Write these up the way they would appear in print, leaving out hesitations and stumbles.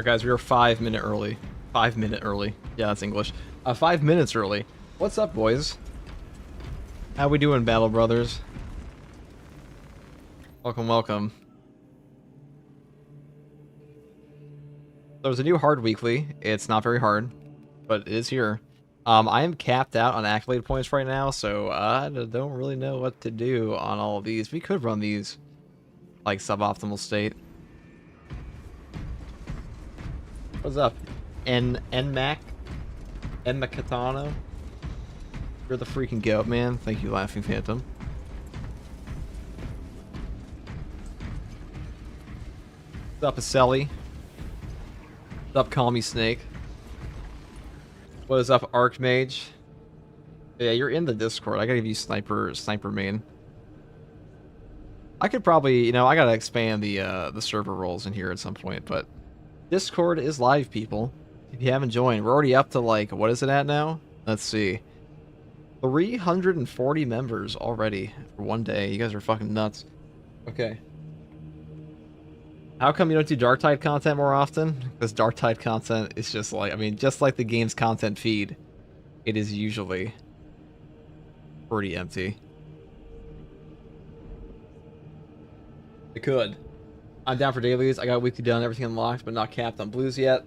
Alright, guys, we are 5 minutes early. 5 minutes early. Yeah, that's English. 5 minutes early. What's up, boys? How we doing, Battle Brothers? Welcome, welcome. There's a new hard weekly. It's not very hard, but it is here. I am capped out on accolade points right now, so I don't really know what to do on all of these. We could run these like suboptimal state. What's up? Nmac? Nmacatano? You're the freaking goat, man. Thank you, Laughing Phantom. What's up, Aselli? What's up, Call Me Snake? What is up, Archmage? Yeah, you're in the Discord. I gotta give you sniper main. I could probably, you know, I gotta expand the server roles in here at some point, but Discord is live, people. If you haven't joined, we're already up to, like, what is it at now? Let's see. 340 members already for one day. You guys are fucking nuts. Okay. How come you don't do Darktide content more often? Because Darktide content is just like, I mean, just like the game's content feed, it is usually pretty empty. It could. I'm down for dailies. I got weekly done, everything unlocked, but not capped on blues yet.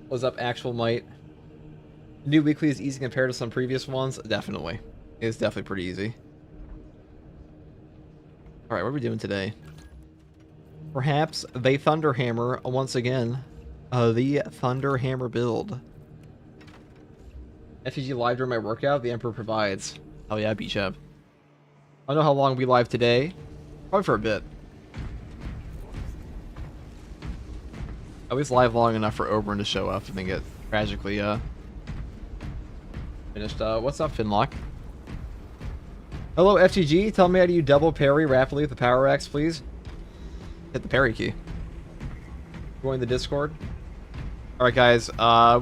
What's up, Actual Might? New weekly is easy compared to some previous ones. Definitely. It's definitely pretty easy. Alright, what are we doing today? Perhaps the Thunderhammer once again. The Thunderhammer build. FTG live during my workout, the Emperor provides. Oh yeah, Beachab. I don't know how long we live today. Probably for a bit. At least live long enough for Oberon to show up and then get tragically finished. What's up, Finlock? Hello, FTG. Tell me how do you double parry rapidly with the power axe, please? Hit the parry key. Join the Discord. Alright, guys.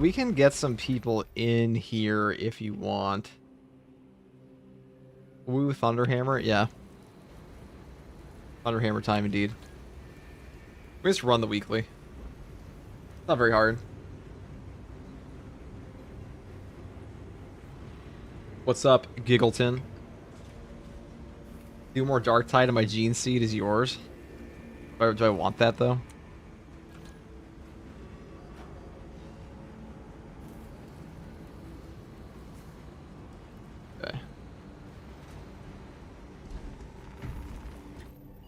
We can get some people in here if you want. Woo Thunderhammer? Yeah. Thunderhammer time, indeed. We just run the weekly. Not very hard. What's up, Giggleton? Do more Darktide and my gene seed is yours. Do I want that, though? Okay.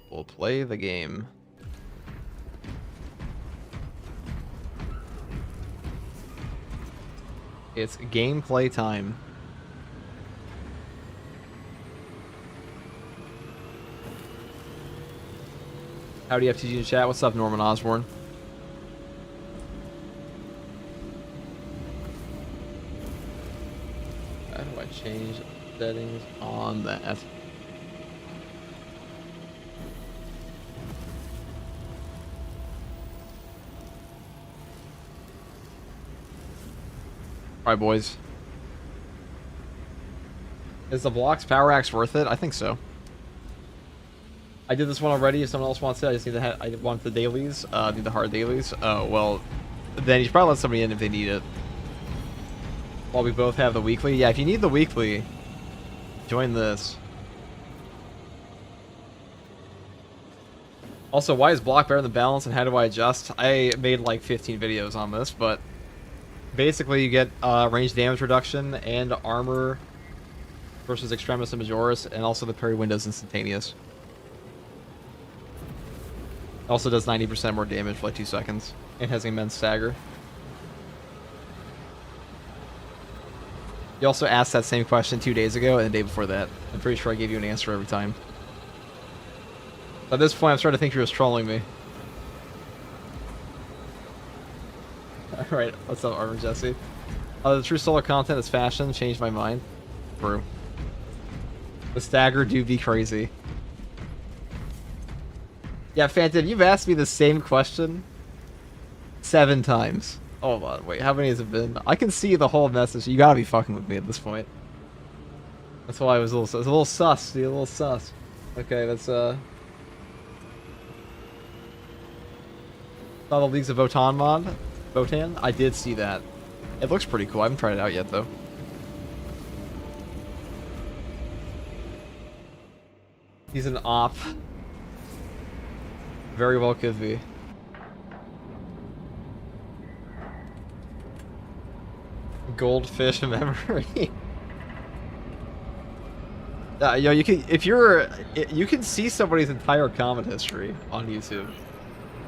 We'll play the game. It's gameplay time. Howdy, FTG in chat. What's up, Norman Osborne? How do I change settings on that? Alright, boys. Is the blocks power axe worth it? I think so. I did this one already. If someone else wants it, I just need to I want the dailies. Need the hard dailies. Oh, well, then you should probably let somebody in if they need it. While we both have the weekly. Yeah, if you need the weekly, join this. Also, why is block better than balance and how do I adjust? I made like 15 videos on this, but basically you get range damage reduction and armor versus Extremis and Majoris, and also the parry window's instantaneous. Also does 90% more damage for like 2 seconds. It has immense stagger. You also asked that same question 2 days ago and the day before that. I'm pretty sure I gave you an answer every time. At this point, I'm starting to think you're just trolling me. Alright, what's up, Armor Jesse? The true solar content is fashion. Changed my mind. True. The stagger do be crazy. Yeah, Phantom, you've asked me the same question 7 times. Hold on, wait, how many has it been? I can see the whole message. You gotta be fucking with me at this point. That's why I was a little sus, dude, a little sus. Okay, that's Saw the Leagues of Votan mod. Votan? I did see that. It looks pretty cool. I haven't tried it out yet, though. He's an op. Very well could be. Goldfish memory. Yo, you can you can see somebody's entire comment history on YouTube.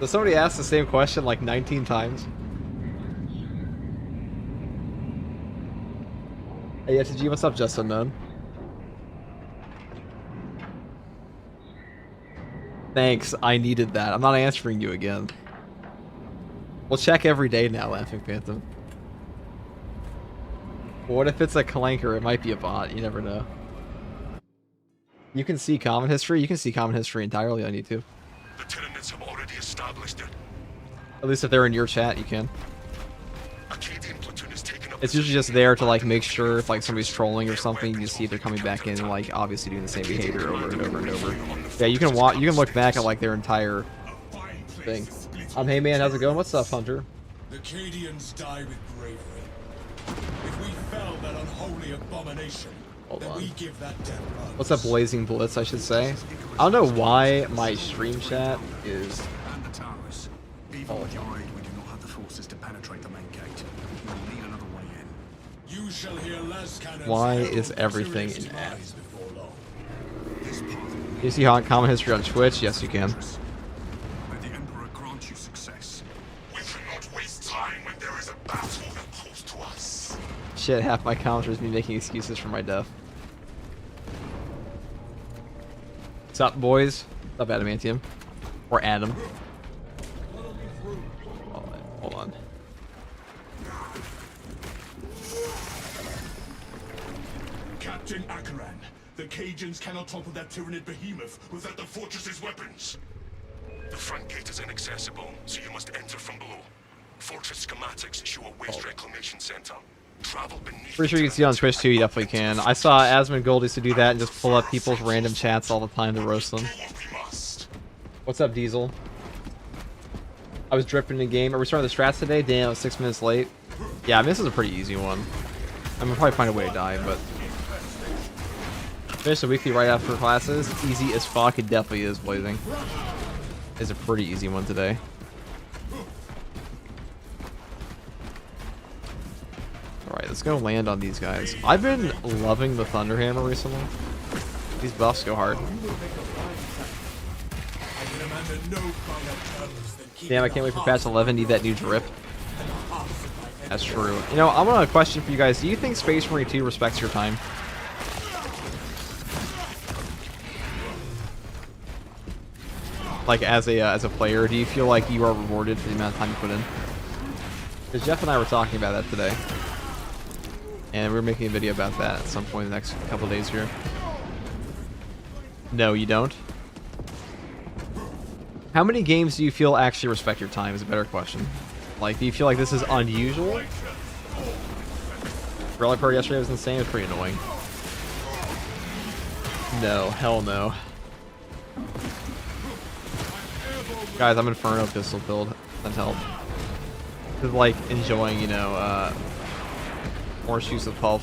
So somebody asked the same question like 19 times. Hey, SG, what's up, Just Unknown? Thanks, I needed that. I'm not answering you again. We'll check every day now, Laughing Phantom. What if it's a clanker? It might be a bot. You never know. You can see comment history. You can see comment history entirely on YouTube. The Tyranids have already established it. At least if they're in your chat, you can. Acadian platoon is taking up. It's usually just there to like make sure if like somebody's trolling or something, you see if they're coming back in and like obviously doing the same behavior over and over and over. Yeah, you can look back at like their entire thing. Hey man, how's it going? What's up, Hunter? The Acadians die with bravery. If we fell that unholy abomination, then we give that death run. What's up, Blazing Blitz, I should say? I don't know why my stream chat is... And the towers. Even with your aid, we do not have the forces to penetrate the main gate. We will need another way in. You shall hear less cannons. Why is everything in ad? ads? Can you see comment history on Twitch? Yes, you can. May the Emperor grant you success. We cannot waste time when there is a battle that close to us. Shit, half my commenters be making excuses for my death. What's up, boys? What's up, Adamantium? Or Adam. Hold on. Captain Akaran, the Cajuns cannot topple that Tyranid behemoth without the fortress's weapons. The front gate is inaccessible, so you must enter from below. Fortress schematics show a waste reclamation center. Travel beneath. Pretty sure you can see it on Twitch too. You definitely can. I saw Asmund Gold used to do that and just pull up people's random chats all the time to roast them. What's up, Diesel? I was dripping in the game. Are we starting the strats today? Damn, I was 6 minutes late. Yeah, I mean, this is a pretty easy one. I'm gonna probably find a way to die, but finish the weekly right after classes. Easy as fuck. It definitely is. Blazing. It's a pretty easy one today. Alright, let's go land on these guys. I've been loving the Thunderhammer recently. These buffs go hard. Damn, I can't wait for patch 11. Need that new drip. That's true. You know, I'm on a question for you guys. Do you think Space Marine 2 respects your time? Like, as a player, do you feel like you are rewarded for the amount of time you put in? Because Jeff and I were talking about that today. And we're making a video about that at some point in the next couple of days here. No, you don't? How many games do you feel actually respect your time is a better question. Like, do you feel like this is unusual? Relic Party yesterday was insane. It was pretty annoying. No, hell no. Guys, I'm Inferno pistol build. That help. Just like enjoying, you know, orange juice with pulp.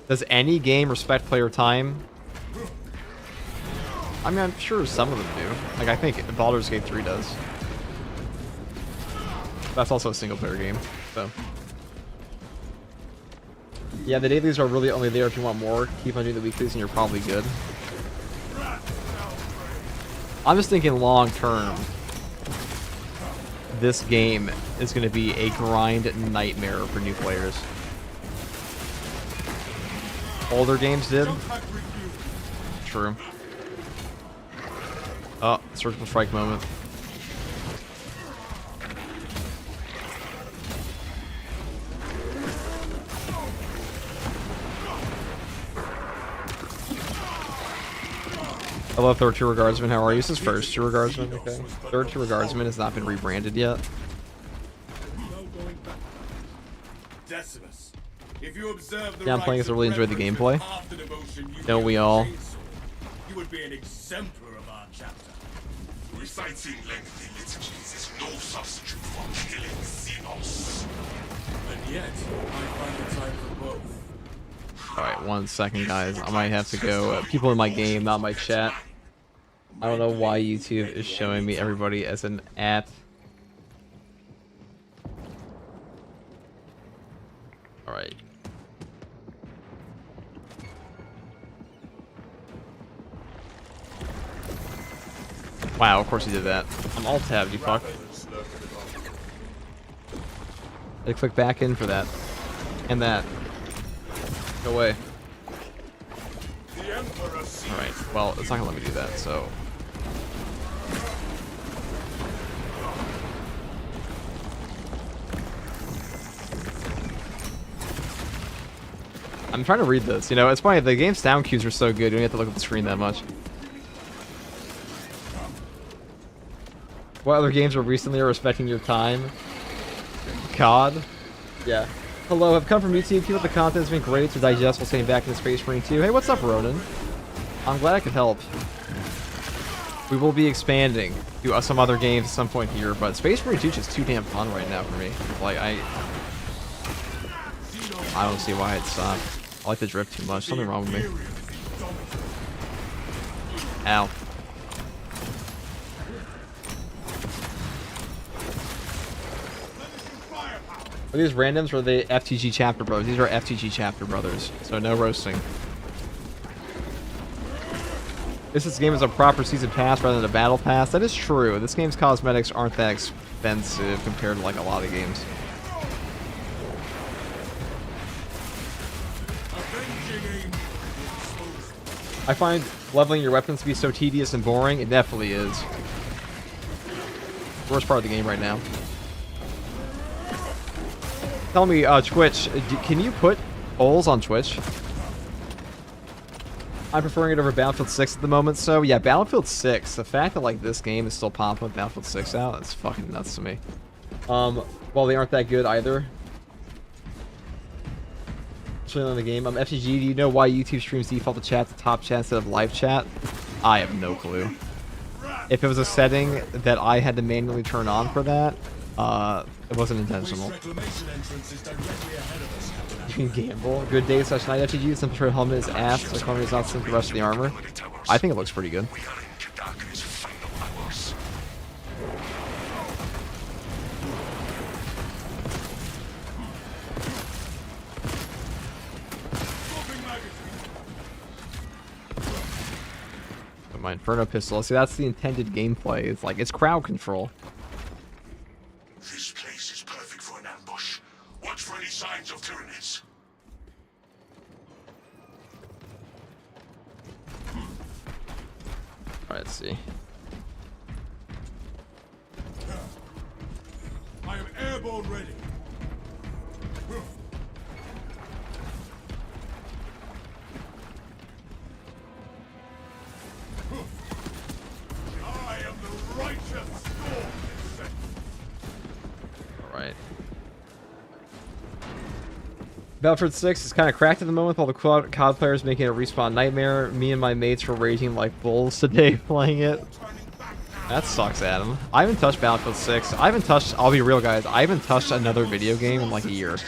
Does any game respect player time? I mean, I'm sure some of them do. Like, I think Baldur's Gate 3 does. That's also a single player game, so. Yeah, the dailies are really only there if you want more. Keep on doing the weeklies and you're probably good. I'm just thinking long term. This game is going to be a grind nightmare for new players. Older games did. True. Oh, surgical strike moment. Hello, third tier guardsman. How are you? This is first tier guardsman. Okay. Third tier guardsman has not been rebranded yet. Yeah, I'm playing because I really enjoyed the gameplay. Don't we all? You would be an exemplar of our chapter. Besides in lengthy liturgies is no substitute for killing Xenos. And yet, I find the time for both. Alright, 1 second, guys. I might have to go. People in my game, not my chat. I don't know why YouTube is showing me everybody as an at. Alright. Wow, of course he did that. I'm alt-tabbed, you fuck. I click back in for that. And that. Go away. Alright, well, it's not gonna let me do that, so... I'm trying to read this, you know, it's funny, the game's sound cues are so good, you don't have to look at the screen that much. What other games were recently respecting your time? COD? Yeah. Hello, I've come from YouTube. Keep up the content. It's been great to digest while staying back in the Space Marine 2. Hey, what's up, Ronan? I'm glad I could help. We will be expanding to some other games at some point here, but Space Marine 2 is just too damn fun right now for me. Like, I don't see why it stopped. I like the drift too much. Something wrong with me. Ow. Are these randoms or are they FTG chapter brothers? These are FTG chapter brothers, so no roasting. This game is a proper season pass rather than a battle pass. That is true. This game's cosmetics aren't that expensive compared to like a lot of games. I find leveling your weapons to be so tedious and boring. It definitely is. Worst part of the game right now. Tell me, Twitch, can you put polls on Twitch? I'm preferring it over Battlefield 6 at the moment, so yeah, Battlefield 6, the fact that like this game is still popping with Battlefield 6 out, that's fucking nuts to me. Well, they aren't that good either. Especially on the game. FTG, do you know why YouTube streams default to chat to top chat instead of live chat? I have no clue. If it was a setting that I had to manually turn on for that, it wasn't intentional. You can gamble. Good day / night FTG. Simple trade helmet is ass. So Connery is not simple the rest of the armor. I think it looks pretty good. But my Inferno pistol. See, that's the intended gameplay. It's like it's crowd control. This place is perfect for an ambush. Watch for any signs of Tyranids. Alright, let's see. I am airborne ready. I am the righteous storm. Alright. Battlefield 6 is kind of cracked at the moment, while the COD players making a respawn nightmare. Me and my mates were raging like bulls today playing it. That sucks, Adam. I haven't touched Battlefield 6. I haven't touched, I'll be real, guys, I haven't touched another video game in like a year.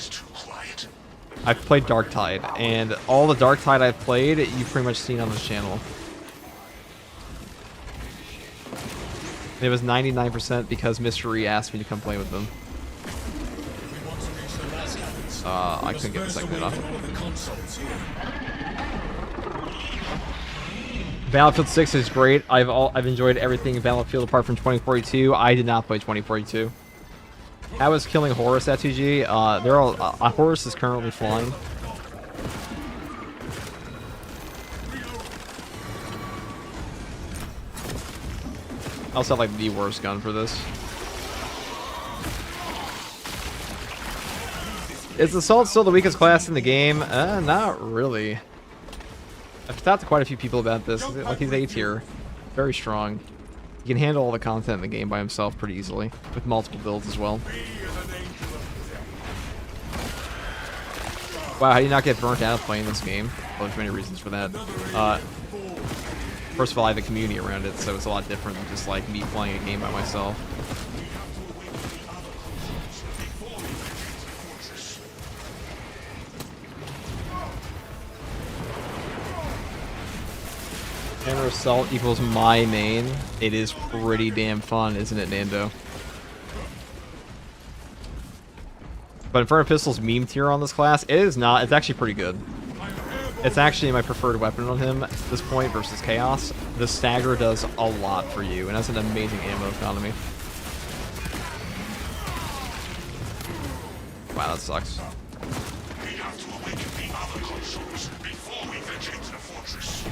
I've played Darktide, and all the Darktide I've played, you've pretty much seen on this channel. It was 99% because Mystery asked me to come play with them. I couldn't get the second hit off. Battlefield 6 is great. I've enjoyed everything in Battlefield apart from 2042. I did not play 2042. How is killing Horus at 2G? Horus is currently flying. I also have like the worst gun for this. Is Assault still the weakest class in the game? Not really. I've talked to quite a few people about this. Like, he's A tier. Very strong. He can handle all the content in the game by himself pretty easily, with multiple builds as well. Wow, how do you not get burnt out playing this game? Well, there's many reasons for that. First of all, I have a community around it, so it's a lot different than just like me playing a game by myself. Hammer Assault equals my main. It is pretty damn fun, isn't it, Nando? But Inferno Pistol's meme tier on this class, it is not. It's actually pretty good. It's actually my preferred weapon on him at this point versus Chaos. The stagger does a lot for you, and that's an amazing ammo economy. Wow, that sucks. We have to awaken the other consoles before we venture into the fortress.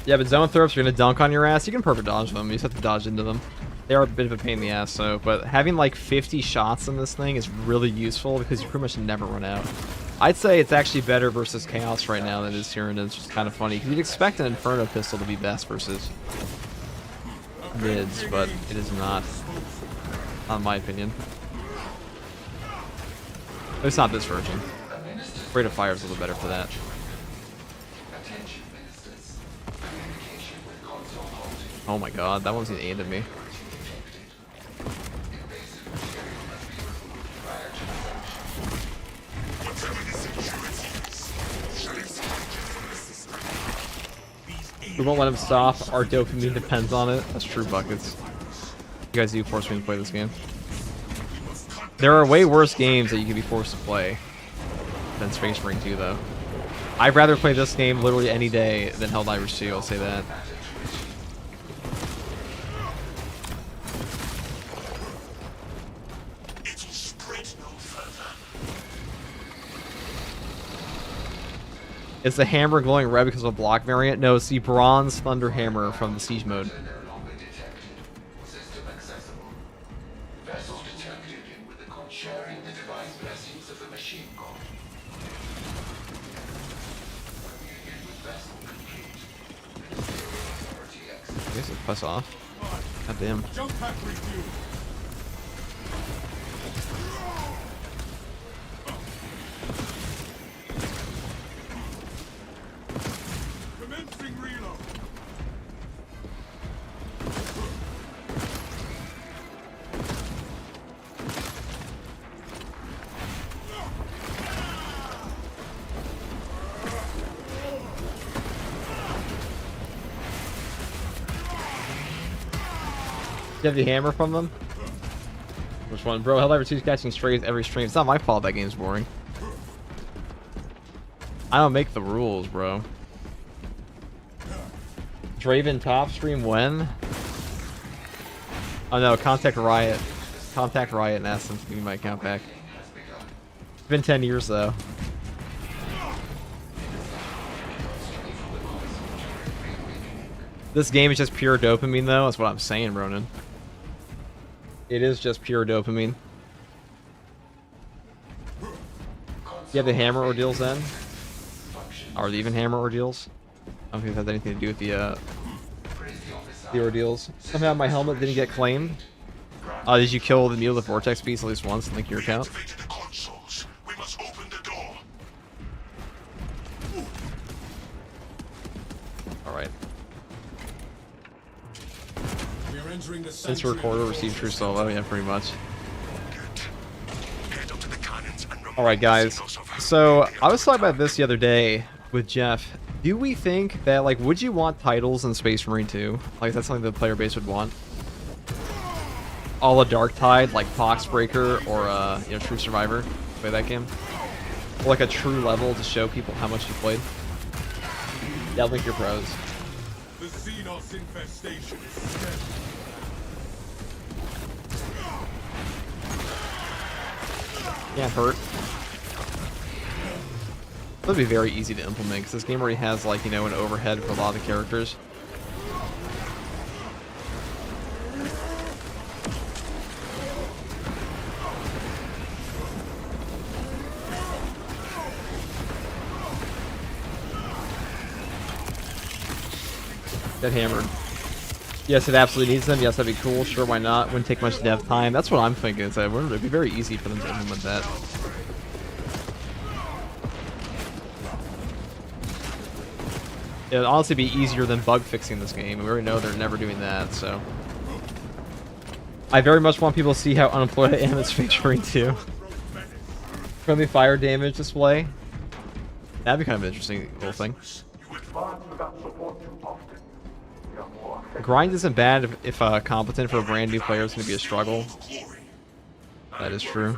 Yeah, but zone throws are gonna dunk on your ass. You can perfect dodge them. You just have to dodge into them. They are a bit of a pain in the ass, so. But having like 50 shots in this thing is really useful because you pretty much never run out. I'd say it's actually better versus Chaos right now than it is here, and it's just kind of funny because you'd expect an Inferno Pistol to be best versus mids, but it is not, in my opinion. It's not this version. Rate of Fire is a little better for that. Oh my god, that one's aimed at me. We won't let him stop. Our dopamine depends on it. That's true, Buckets. You guys do force me to play this game. There are way worse games that you can be forced to play than Space Marine 2, though. I'd rather play this game literally any day than Helldivers 2, I'll say that. Is the hammer glowing red because of a block variant? No, it's the Bronze Thunder Hammer from the Siege mode. I guess it press off. God damn. You have the hammer from them? Which one? Bro, Helldivers 2's catching strays every stream. It's not my fault that game's boring. I don't make the rules, bro. Draven top stream when? Oh no, Contact Riot. Contact Riot and ask them to give me my account back. It's been 10 years though. This game is just pure dopamine though, that's what I'm saying, Ronan. It is just pure dopamine. You have the hammer ordeals then? Or the even hammer ordeals? I don't think it has anything to do with the ordeals. Somehow my helmet didn't get claimed. Did you kill the Needle of the Vortex piece at least once and link your account? Alright. Since recorder received true solo, yeah, pretty much. Alright guys, so I was talking about this the other day with Jeff. Do we think that, like, would you want titles in Space Marine 2? Like, is that something the player base would want? All a Dark Tide, like Foxbreaker or, you know, True Survivor? Play that game? Or like a true level to show people how much you played? Yeah, link your pros. The Xenos infestation is steady. Can't hurt. That'd be very easy to implement because this game already has, like, you know, an overhead for a lot of the characters. Get hammered. Yes, it absolutely needs them. Yes, that'd be cool. Sure, why not? Wouldn't take much dev time. That's what I'm thinking. It'd be very easy for them to implement that. It'd honestly be easier than bug fixing this game, and we already know they're never doing that, so. I very much want people to see how unemployed I am as featuring too. Friendly fire damage display. That'd be kind of an interesting little thing. Grind isn't bad if competent for a brand new player. It's going to be a struggle. That is true.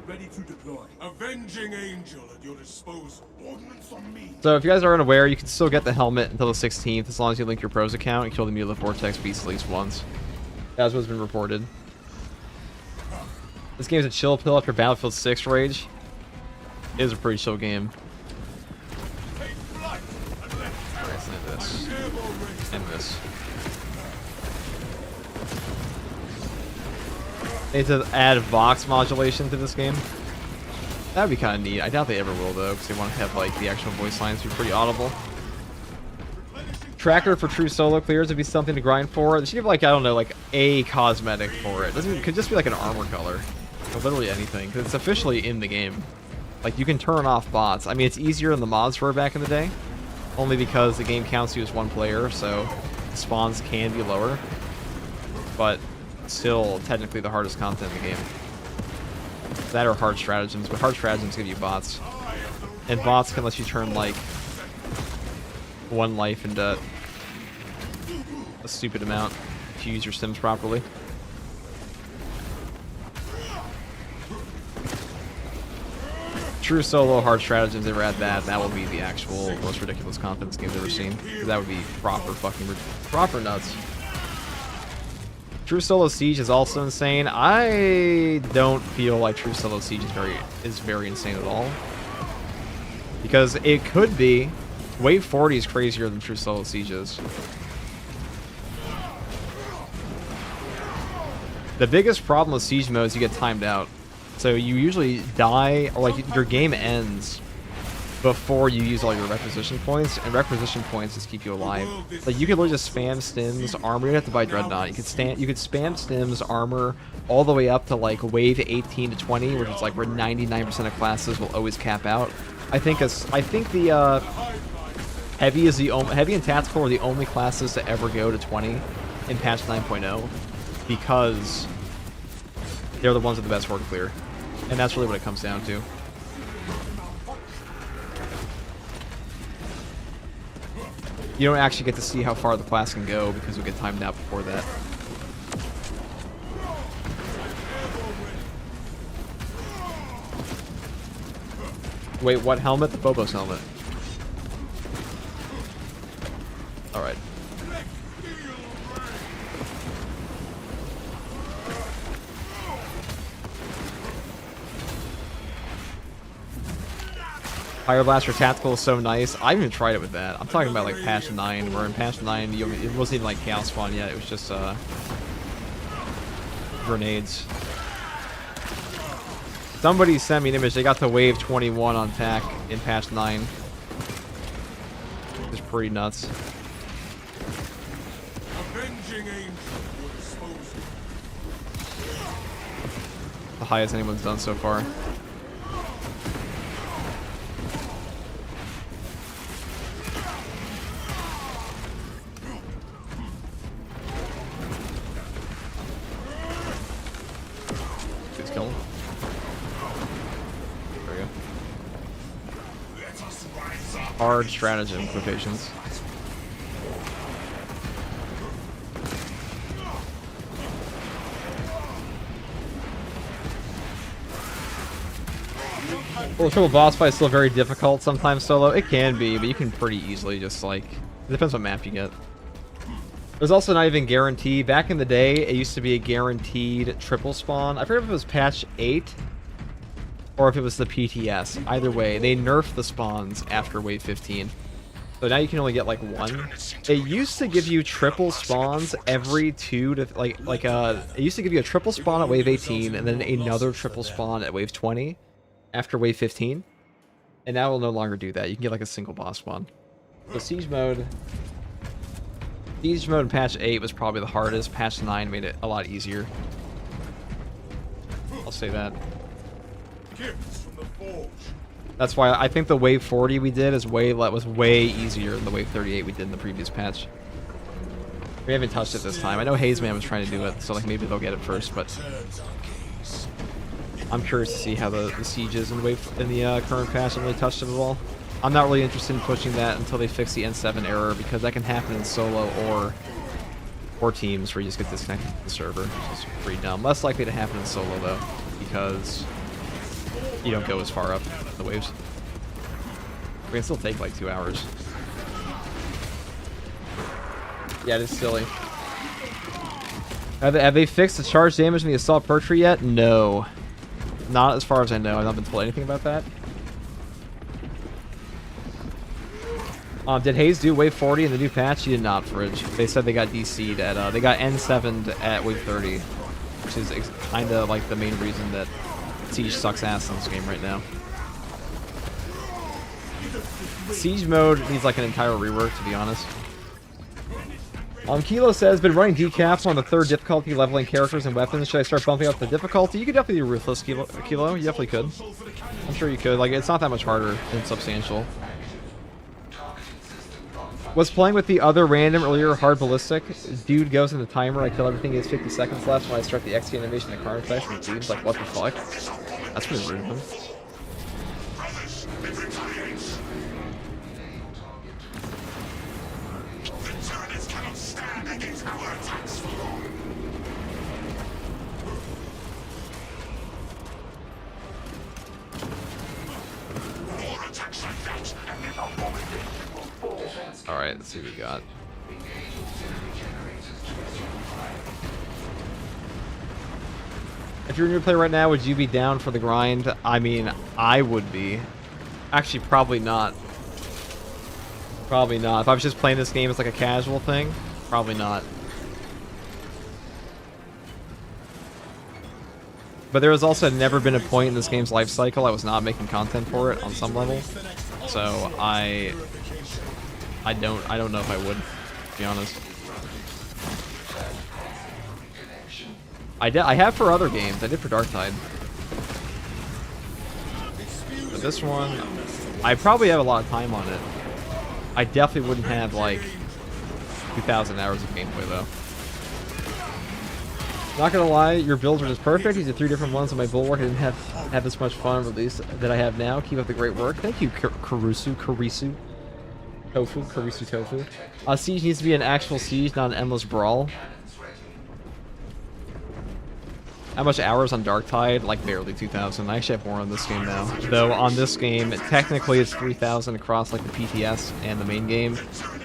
Ready to deploy. Avenging angel at your disposal. Ordnance on me. So if you guys are unaware, you can still get the helmet until the 16th as long as you link your pros account and kill the Mule Vortex beast at least once. That's what's been reported. This game's a chill pill after Battlefield 6 rage. It is a pretty chill game. Alright, let's end this. End this. They need to add Vox modulation to this game. That would be kind of neat. I doubt they ever will, though, because they want to have like the actual voice lines be pretty audible. Tracker for true solo clears would be something to grind for. They should have like, I don't know, like a cosmetic for it. It could just be like an armor color. Or literally anything, because it's officially in the game. Like, you can turn off bots. I mean, it's easier than the mods were back in the day. Only because the game counts you as one player, so spawns can be lower. But still, technically, the hardest content in the game. That or hard stratagems, but hard stratagems give you bots. And bots can let you turn, like, one life into a stupid amount if you use your sims properly. True solo hard stratagems ever add that, that will be the actual most ridiculous content this game's ever seen. That would be proper fucking proper nuts. True solo siege is also insane. I don't feel like true solo siege is very insane at all. Because it could be. Wave 40 is crazier than true solo siege is. The biggest problem with siege mode is you get timed out. So you usually die, or like your game ends before you use all your requisition points, and requisition points just keep you alive. Like you could literally just spam stims, armor. You don't have to buy Dreadnought. You could spam stims, armor, all the way up to like wave 18 to 20, which is like where 99% of classes will always cap out. I think the heavy and tactical are the only classes to ever go to 20 in patch 9.0 because they're the ones with the best horde clear. And that's really what it comes down to. You don't actually get to see how far the class can go because we get timed out before that. Wait, what helmet? The Phobos helmet. Alright. Fire Blaster Tactical is so nice. I haven't even tried it with that. I'm talking about like patch 9, where in patch 9 it wasn't even like Chaos Spawn yet. It was just grenades. Somebody sent me an image. They got to wave 21 on tack in patch 9. It's pretty nuts. The highest anyone's done so far. Please kill him. There we go. Hard stratagem quotations. Well, the triple boss fight is still very difficult sometimes solo. It can be, but you can pretty easily just like... It depends what map you get. There's also not even guaranteed. Back in the day, it used to be a guaranteed triple spawn. I forget if it was patch 8 or if it was the PTS. Either way, they nerfed the spawns after wave 15. So now you can only get like one. It used to give you triple spawns every two to it used to give you a triple spawn at wave 18 and then another triple spawn at wave 20 after wave 15. And now it will no longer do that. You can get like a single boss spawn. So Siege mode in patch 8 was probably the hardest. Patch 9 made it a lot easier. I'll say that. Gifts from the forge. That's why I think the wave 40 we did was way easier than the wave 38 we did in the previous patch. We haven't touched it this time. I know Hazeman was trying to do it, so like maybe they'll get it first, but I'm curious to see how the sieges in the current patch haven't really touched it at all. I'm not really interested in pushing that until they fix the N7 error, because that can happen in solo or teams where you just get disconnected from the server, which is pretty dumb. Less likely to happen in solo though, because you don't go as far up the waves. We can still take like 2 hours. Yeah, it is silly. Have they fixed the charge damage in the assault perk tree yet? No. Not as far as I know. I've not been told anything about that. Did Hayes do wave 40 in the new patch? He did not, Fridge. They said they got DC'd at, they got N7'd at wave 30, which is kind of like the main reason that Siege sucks ass in this game right now. Siege mode needs like an entire rework, to be honest. Kilo says, been running decap on the 3rd difficulty, leveling characters and weapons. Should I start bumping up the difficulty? You could definitely do Ruthless, Kilo. You definitely could. I'm sure you could. Like, it's not that much harder than Substantial. Was playing with the other random earlier, hard ballistic. Dude goes in the timer. I kill everything. He has 50 seconds left when I start the XP animation. The Carnage dice and the dude's like, what the fuck? That's pretty rude of him. Alright, let's see what we got. If you're a new player right now, would you be down for the grind? I mean, I would be. Actually, probably not. Probably not. If I was just playing this game as like a casual thing, probably not. But there has also never been a point in this game's life cycle I was not making content for it on some level. So I don't know if I would, to be honest. I have for other games. I did for Darktide. But this one, I probably have a lot of time on it. I definitely wouldn't have like 2,000 hours of gameplay though. Not gonna lie, your builds are just perfect. These are 3 different ones on my bulwark. I didn't have this much fun release that I have now. Keep up the great work. Thank you, Karisu. Tofu. Siege needs to be an actual siege, not an endless brawl. How much hours on Darktide? Like barely 2,000. I actually have more on this game now. Though on this game, technically it's 3,000 across like the PTS and the main game,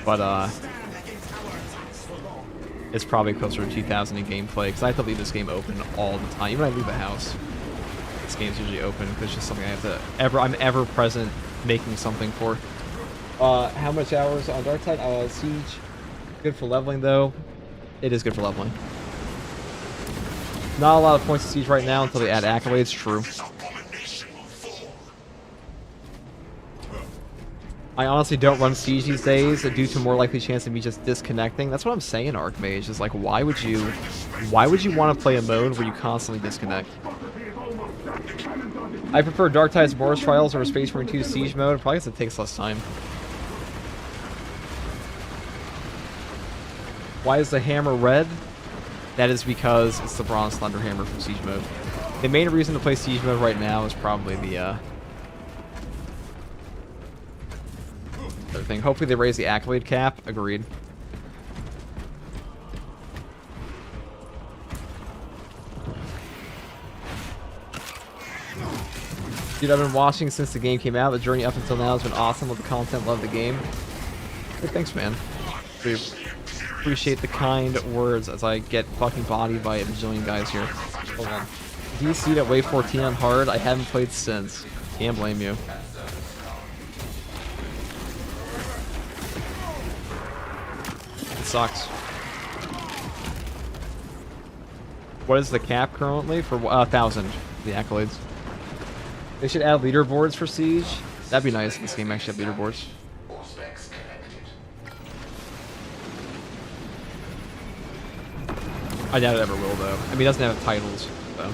but it's probably closer to 2,000 in gameplay because I have to leave this game open all the time. Even when I leave the house, this game's usually open because it's just something I have to I'm ever present making something for. How much hours on Darktide? Siege, good for leveling though. It is good for leveling. Not a lot of points to Siege right now until they add accolades. True. I honestly don't run Siege these days due to more likely chance of me just disconnecting. That's what I'm saying, Archmage, is like, why would you want to play a mode where you constantly disconnect? I prefer Darktide's Boris Trials over Space Marine 2 Siege mode, probably because it takes less time. Why is the hammer red? That is because it's the Bronze Thunder Hammer from Siege mode. The main reason to play Siege mode right now is probably the other thing. Hopefully they raise the accolade cap. Agreed. Dude, I've been watching since the game came out. The journey up until now has been awesome. Love the content, love the game. Hey, thanks, man. We appreciate the kind words as I get fucking bodied by a bajillion guys here. Hold on. DC'd at wave 14 on hard. I haven't played since. Can't blame you. It sucks. What is the cap currently? For 1,000, the accolades. They should add leaderboards for Siege. That'd be nice if this game actually had leaderboards. I doubt it ever will, though. I mean, it doesn't have titles, so.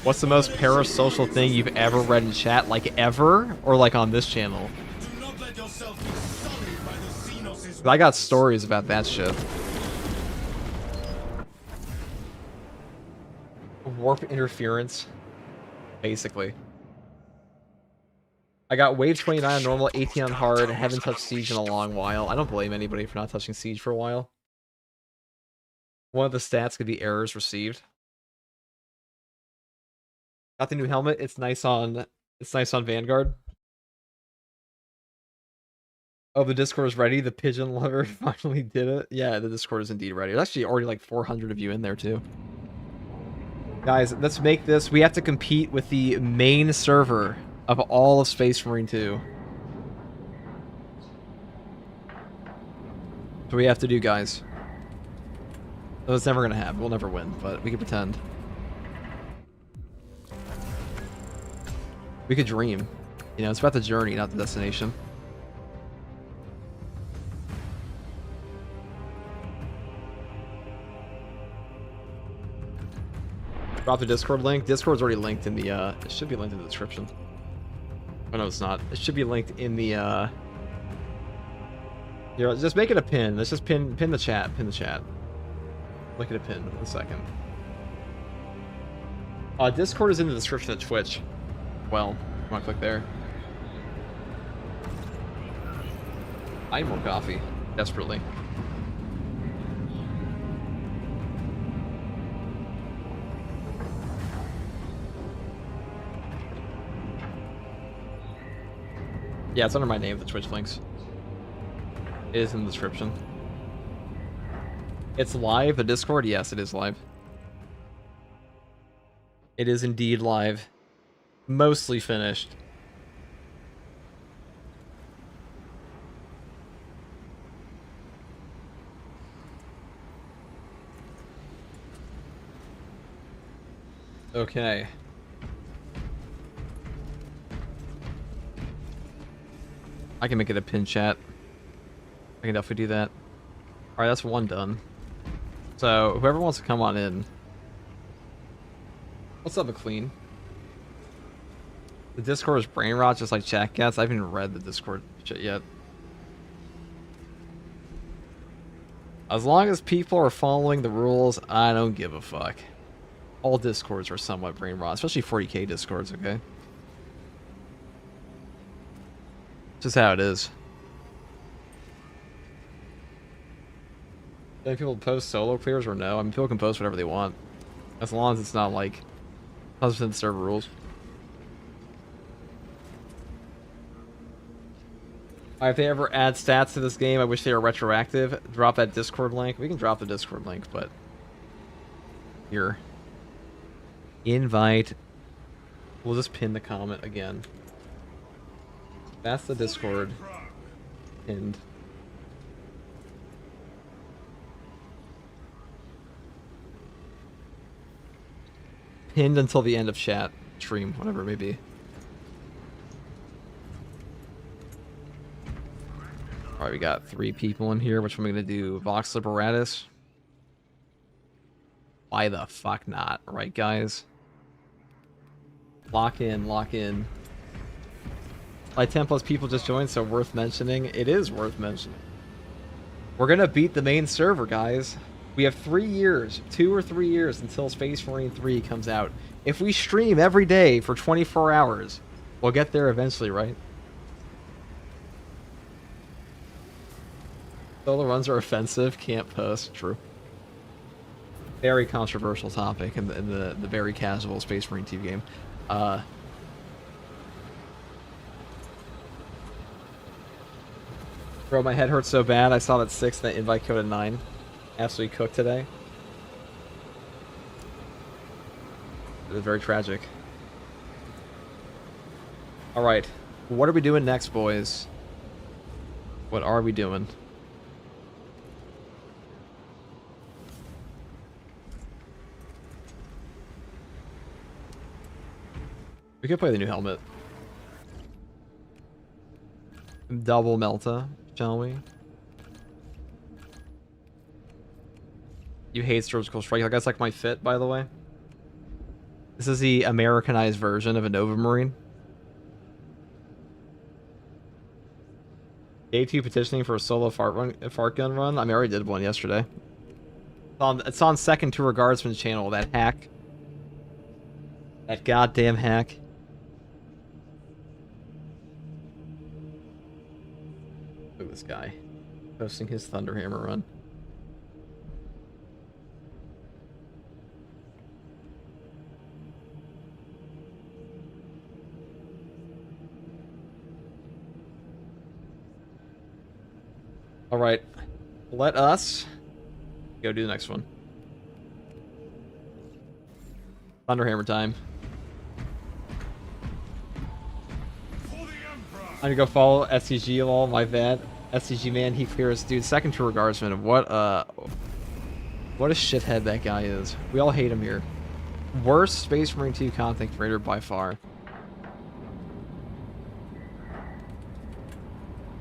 What's the most parasocial thing you've ever read in chat? Like ever? Or like on this channel? Do not let yourself be sullied by the Xenos' I got stories about that shit. Warp interference. Basically. I got wave 29 on normal, 18 on hard, haven't touched Siege in a long while. I don't blame anybody for not touching Siege for a while. One of the stats could be errors received. Got the new helmet. It's nice on Vanguard. Oh, the Discord is ready. The pigeon lover finally did it. Yeah, the Discord is indeed ready. There's actually already like 400 of you in there too. Guys, let's make this. We have to compete with the main server of all of Space Marine 2. That's what we have to do, guys. So it's never gonna happen. We'll never win, but we can pretend. We could dream. You know, it's about the journey, not the destination. Drop the Discord link. Discord's already linked in the, it should be linked in the description. Oh, no, it's not. It should be linked in the, here, just make it a pin. Let's just pin the chat. Pin the chat. Look at a pin. 1 second. Discord is in the description of Twitch. Well, come on, click there. I need more coffee. Desperately. Yeah, it's under my name, the Twitch links. It is in the description. It's live, the Discord? Yes, it is live. It is indeed live. Mostly finished. Okay. I can make it a pin chat. I can definitely do that. Alright, that's one done. So, whoever wants to come on in. What's up, McLean? The Discord is brain rot just like chat gets. I haven't even read the Discord shit yet. As long as people are following the rules, I don't give a fuck. All Discords are somewhat brain rot, especially 40k Discords, okay? Just how it is. Do people post solo clears or no? I mean, people can post whatever they want. As long as it's not like 100% server rules. If they ever add stats to this game, I wish they were retroactive. Drop that Discord link. We can drop the Discord link, but... Here. Invite. We'll just pin the comment again. That's the Discord. Pinned. Pinned until the end of chat. Stream, whatever it may be. Alright, we got 3 people in here. Which one are we gonna do? Vox Liberatus? Why the fuck not? Right, guys? Lock in, lock in. Like 10 plus people just joined, so worth mentioning. It is worth mentioning. We're gonna beat the main server, guys. We have 3 years, 2 or 3 years until Space Marine 3 comes out. If we stream every day for 24 hours, we'll get there eventually, right? Solo runs are offensive, can't post. True. Very controversial topic in the very casual Space Marine TV game. Bro, my head hurts so bad. I saw that 6 and that invite code at 9. Absolutely cooked today. It was very tragic. Alright. What are we doing next, boys? What are we doing? We could play the new helmet. Double Melta, shall we? You hate surgical strike. You guys like my fit, by the way? This is the Americanized version of a Nova Marine. Day 2 petitioning for a solo fart gun run. I mean, I already did one yesterday. It's on Second Tour Guardsman's channel, that hack. That goddamn hack. Look at this guy. Posting his Thunderhammer run. Alright. Let us go do the next one. Thunderhammer time. I'm gonna go follow SCG lol, my bad. SCG man, he clears. Dude, Second Tour Guardsman, what a shithead that guy is. We all hate him here. Worst Space Marine 2 content creator by far.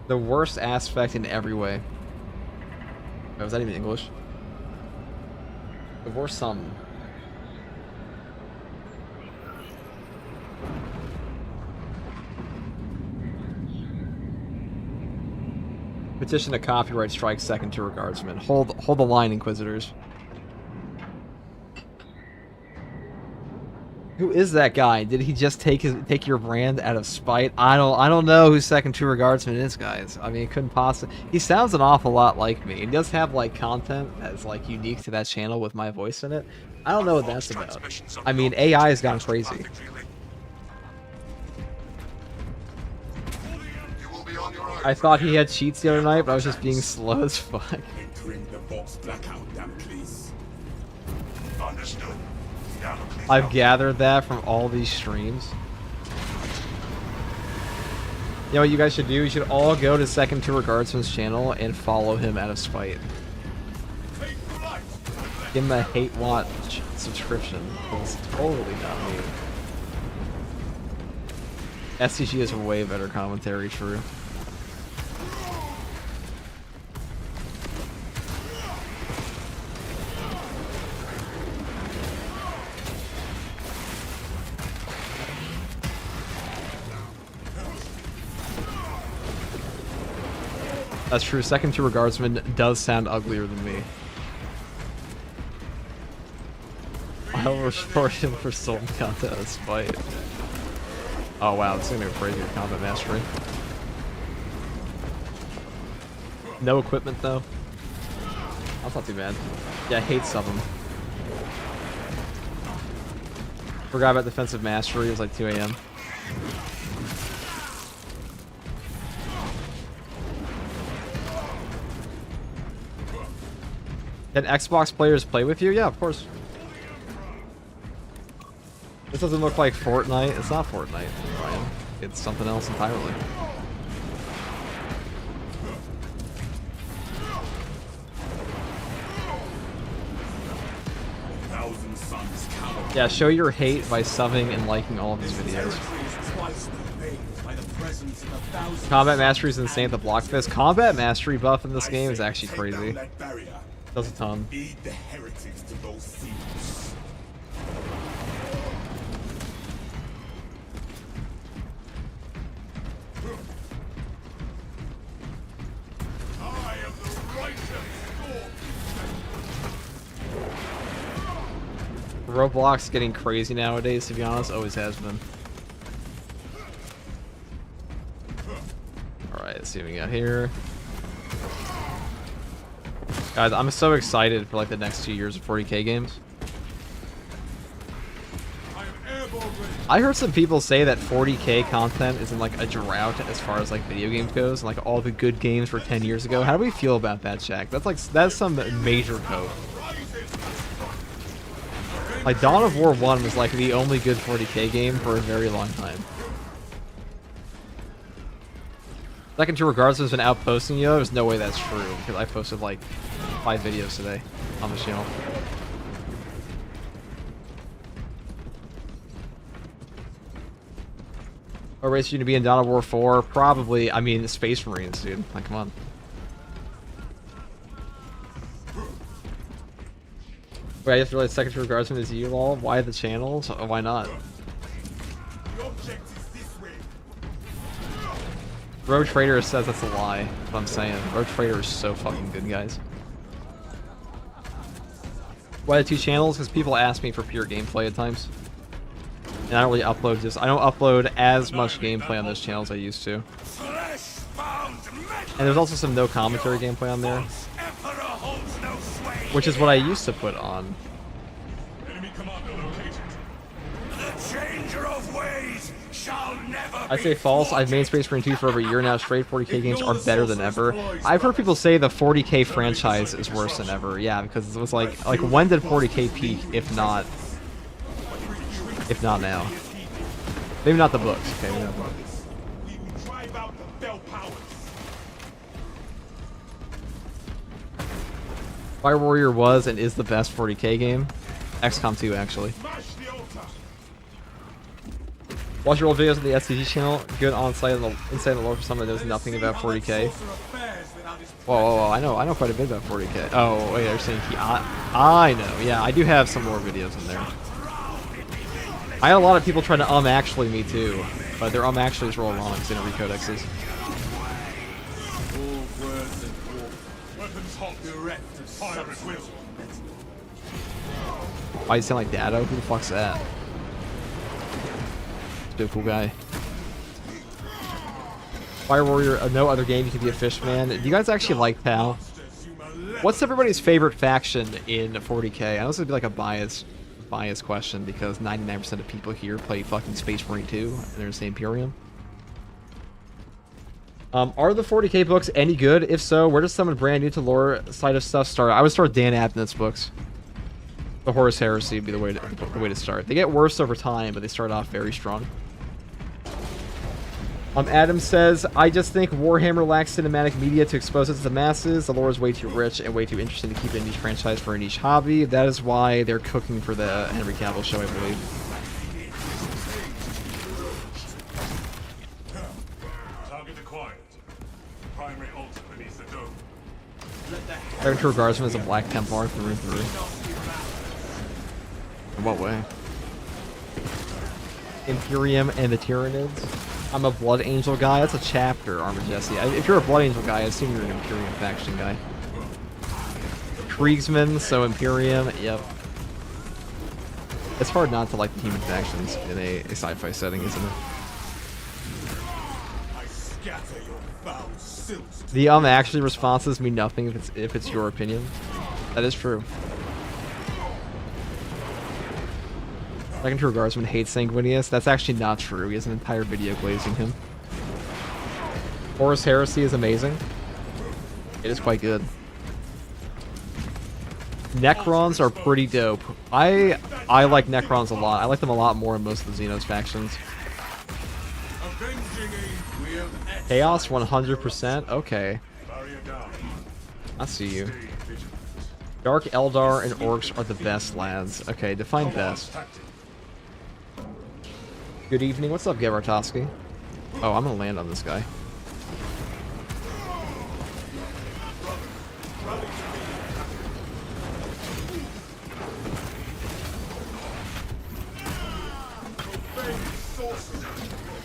The worst aspect in every way. Oh, was that even English? The worst something. Petition to copyright strike Second Tour Guardsman. Hold the line, Inquisitors. Who is that guy? Did he just take your brand out of spite? I don't know who Second Tour Guardsman is, guys. I mean, it couldn't possibly. He sounds an awful lot like me. He does have like content that's like unique to that channel with my voice in it. I don't know what that's about. I mean, AI has gone crazy. I thought he had cheats the other night, but I was just being slow as fuck. I've gathered that from all these streams. You know what you guys should do? You should all go to Second Tour Guardsman's channel and follow him out of spite. Give him a hate watch subscription. It's totally not me. SCG is way better commentary, true. That's true. Second Tour Guardsman does sound uglier than me. I'll restore him for stolen content as spite. Oh wow, this is gonna be crazy with combat mastery. No equipment though. That's not too bad. Yeah, I hate some of them. Forgot about defensive mastery. It was like 2 AM. Can Xbox players play with you? Yeah, of course. This doesn't look like Fortnite. It's not Fortnite, Brian. It's something else entirely. Yeah, show your hate by subbing and liking all of these videos. Combat Mastery is insane at the block fist. Combat Mastery buff in this game is actually crazy. Does a ton. Roblox getting crazy nowadays, to be honest. Always has been. Alright, let's see what we got here. Guys, I'm so excited for like the next 2 years of 40k games. I heard some people say that 40k content is in like a drought as far as like video games goes, and like all the good games were 10 years ago. How do we feel about that, Shaq? That's some major hope. Like Dawn of War 1 was like the only good 40k game for a very long time. Second Tour Guardsman's been outposting you. There's no way that's true because I posted like 5 videos today on the channel. What race are you gonna be in Dawn of War 4? Probably, I mean, Space Marines, dude. Like, come on. Wait, I just realized Secretary Guardsman is you, lol. Why the channels? Why not? The object is this way. Rogue Trader says that's a lie. That's what I'm saying. Rogue Trader is so fucking good, guys. Why the 2 channels? Because people ask me for pure gameplay at times. And I don't really upload just... I don't upload as much gameplay on this channel as I used to. And there's also some no commentary gameplay on there. Which is what I used to put on. Enemy commander located. The changer of ways shall never I say false. I've made Space Marine 2 for over a year now. Straight 40k games are better than ever. I've heard people say the 40k franchise is worse than ever. Yeah, because it was like when did 40k peak? If not now. Maybe not the books. Okay, maybe not the books. We will drive out the bell powers. Fire Warrior was and is the best 40k game. XCOM 2, actually. Smash the altar. Watch your old videos on the SCG channel. Good on-site and inside the lore for someone that knows nothing about 40k. Whoa, I know quite a bit about 40k. Oh, wait, they're saying I know. Yeah, I do have some more videos in there. I had a lot of people trying to actually me too, but their actuallys roll wrong because they don't read codexes. Weapons hot. Direct. Fire at will. Why you sound like Dado? Who the fuck's that? He's a cool guy. Fire Warrior, no other game you can be a fish man. Do you guys actually like PAL? What's everybody's favorite faction in 40k? I know this would be like a biased question because 99% of people here play fucking Space Marine 2 and they're the same Imperium. Are the 40k books any good? If so, where does someone brand new to lore side of stuff start? I would start Dan Abnett's books. The Horus Heresy would be the way to start. They get worse over time, but they start off very strong. Adam says, I just think Warhammer lacks cinematic media to expose it to the masses. The lore is way too rich and way too interesting to keep a niche franchise for a niche hobby. That is why they're cooking for the Henry Cavill show, I believe. Target acquired. Primary altar beneath the dome. True Guardsman is a Black Templar through and through. In what way? Imperium and the Tyranids. I'm a Blood Angel guy. That's a chapter, Armor Jesse. If you're a Blood Angel guy, I assume you're an Imperium faction guy. Kriegsman, so Imperium, yep. It's hard not to like the human factions in a sci-fi setting, isn't it? I scatter your foul silks. The actually responses mean nothing if it's your opinion. That is true. Second True Guardsman hates Sanguinius. That's actually not true. He has an entire video glazing him. Horus Heresy is amazing. It is quite good. Necrons are pretty dope. I like Necrons a lot. I like them a lot more in most of the Xenos factions. Chaos 100%? Okay. I see you. Dark Eldar and Orcs are the best lads. Okay, define best. Good evening. What's up, Gavartoski? Oh, I'm gonna land on this guy.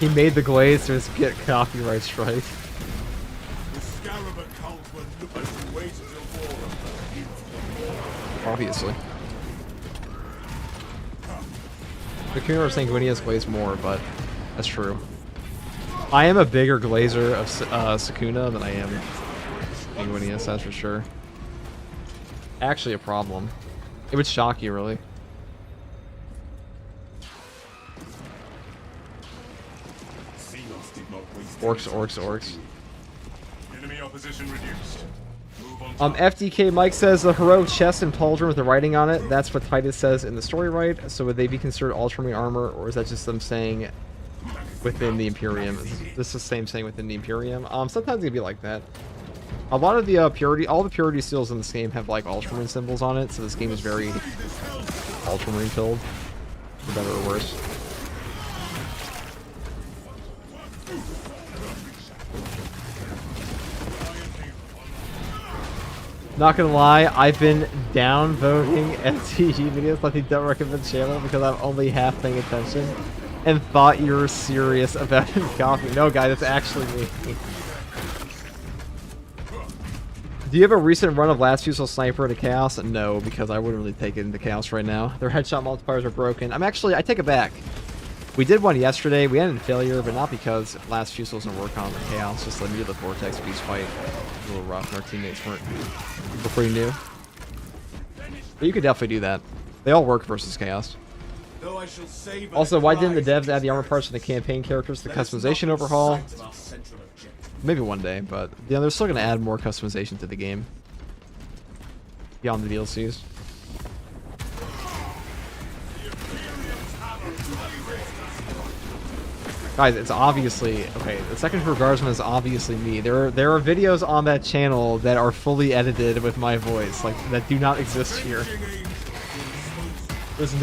He made the glaze to just get copyright strike. Obviously. The Kuna of Sanguinius glaze more, but that's true. I am a bigger glazer of Sakuna than I am Sanguinius, that's for sure. Actually a problem. It would shock you, really. Orcs. Enemy opposition reduced. Move on. FDK Mike says the heroic chest and pauldron with the writing on it. That's what Titus says in the story, right? So would they be considered ultramarine armor, or is that just them saying within the Imperium? Is this the same saying within the Imperium? Sometimes it'd be like that. A lot of the all the purity seals in this game have like ultramarine symbols on it, so this game is very ultramarine filled, for better or worse. Not gonna lie, I've been downvoting STG videos like the don't recommend channel because I'm only half paying attention and thought you were serious about copying. No, guy, that's actually me. Do you have a recent run of Last Fusel Sniper into Chaos? No, because I wouldn't really take it into Chaos right now. Their headshot multipliers are broken. I take it back. We did one yesterday. We ended in failure, but not because Last Fusel doesn't work on the Chaos. Just the the Vortex Beast fight. A little rough, and our teammates were pretty new. But you could definitely do that. They all work versus Chaos. Also, why didn't the devs add the armor parts to the campaign characters to the customization overhaul? Maybe one day, but they're still going to add more customization to the game beyond the DLCs. Guys, it's obviously okay. The second Guardsman is obviously me. There are videos on that channel that are fully edited with my voice, like that do not exist here. There's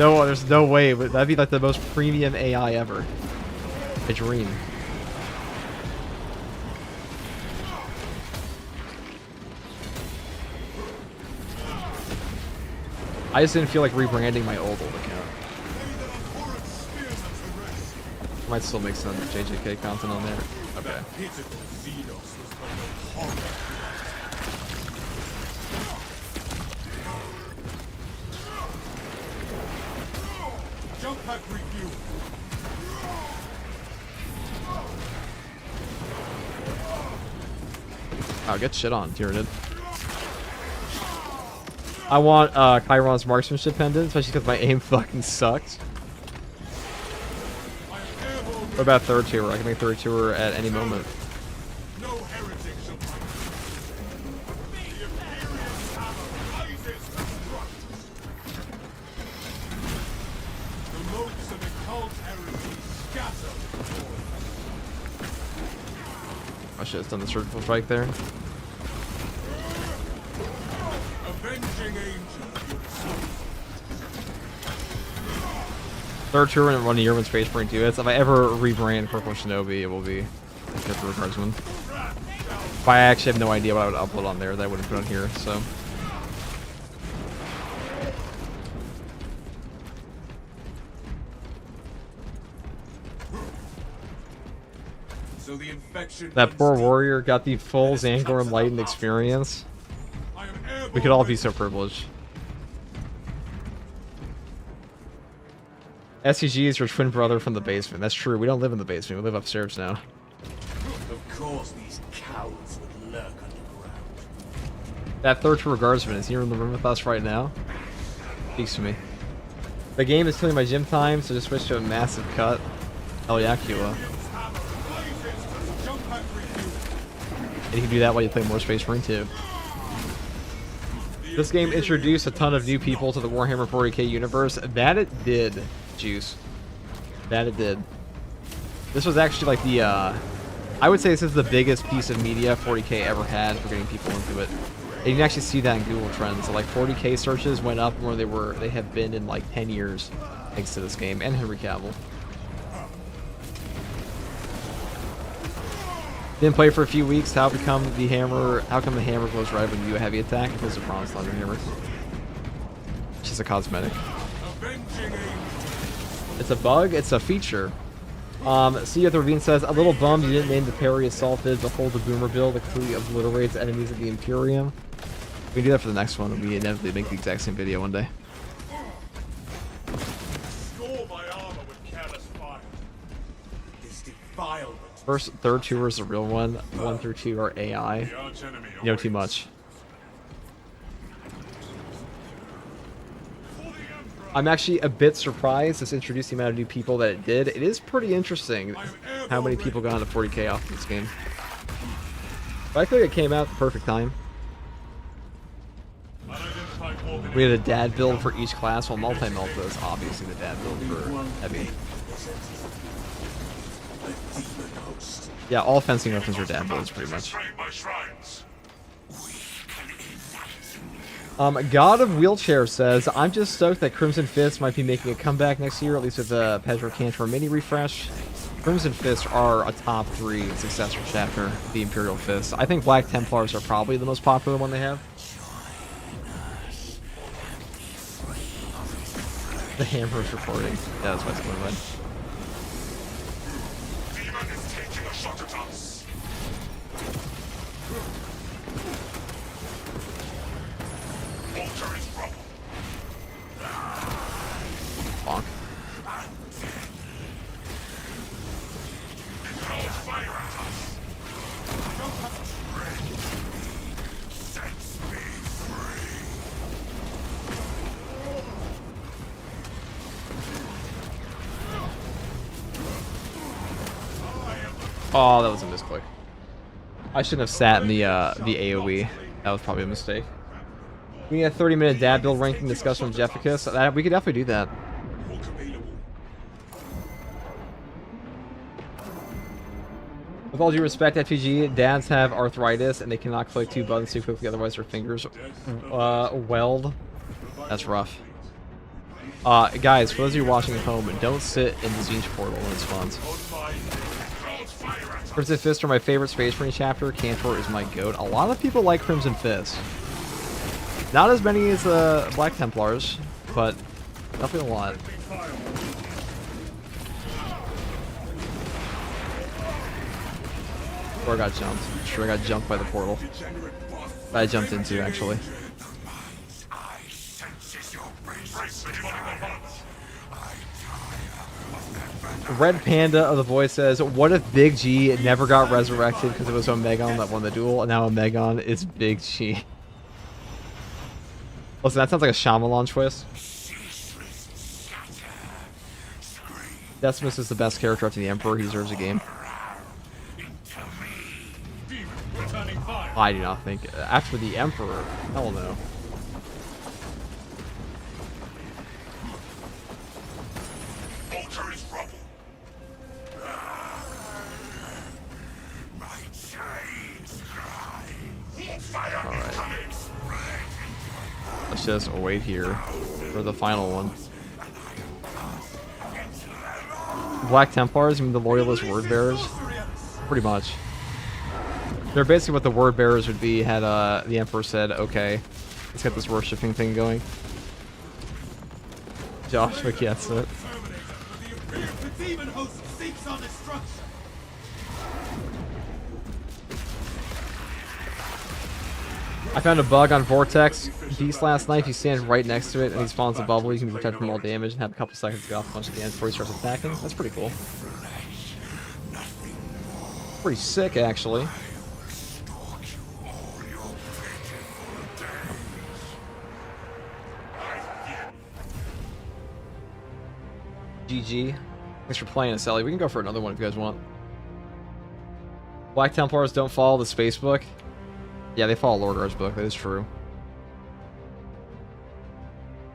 no way, but that'd be like the most premium AI ever. A dream. I just didn't feel like rebranding my old account. Might still make some JJK content on there. Okay. Jump pack review. Oh, get shit on, Tyranid. I want Chiron's marksmanship pendant, especially because my aim fucking sucks. What about third tour? I can make third tour at any moment. No heretic shall the Imperium's hammer rises to strike. The motes of the cult heresy scatter before us. I should have done the surgical strike there. Avenging angel. Third tour and run a year when Space Marine 2 hits. If I ever rebrand Purple Shinobi, it will be the Guardsman. But I actually have no idea what I would upload on there that I wouldn't put on here, so. So the infection That poor warrior got the full Zangor Enlightened experience. We could all be so privileged. SCG is your twin brother from the basement. That's true. We don't live in the basement. We live upstairs now. Of course, these cowards would lurk underground. That third tour guardsman is here in the room with us right now. Speaks to me. The game is killing my gym time, so just switch to a massive cut. Hell yeah, Kula. And you can do that while you play more Space Marine 2. This game introduced a ton of new people to the Warhammer 40k universe. That it did, Juice. That it did. This was actually like the, I would say this is the biggest piece of media 40k ever had for getting people into it. And you can actually see that in Google Trends. So like 40k searches went up more than they have been in like 10 years thanks to this game and Henry Cavill. Didn't play for a few weeks. How come the hammer glows red when you do a heavy attack? Because it's a Bronze Thunder Hammer. It's just a cosmetic. It's a bug. It's a feature. See, the Ravine says, a little bummed you didn't name the parry assaulted, the hold the boomer build that completely obliterates enemies of the Imperium. We can do that for the next one. We inevitably make the exact same video one day. Score my armor with careless fire. This defilement. Third tour is the real one. 1 through 2 are AI. You know too much. I'm actually a bit surprised this introduced the amount of new people that it did. It is pretty interesting how many people got into 40k off this game. But I feel like it came out at the perfect time. We had a dad build for each class, while multi-melt was obviously the dad build for heavy. Yeah, all fencing weapons are dad builds pretty much. God of Wheelchair says, I'm just stoked that Crimson Fist might be making a comeback next year, at least with the Pedro Cantor mini refresh. Crimson Fist are a top 3 successor chapter, the Imperial Fist. I think Black Templars are probably the most popular one they have. The hammer's recording. Yeah, that's why it's going on. Demon is taking a shot at us. Altar is rubble. Bonk. It throws fire at us. Sets me free. Oh, that was a misclick. I shouldn't have sat in the AoE. That was probably a mistake. We need a 30-minute dad build ranking discussion with Jefficus. We could definitely do that. With all due respect, FPG, dads have arthritis and they cannot click two buttons too quickly, otherwise their fingers weld. That's rough. Guys, for those of you watching at home, don't sit in the Zinch portal when it spawns. Crimson Fist are my favorite Space Marine chapter. Cantor is my goat. A lot of people like Crimson Fist. Not as many as Black Templars, but definitely a lot. Or I got jumped. I'm sure I got jumped by the portal. That I jumped into, actually. Red Panda of the Voice says, what if Big G never got resurrected because it was Omegon that won the duel, and now Omegon is Big G? Listen, that sounds like a Shyamalan twist. Decimus is the best character after the Emperor. He deserves a game. I do not think. After the Emperor? Hell no. Altar is rubble. Alright. Let's just wait here for the final one. Black Templars, you mean the Loyalist Word Bearers? Pretty much. They're basically what the Word Bearers would be had the Emperor said, okay, let's get this worshipping thing going. Joshua gets it. The demon host seeks our destruction. I found a bug on Vortex Beast last night. If you stand right next to it and he spawns a bubble, you can be protected from all damage and have a couple seconds to go off a bunch at the end before he starts attacking. That's pretty cool. Pretty sick, actually. GG. Thanks for playing us, Ellie. We can go for another one if you guys want. Black Templars don't follow the space book. Yeah, they follow Lorgar's book. That is true.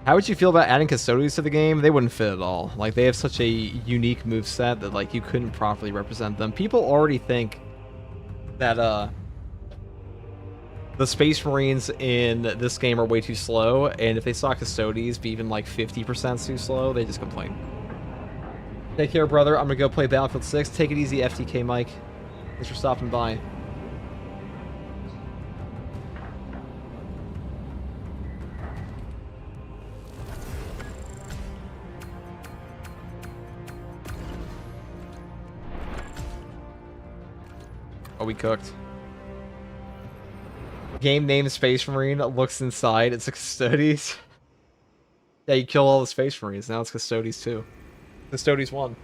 How would you feel about adding Custodians to the game? They wouldn't fit at all. Like, they have such a unique moveset that, like, you couldn't properly represent them. People already think that, the Space Marines in this game are way too slow, and if they saw Custodians be even, like, 50% too slow, they just complain. Take care, brother. I'm gonna go play Battlefield 6. Take it easy, FTK Mike. Thanks for stopping by. Oh, we cooked. Game name Space Marine looks inside. It's a Custodes. Yeah, you kill all the Space Marines. Now it's Custodes too. Custodes 1.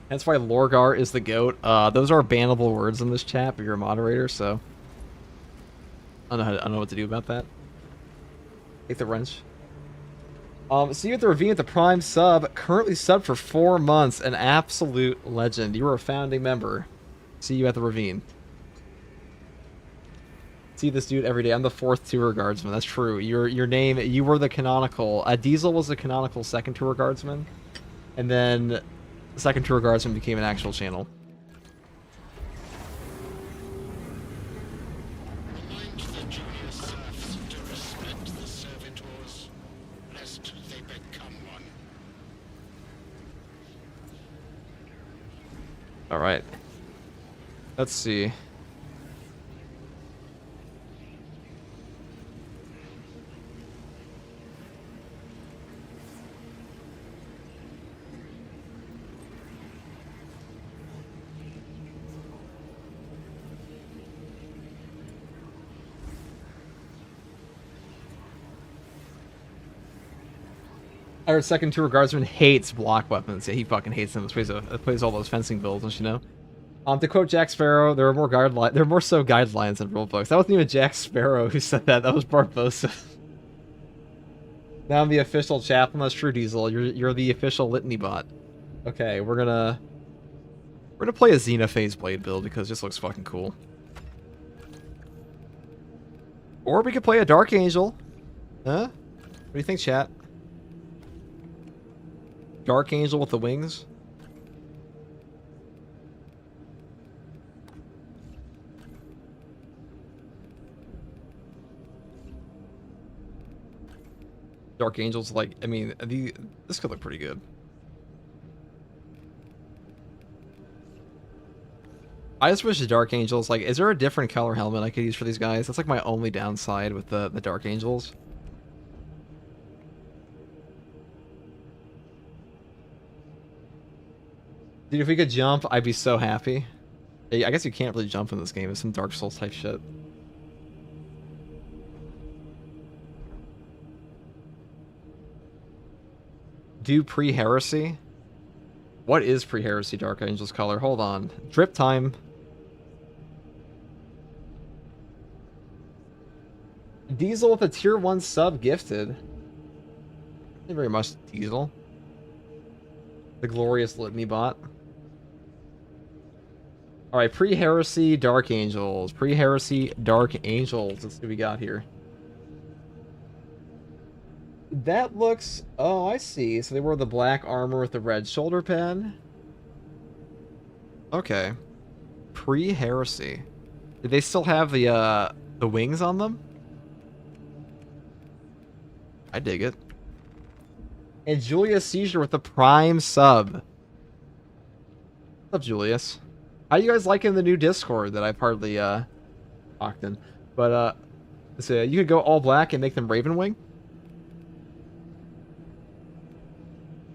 That's why Lorgar is the GOAT. Those are bannable words in this chat, but you're a moderator, so I don't know what to do about that. Take the wrench. See you at the Ravine at the Prime sub. Currently subbed for 4 months. An absolute legend. You were a founding member. See you at the Ravine. See this dude every day. I'm the 4th tour guardsman. That's true. Your name, you were the canonical. Diesel was the canonical 2nd tour guardsman. And then the 2nd tour guardsman became an actual channel. Alright. Let's see. Our second tour guardsman hates block weapons. Yeah, he fucking hates them. Plays all those fencing builds, don't you know? To quote Jack Sparrow, there are more guidelines than rulebooks. That wasn't even Jack Sparrow who said that. That was Barbosa. Now I'm the official chaplain. That's true, Diesel. You're the official litany bot. Okay, we're gonna play a Xenophase Blade build because it just looks fucking cool. Or we could play a Dark Angel. Huh? What do you think, chat? Dark Angel with the wings? Dark Angel's like, I mean, this could look pretty good. I just wish the Dark Angels, like, is there a different color helmet I could use for these guys? That's like my only downside with the Dark Angels. Dude, if we could jump, I'd be so happy. I guess you can't really jump in this game. It's some Dark Souls type shit. Do pre-heresy? What is pre-heresy Dark Angel's color? Hold on. Drip time. Diesel with a tier 1 sub gifted. Thank you very much, Diesel. The glorious litany bot. Alright, pre-heresy Dark Angels. Pre-heresy Dark Angels. Let's see what we got here. That looks... Oh, I see. So they wore the black armor with the red shoulder pad. Okay. Pre-heresy. Did they still have the wings on them? I dig it. And Julius Seizure with the prime sub. What's up, Julius? How you guys liking the new Discord that I've hardly talked in? But so you could go all black and make them Ravenwing.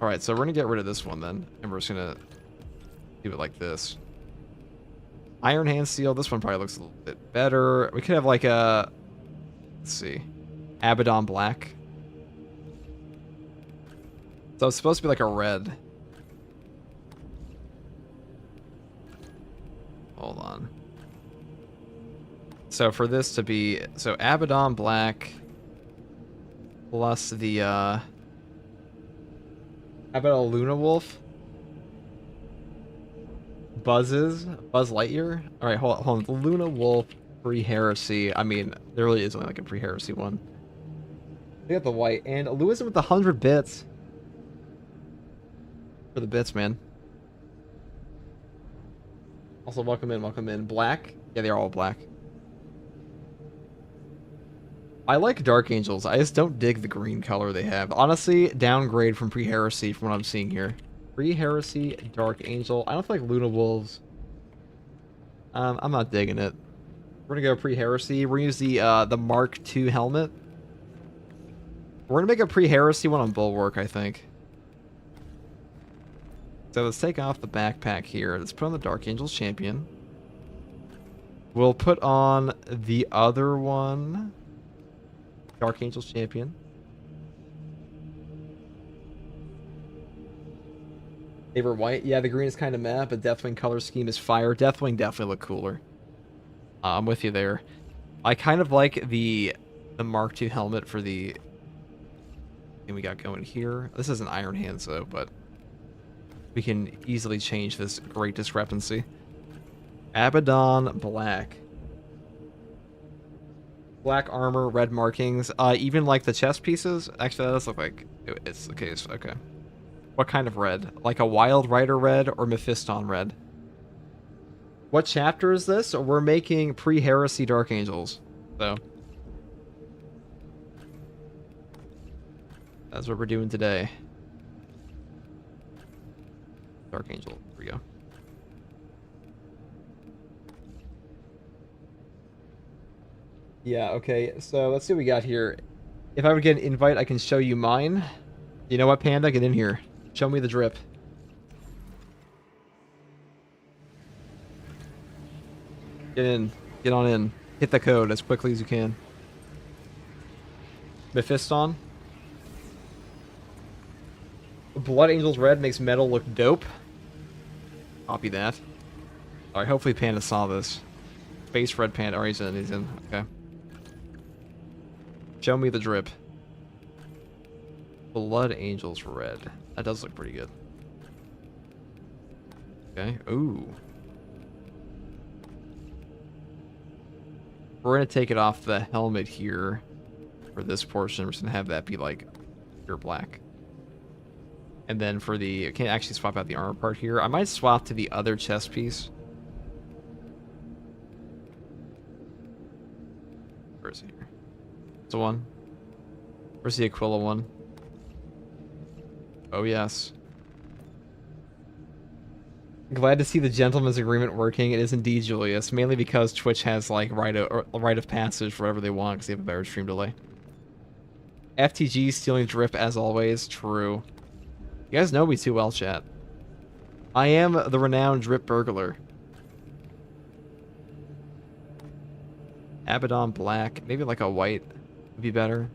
Alright, so we're gonna get rid of this one then. And we're just gonna do it like this. Iron Hand Seal, this one probably looks a little bit better. We could have like a... Let's see. Abaddon Black. So it's supposed to be like a red. Hold on. So for this to be... So Abaddon Black... Plus the... How about a Luna Wolf? Buzz Lightyear? Alright, hold on. The Luna Wolf pre-heresy. I mean, there really is only like a pre-heresy one. They got the white. And Lewism with the 100 bits. For the bits, man. Also, welcome in, welcome in. Black? Yeah, they're all black. I like Dark Angels. I just don't dig the green color they have. Honestly, downgrade from Pre-Heresy from what I'm seeing here. Pre-Heresy, Dark Angel. I don't feel like Luna Wolves. I'm not digging it. We're gonna go Pre-Heresy. We're gonna use the Mark II helmet. We're gonna make a Pre-Heresy one on Bulwark, I think. So let's take off the backpack here. Let's put on the Dark Angels Champion. We'll put on the other one. Dark Angels Champion. Favorite white? Yeah, the green is kind of meh, but Deathwing color scheme is fire. Deathwing definitely look cooler. I'm with you there. I kind of like the Mark II helmet for the thing we got going here. This is an Iron Hands though, but we can easily change this great discrepancy. Abaddon Black. Black armor, red markings, even like the chest pieces. Actually, that does look like it's the case. Okay. What kind of red? Like a Wild Rider red or Mephiston red? What chapter is this? We're making Pre-Heresy Dark Angels. So. That's what we're doing today. Dark Angel. Here we go. Yeah, okay, so let's see what we got here. If I would get an invite, I can show you mine. You know what, Panda? Get in here. Show me the drip. Get in. Get on in. Hit the code as quickly as you can. Mephiston. Blood Angels red makes metal look dope. Copy that. Alright, hopefully Panda saw this. Space red Panda. Alright, he's in. Okay. Show me the drip. Blood Angels red. That does look pretty good. Okay. Ooh. We're gonna take it off the helmet here for this portion. We're just gonna have that be like pure black. And then for the... I can't actually swap out the armor part here. I might swap to the other chest piece. Where is it here? It's the one. Where's the Aquila one? Oh, yes. Glad to see the gentleman's agreement working. It is indeed, Julius. Mainly because Twitch has, like, right of passage for whatever they want because they have a better stream delay. FTG stealing drip as always. True. You guys know me too well, chat. I am the renowned drip burglar. Abaddon black. Maybe like a white would be better.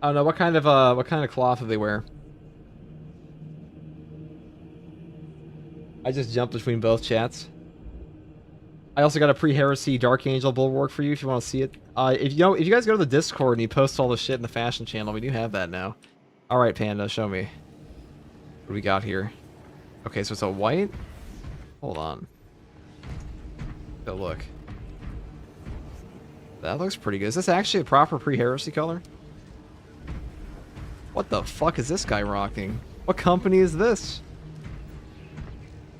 I don't know what kind of cloth do they wear. I just jumped between both chats. I also got a pre-heresy Dark Angel bulwark for you if you want to see it. If you guys go to the Discord and you post all the shit in the fashion channel, we do have that now. All right, Panda, show me. What do we got here? Okay, so it's a white. Hold on. Go look. That looks pretty good. Is this actually a proper pre-heresy color? What the fuck is this guy rocking? What company is this?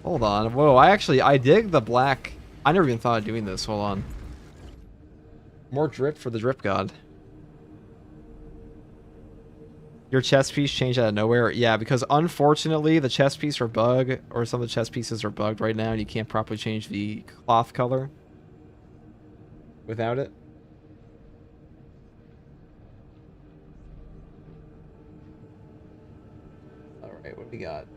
Hold on. Whoa, I dig the black. I never even thought of doing this. Hold on. More drip for the drip god. Your chest piece changed out of nowhere? Yeah, because unfortunately the chest piece are bugged, or some of the chest pieces are bugged right now, and you can't properly change the cloth color without it. Alright, what do we got?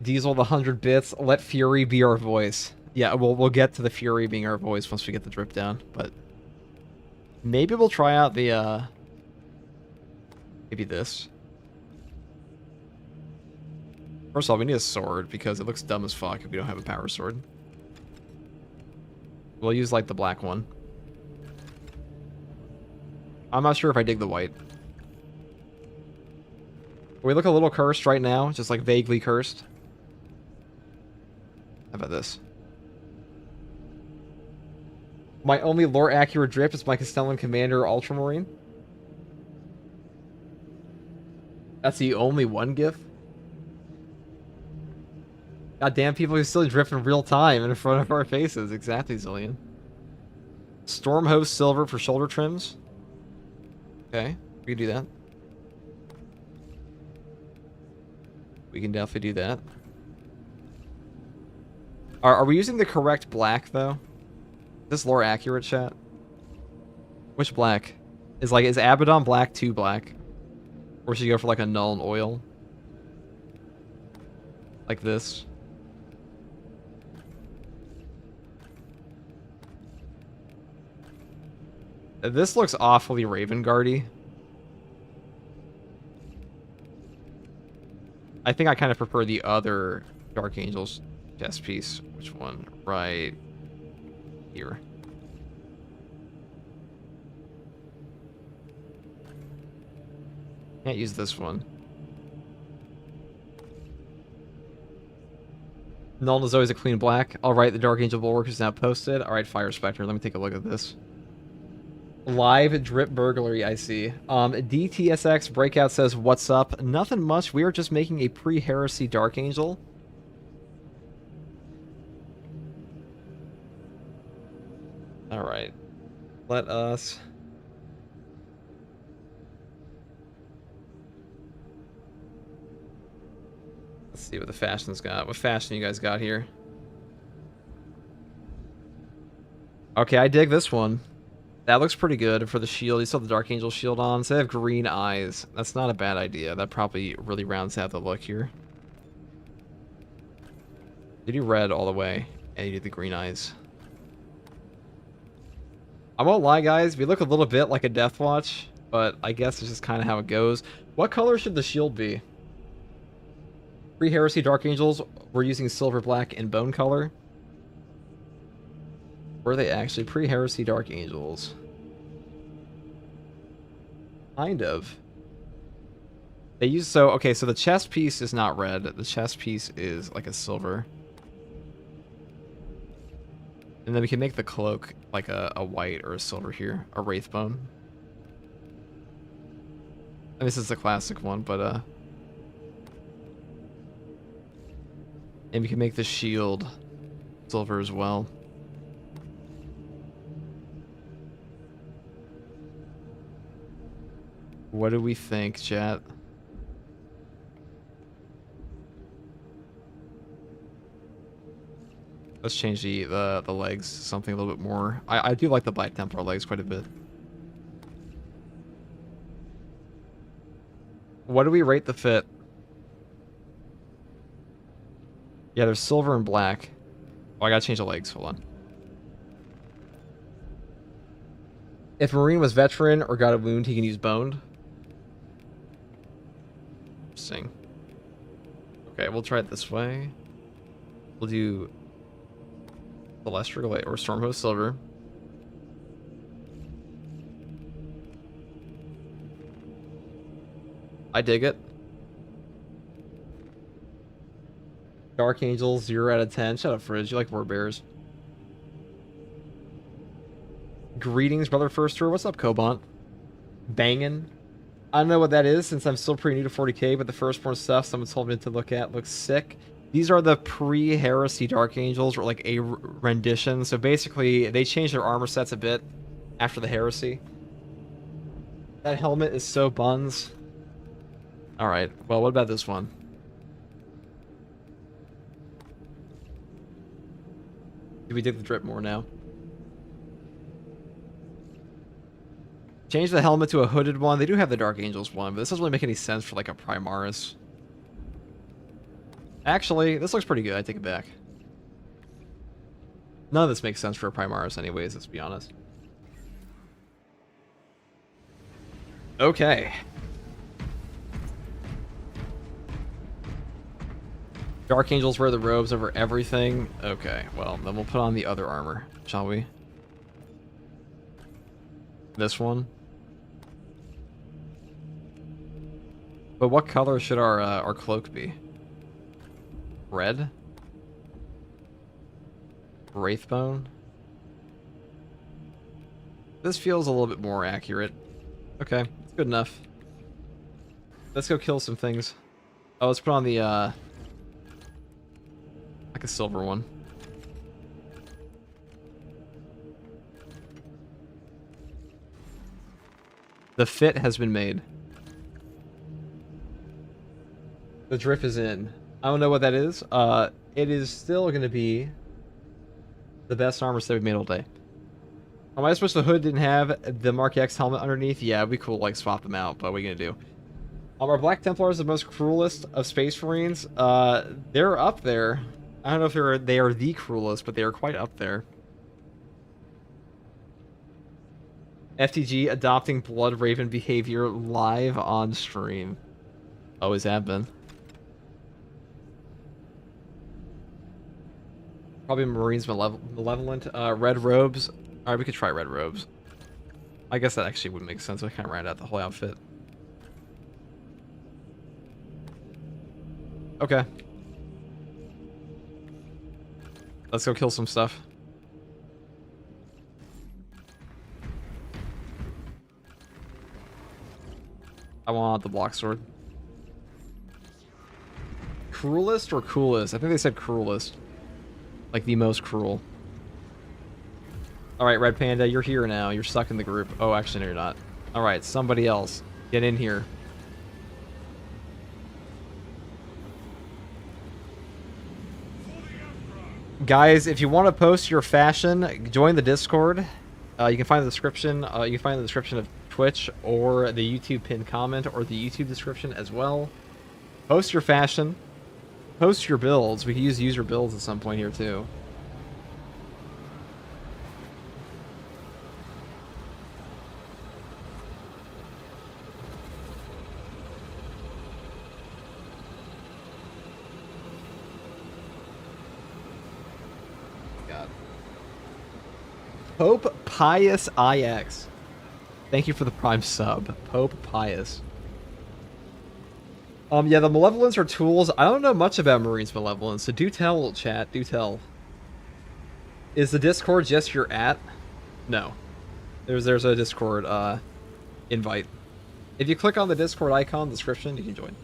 Diesel the 100 bits. Let Fury be our voice. Yeah, we'll get to the Fury being our voice once we get the drip down, but maybe we'll try out the maybe this. First of all, we need a sword because it looks dumb as fuck if we don't have a power sword. We'll use like the black one. I'm not sure if I dig the white. We look a little cursed right now, just like vaguely cursed. How about this? My only lore accurate drip is my Castellan Commander Ultramarine. That's the only one gif? Goddamn, people who still drip in real time in front of our faces. Exactly, Zillion. Stormhost silver for shoulder trims. Okay, we can do that. We can definitely do that. Are we using the correct black, though? Is this lore accurate, chat? Which black? Is Abaddon black too black? Or should you go for like a null and oil? Like this? This looks awfully Raven Guardy. I think I kind of prefer the other Dark Angels chest piece. Which one? Right here. Can't use this one. Null is always a clean black. Alright, the Dark Angel Bulwark is now posted. Alright, Fire Spectre, let me take a look at this. Live drip burglary, I see. DTSX Breakout says, what's up? Nothing much. We are just making a pre-heresy Dark Angel. Alright. Let us... Let's see what the fashion's got. What fashion you guys got here? Okay, I dig this one. That looks pretty good for the shield. You still have the Dark Angel shield on. So they have green eyes. That's not a bad idea. That probably really rounds out the look here. You do red all the way, and you do the green eyes. I won't lie, guys. We look a little bit like a Death Watch, but I guess it's just kind of how it goes. What color should the shield be? Pre-Heresy Dark Angels were using silver, black, and bone color. Were they actually pre-Heresy Dark Angels? Kind of. They use okay, so the chest piece is not red. The chest piece is like a silver. And then we can make the cloak like a white or a silver here, a Wraithbone. And this is the classic one, but and we can make the shield silver as well. What do we think, chat? Let's change the legs to something a little bit more. I do like the Black Templar legs quite a bit. What do we rate the fit? Yeah, there's silver and black. Oh, I gotta change the legs. Hold on. If Marine was veteran or got a wound, he can use boned. Interesting. Okay, we'll try it this way. We'll do Celestial or Stormhost Silver. I dig it. Dark Angels, 0 out of 10. Shut up, Frizz. You like War Bears. Greetings, brother Firster. What's up, Cobalt? Bangin'. I don't know what that is since I'm still pretty new to 40k, but the Firstborn stuff someone told me to look at looks sick. These are the pre-Heresy Dark Angels, or like a rendition. So basically, they changed their armor sets a bit after the Heresy. That helmet is so buns. Alright, well, what about this one? Do we dig the drip more now? Change the helmet to a hooded one. They do have the Dark Angels one, but this doesn't really make any sense for like a Primaris. Actually, this looks pretty good. I take it back. None of this makes sense for a Primaris anyways, let's be honest. Okay. Dark Angels wear the robes over everything. Okay, well, then we'll put on the other armor, shall we? This one. But what color should our cloak be? Red? Wraithbone? This feels a little bit more accurate. Okay, it's good enough. Let's go kill some things. Oh, let's put on the, like a silver one. The fit has been made. The drip is in. I don't know what that is. It is still going to be the best armor set we've made all day. Am I supposed the hood didn't have the Mark X helmet underneath? Yeah, it'd be cool to like swap them out, but what are you going to do? Our Black Templars the most cruelest of Space Marines? They're up there. I don't know if they are the cruelest, but they are quite up there. FTG adopting Blood Raven behavior live on stream. Always have been. Probably Marines Malevolent. Red robes. Alright, we could try red robes. I guess that actually would make sense. I kind of round out the whole outfit. Okay. Let's go kill some stuff. I want the block sword. Cruelest or coolest? I think they said cruelest. Like the most cruel. Alright, Red Panda, you're here now. You're stuck in the group. Oh, actually, no, you're not. Alright, somebody else. Get in here. Guys, if you want to post your fashion, join the Discord. You can find the description. You can find the description of Twitch or the YouTube pinned comment or the YouTube description as well. Post your fashion. Post your builds. We can use user builds at some point here too. Pope Pius IX. Thank you for the prime sub. Pope Pius. Yeah, the Malevolence are tools. I don't know much about Marines Malevolence, so do tell, chat. Do tell. Is the Discord just your @? No. There's a Discord invite. If you click on the Discord icon in the description, you can join.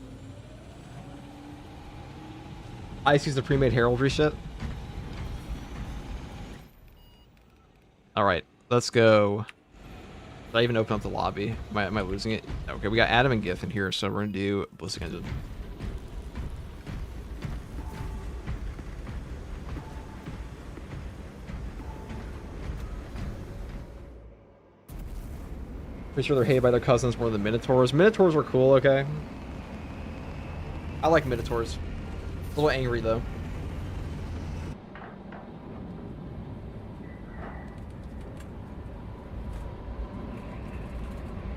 I use the pre-made heraldry shit. Alright, let's go. Did I even open up the lobby? Am I losing it? Okay, we got Adam and Gif in here, so we're gonna do Ballistic Engine. Pretty sure they're hated by their cousins more than Minotaurs. Minotaurs were cool, okay? I like Minotaurs. A little angry, though.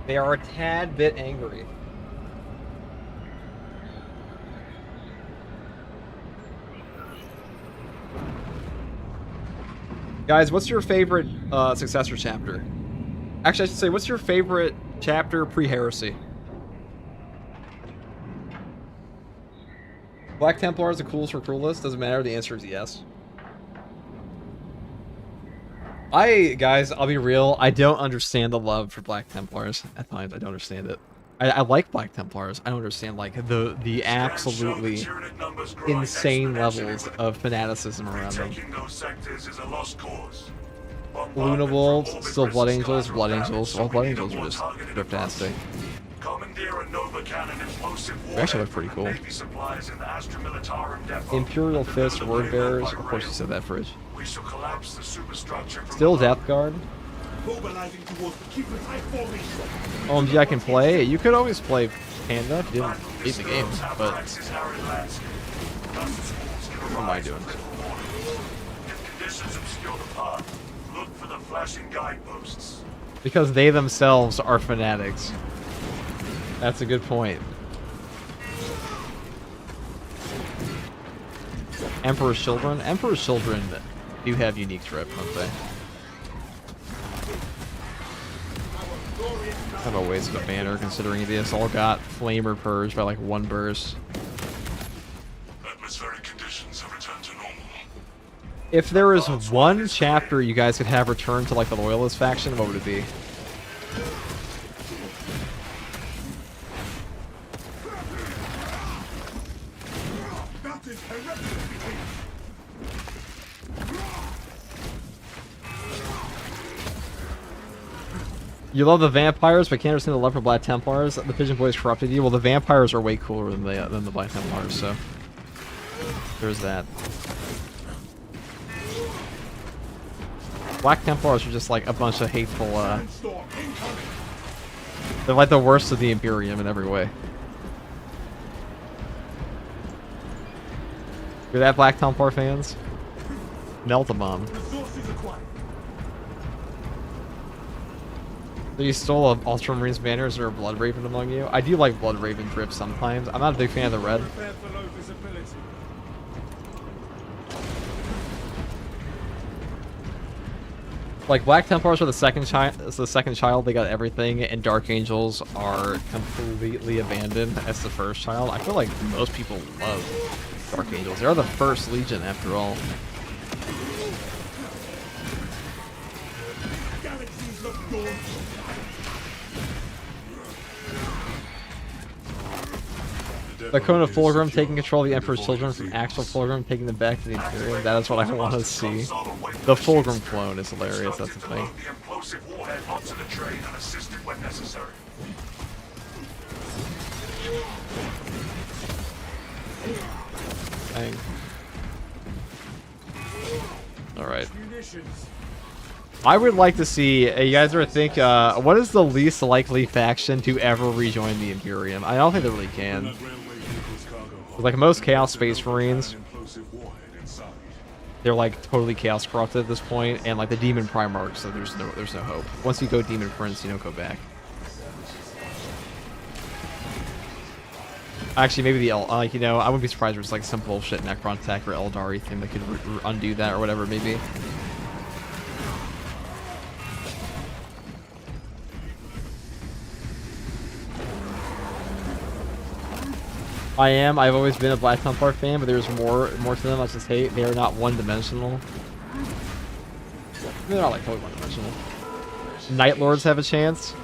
They are a tad bit angry. Guys, what's your favorite successor chapter? Actually, I should say, what's your favorite chapter pre-heresy? Black Templar is the coolest or cruelest? Doesn't matter, the answer is yes. Guys, I'll be real, I don't understand the love for Black Templars. At times, I don't understand it. I like Black Templars. I don't understand, like, the absolutely insane levels of fanaticism around them. Luna Wolves, still Blood Angels. All Blood Angels are just fantastic. They actually look pretty cool. Imperial Fist, Word Bearers. Of course you said that, Fridge. Still Death Guard. OMG, I can play. You could always play Panda if you didn't beat the game, but what am I doing? Because they themselves are fanatics. That's a good point. Emperor's Children? Emperor's Children do have unique drip, don't they? Kind of a waste of a banner considering this all got Flamer purged by like one burst. Atmospheric conditions have returned to normal. If there was one chapter you guys could have return to like the Loyalist faction, what would it be? You love the vampires, but can't understand the love for Black Templars. The Pigeon Boys corrupted you. Well, the vampires are way cooler than the Black Templars, so there's that. Black Templars are just like a bunch of hateful. They're like the worst of the Imperium in every way. You're that Black Templar fans? Melt a bomb. So you stole an Ultramarines banner, is there a Blood Raven among you? I do like Blood Raven drip sometimes. I'm not a big fan of the red. Like Black Templars are the second child. It's the second child. They got everything, and Dark Angels are completely abandoned as the first child. I feel like most people love Dark Angels. They are the first Legion, after all. The Cone of Fulgrim taking control of the Emperor's children from actual Fulgrim, taking them back to the Imperium. That is what I want to see. The Fulgrim clone is hilarious, that's the thing. Dang. Alright. I would like to see, you guys ever think, what is the least likely faction to ever rejoin the Imperium? I don't think they really can. Like most Chaos Space Marines, they're like totally Chaos corrupted at this point, and like the Demon Primarch, so there's no hope. Once you go Demon Prince, you don't go back. Actually, maybe the like, you know, I wouldn't be surprised if it's like some bullshit Necron Tech or Eldari thing that could undo that or whatever, maybe. I am. I've always been a Black Templar fan, but there's more to them. I just hate they are not one-dimensional. They're not like totally one-dimensional. Night Lords have a chance.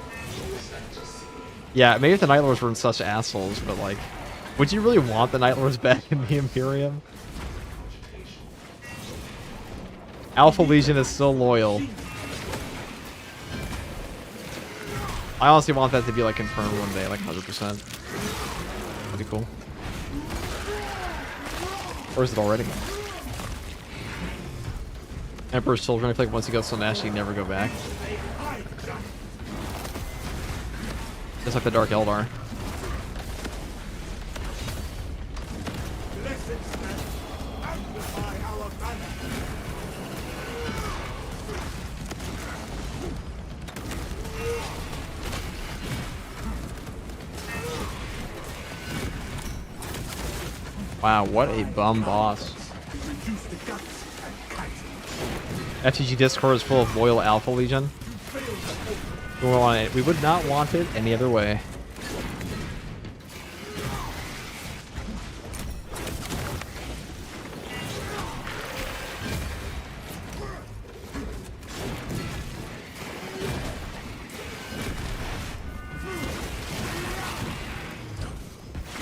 Yeah, maybe if the Night Lords weren't such assholes, but like, would you really want the Night Lords back in the Imperium? Alpha Legion is still loyal. I honestly want that to be like confirmed one day, like 100%. That'd be cool. Or is it already? Emperor's Children, I feel like once you go so nasty, you never go back. Just like the Dark Eldar. Wow, what a bum boss. FTG Discord is full of loyal Alpha Legion. We would not want it any other way.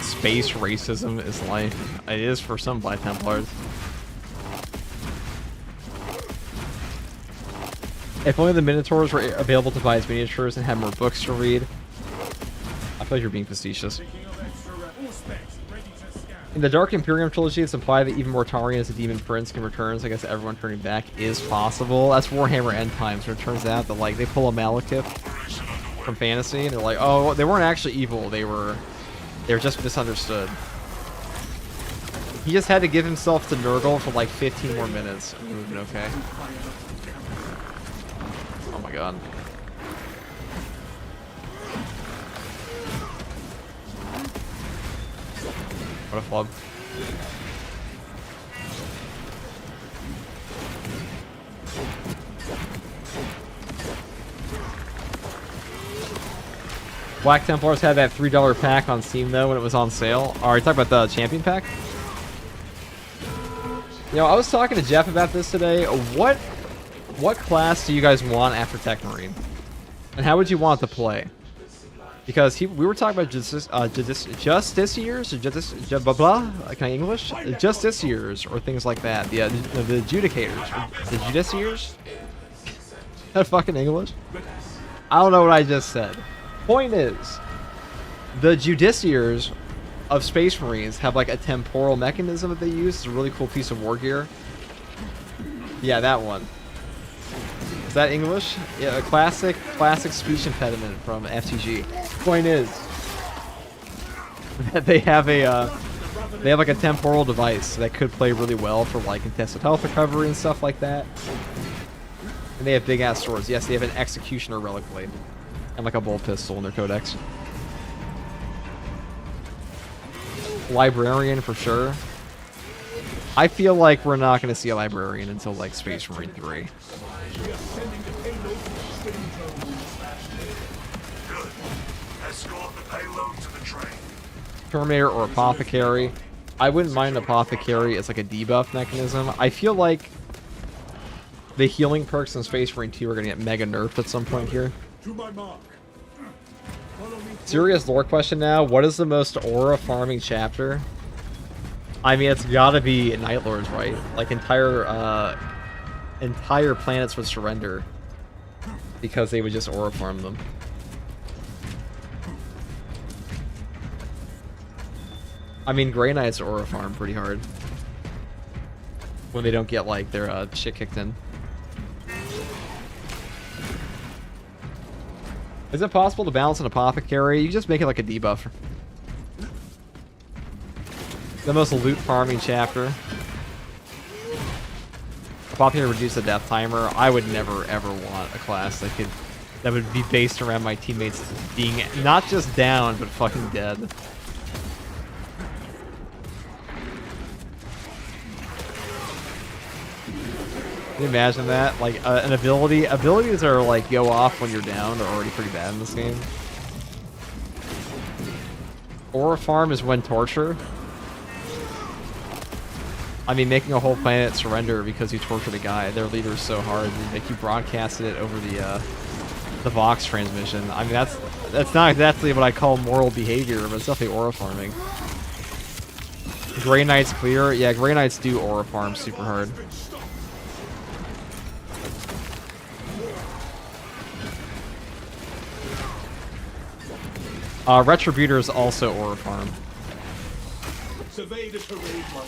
Space racism is life. It is for some Black Templars. If only the Minotaurs were available to buy as miniatures and had more books to read. I feel like you're being facetious. In the Dark Imperium trilogy, it's implied that even Mortarion as a demon prince can return, so I guess everyone turning back is possible. That's Warhammer End Times, where it turns out that like they pull a Malekith from fantasy, and they're like, oh, they weren't actually evil, they were just misunderstood. He just had to give himself to Nurgle for like 15 more minutes, and he would have been okay. Oh my god. What a flub. Black Templars had that $3 pack on Steam though when it was on sale. Are you talking about the Champion pack? You know, I was talking to Jeff about this today. What class do you guys want after Tech Marine? And how would you want to play? Because we were talking about Justiciars, or blah blah. Can I English? Justiciars or things like that. The Adjudicators, the Judiciars. That fucking English? I don't know what I just said. Point is, the Judiciars of Space Marines have like a temporal mechanism that they use. It's a really cool piece of war gear. Yeah, that one. Is that English? Yeah, a classic speech impediment from FTG. Point is that they have like a temporal device that could play really well for like contested health recovery and stuff like that. And they have big ass swords. Yes, they have an executioner relic blade and like a bolt pistol in their codex. Librarian for sure. I feel like we're not going to see a librarian until like Space Marine 3. Terminator or Apothecary. I wouldn't mind Apothecary as like a debuff mechanism. I feel like the healing perks in Space Marine 2 are going to get mega nerfed at some point here. Serious lore question now. What is the most aura farming chapter? I mean, it's gotta be Night Lords, right? Like entire planets would surrender because they would just aura farm them. I mean, Grey Knights aura farm pretty hard when they don't get like their shit kicked in. Is it possible to balance an Apothecary? You just make it like a debuff. The most loot farming chapter. Apothecary reduce the death timer. I would never ever want a class that would be based around my teammates being not just down but fucking dead. Can you imagine that? Like an abilities are like go off when you're down are already pretty bad in this game. Aura farm is when torture. I mean, making a whole planet surrender because you tortured a guy. Their leader's so hard, and like you broadcasted it over the Vox transmission. I mean, that's not exactly what I call moral behavior, but it's definitely aura farming. Grey Knights clear. Yeah, Grey Knights do aura farm super hard. Retributor is also aura farm. Survey the terrain, Mark.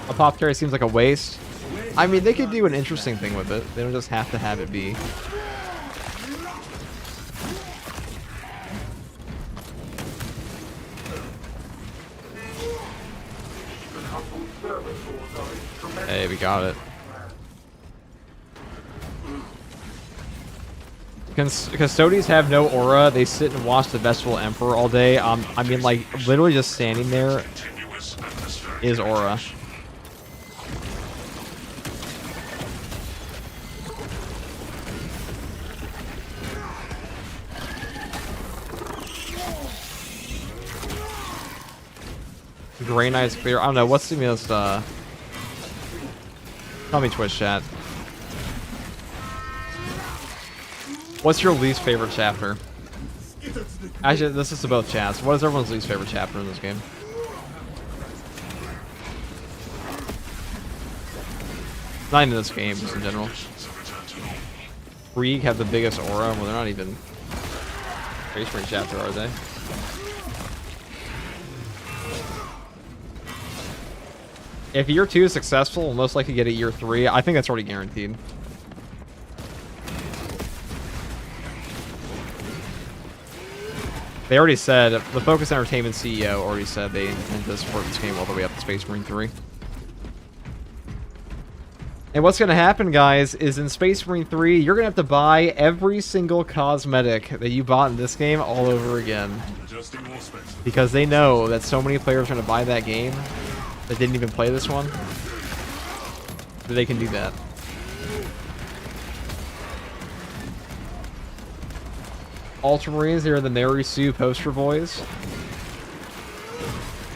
Apothecary seems like a waste. I mean, they could do an interesting thing with it. They don't just have to have it be. Hey, we got it. Custodians have no aura. They sit and watch the Vestal Emperor all day. I mean, like, literally just standing there is aura. Grey Knight's clear. I don't know. What's the most, tell me, Twitch chat. What's your least favorite chapter? Actually, this is to both chats. What is everyone's least favorite chapter in this game? Not even this game, just in general. Krieg have the biggest aura. Well, they're not even Space Marine chapter, are they? If year 2 is successful, we'll most likely get a year 3. I think that's already guaranteed. They already said, the Focus Entertainment CEO already said they intend to support this game all the way up to Space Marine 3. And what's going to happen, guys, is in Space Marine 3, you're going to have to buy every single cosmetic that you bought in this game all over again. Because they know that so many players are going to buy that game that didn't even play this one, that they can do that. Ultramarines, they're the Mary Sue poster boys.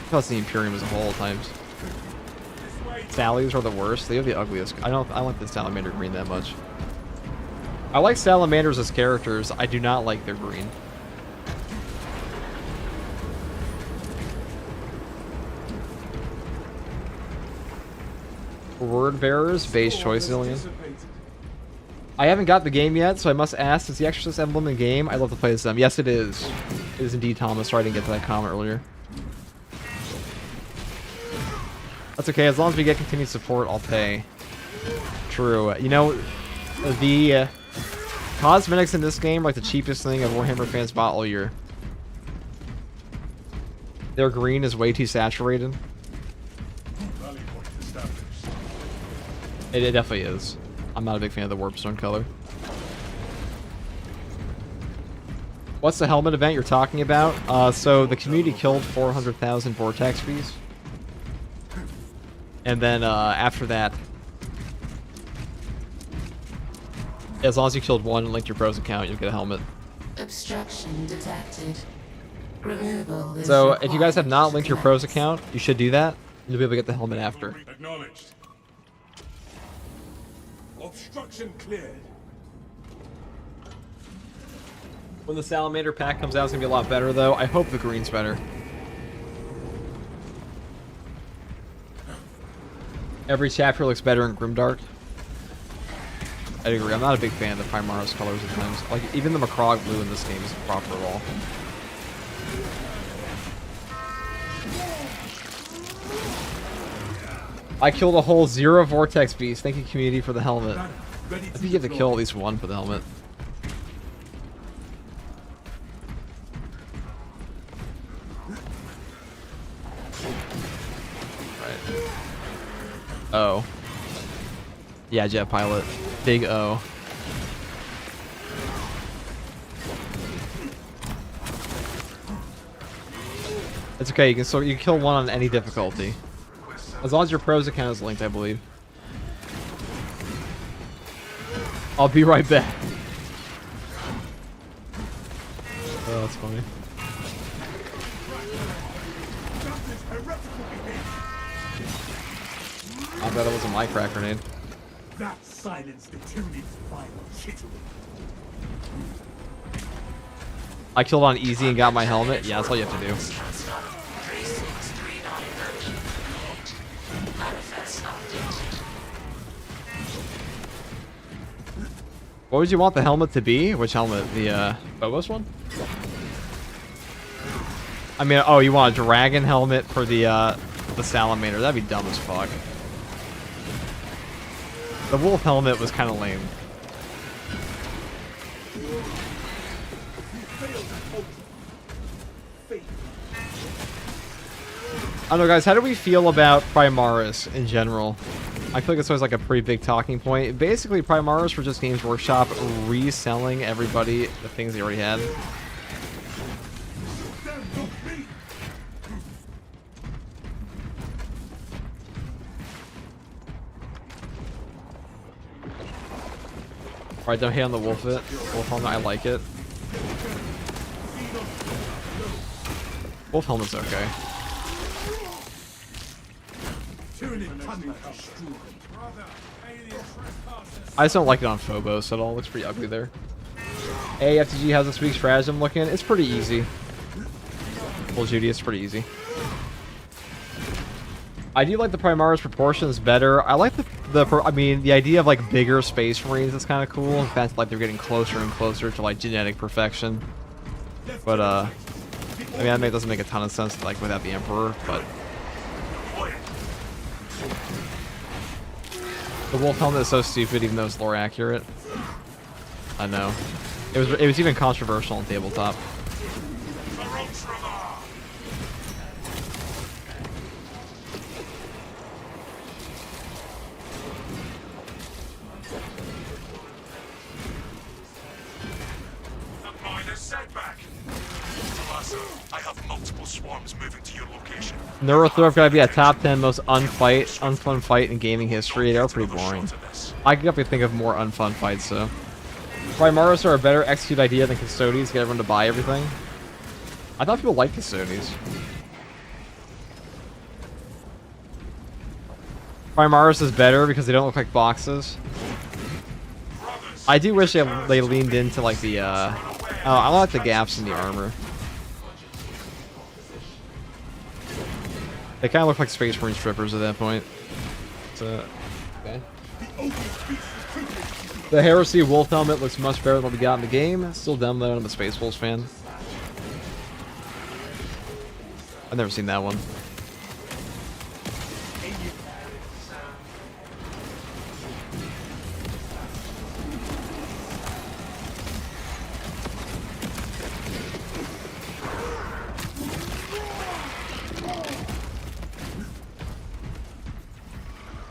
Plus the Imperium as a whole at times. Sallies are the worst. They have the ugliest. I like the Salamander green that much. I like Salamanders as characters. I do not like their green. Word bearers, base choice, Zillion. I haven't got the game yet, so I must ask, is the Exorcist emblem in game? I'd love to play as them. Yes, it is. It is indeed, Thomas. Sorry I didn't get to that comment earlier. That's okay. As long as we get continued support, I'll pay. True. You know, the cosmetics in this game are like the cheapest thing a Warhammer fans bought all year. Their green is way too saturated. It definitely is. I'm not a big fan of the Warpstone color. What's the helmet event you're talking about? So the community killed 400,000 Vortex bees. And then after that, as long as you killed one and linked your pros account, you'll get a helmet. Obstruction detected. Removal is so if you guys have required not to linked your commence. pros account, you should do that. You'll be able to get the helmet after. Acknowledged. Obstruction cleared. When the Salamander pack comes out, it's going to be a lot better, though. I hope the green's better. Every chapter looks better in Grimdark. I agree. I'm not a big fan of the Primaris colors at times. Like, even the Macrog blue in this game isn't proper at all. I killed a whole 0 Vortex Beast. Thank you, community, for the helmet. I think you have to kill at least one for the helmet. Right. O. Yeah, jet pilot. Big O. It's okay. You can kill one on any difficulty, as long as your pros account is linked, I believe. I'll be right back. Oh, that's funny. I bet it was a mic crack grenade. That silenced the Tyranids' final chittering. I killed on easy and got my helmet. Yeah, that's all you have to do. What would you want the helmet to be? Which helmet? The Phobos one? I mean, oh, you want a dragon helmet for the salamander? That'd be dumb as fuck. The wolf helmet was kind of lame. I don't know, guys. How do we feel about Primaris in general? I feel like it's always like a pretty big talking point. Basically, Primaris were just Games Workshop reselling everybody the things they already had. Alright, don't hate on the wolf helmet. I like it. Wolf helmet's okay. I just don't like it on Phobos at all. It looks pretty ugly there. Hey, FTG, how's this week's stratagem looking? It's pretty easy. Well, Judy, it's pretty easy. I do like the Primaris proportions better. I like I mean, the idea of like bigger Space Marines is kind of cool. In fact, like they're getting closer and closer to like genetic perfection. But I mean, that doesn't make a ton of sense like without the Emperor. But the wolf helmet is so stupid, even though it's lore accurate. I know. It was even controversial on tabletop. I have multiple swarms moving to your location. Neurothorpe gotta be a top 10 most unfun fight in gaming history. They're pretty boring. I could definitely think of more unfun fights, though. Primaris are a better execute idea than Custodies to get everyone to buy everything. I thought people liked Custodies. Primaris is better because they don't look like boxes. I do wish they leaned into like the I like the gaps in the armor. They kind of look like Space Marine strippers at that point. So, okay. The Heresy Wolf helmet looks much better than what we got in the game. Still dumb though, I'm a Space Wolves fan. I've never seen that one.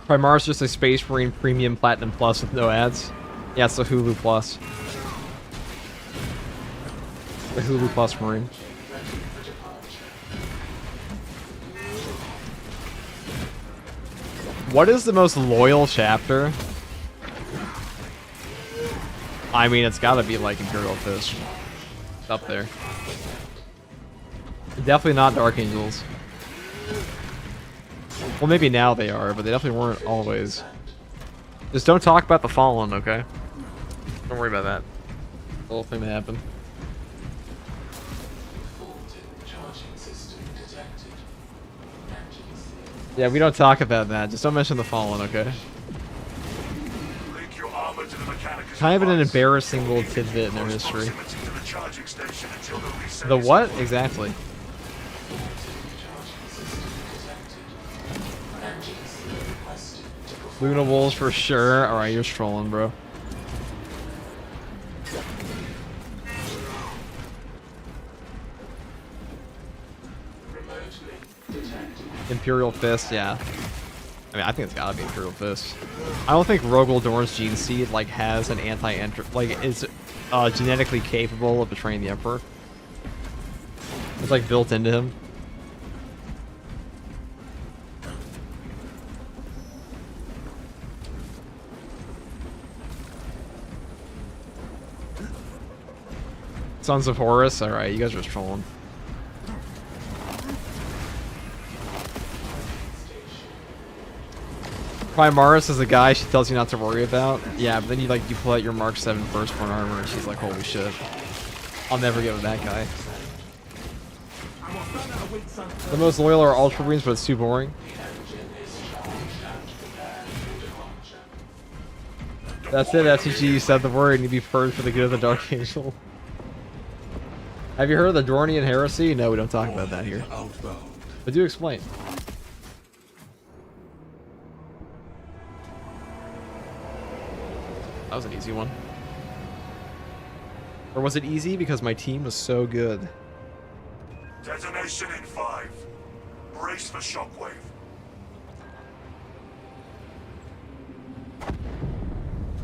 Primaris is just a Space Marine Premium Platinum Plus with no ads. Yeah, it's the Hulu Plus. The Hulu Plus Marine. What is the most loyal chapter? I mean, it's gotta be like Imperial Fist. It's up there. Definitely not Dark Angels. Well, maybe now they are, but they definitely weren't always. Just don't talk about the Fallen, okay? Don't worry about that. The whole thing that happened. Yeah, we don't talk about that. Just don't mention the Fallen, okay? Kind of an embarrassing little tidbit in their history. The what? Exactly. Luna Wolves for sure. Alright, you're trolling, bro. Imperial Fist, yeah. I mean, I think it's gotta be Imperial Fist. I don't think Rogel Dorn's Gene Seed, like, has an anti-enter... Like, is genetically capable of betraying the Emperor. It's, like, built into him. Sons of Horus? Alright, you guys are just trolling. Primaris is the guy she tells you not to worry about. Yeah, but then you pull out your Mark 7 firstborn armor and she's like, holy shit. I'll never get with that guy. The most loyal are Ultra Marines, but it's too boring. That's it, FTG, you said the word and you be purged for the good of the Dark Angel. Have you heard of the Dornian heresy? No, we don't talk about that here. But do explain. That was an easy one. Or was it easy because my team was so good? Detonation in 5. Brace for shockwave.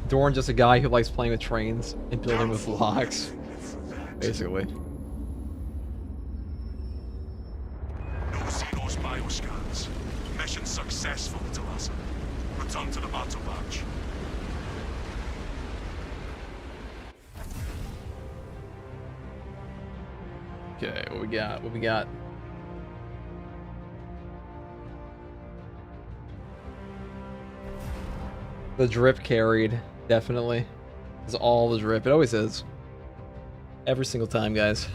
Dorn just a guy who likes playing with trains and building with blocks. Basically. No see those bioscans. Mission successful, Talassa. Return to the battle batch. Okay, what we got? What we got? The drip carried, definitely. It's all the drip. It always is. Every single time, guys.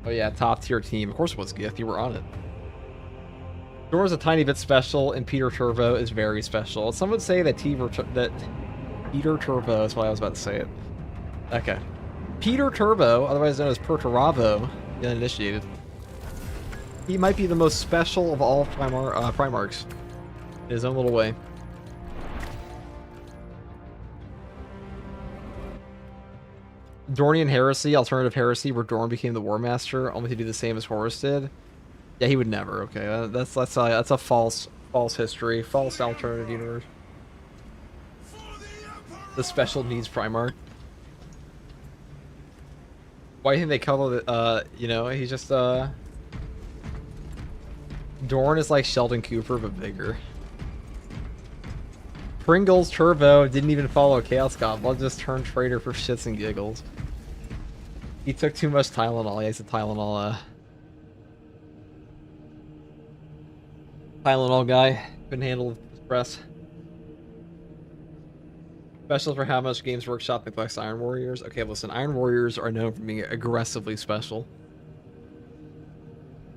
Oh yeah, top tier team. Of course it was Gith. You were on it. Dora's a tiny bit special, and Peter Turbo is very special. Some would say that Peter Turbo is why I was about to say it. Okay. Peter Turbo, otherwise known as Perturabo, the uninitiated. He might be the most special of all Primarchs. In his own little way. Dornian heresy, alternative heresy, where Dorn became the War Master, only to do the same as Horus did. Yeah, he would never. Okay, that's a false history, false alternative universe. The special needs Primarch. Why do you think they call it? You know, he's just Dorn is like Sheldon Cooper, but bigger. Pringles Turbo didn't even follow Chaos God. Just turned traitor for shits and giggles. He took too much Tylenol. Yeah, he's a Tylenol guy. Couldn't handle the stress. Special for how much Games Workshop neglects Iron Warriors. Okay, listen, Iron Warriors are known for being aggressively special.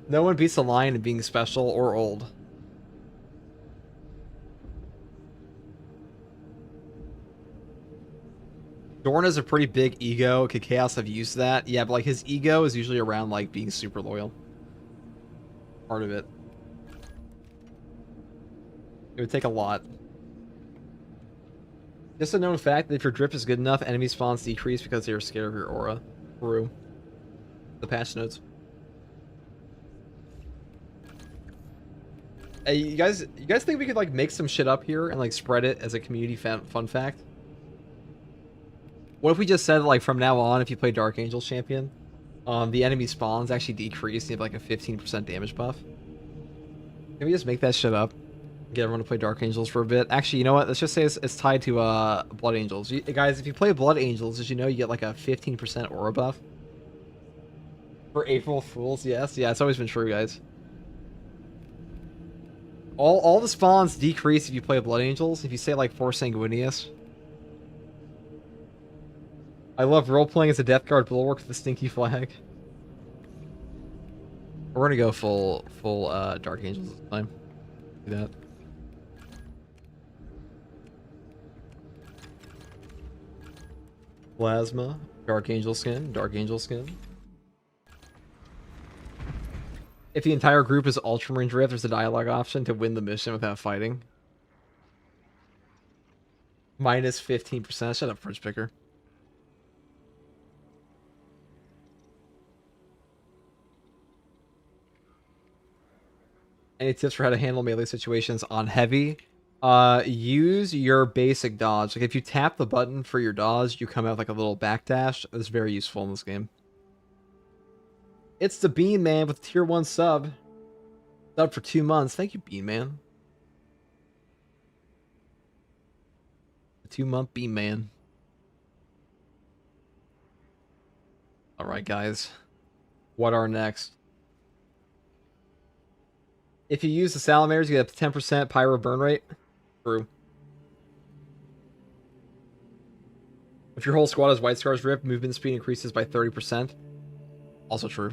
No one beats a lion in being special or old. Dorn has a pretty big ego. Could Chaos have used that? Yeah, but like his ego is usually around like being super loyal. Part of it. It would take a lot. Just a known fact that if your drip is good enough, enemy spawns decrease because they are scared of your aura. True. The patch notes. Hey, you guys think we could like make some shit up here and like spread it as a community fun fact? What if we just said like from now on, if you play Dark Angel champion, the enemy spawns actually decrease and you have like a 15% damage buff? Can we just make that shit up? Get everyone to play Dark Angels for a bit. Actually, you know what? Let's just say it's tied to Blood Angels. Guys, if you play Blood Angels, as you know, you get like a 15% aura buff. For April Fools, yes. Yeah, it's always been true, guys. All the spawns decrease if you play Blood Angels. If you say like Force Sanguinius. I love role-playing as a Death Guard Bulwark with the stinky flag. We're gonna go full Dark Angels this time. Do that. Plasma, Dark Angel skin, Dark Angel skin. If the entire group is Ultramarine Drift, there's a dialogue option to win the mission without fighting. Minus 15%. Shut up, Fridge Picker. Any tips for how to handle melee situations on heavy? Use your basic dodge. Like if you tap the button for your dodge, you come out like a little backdash. It's very useful in this game. It's the Bean Man with tier 1 sub. Sub for 2 months. Thank you, Bean Man. 2-month beam man. Alright, guys. What are next? If you use the Salamanders, you get up to 10% pyro burn rate. True. If your whole squad has White Scars Rip, movement speed increases by 30%. Also true.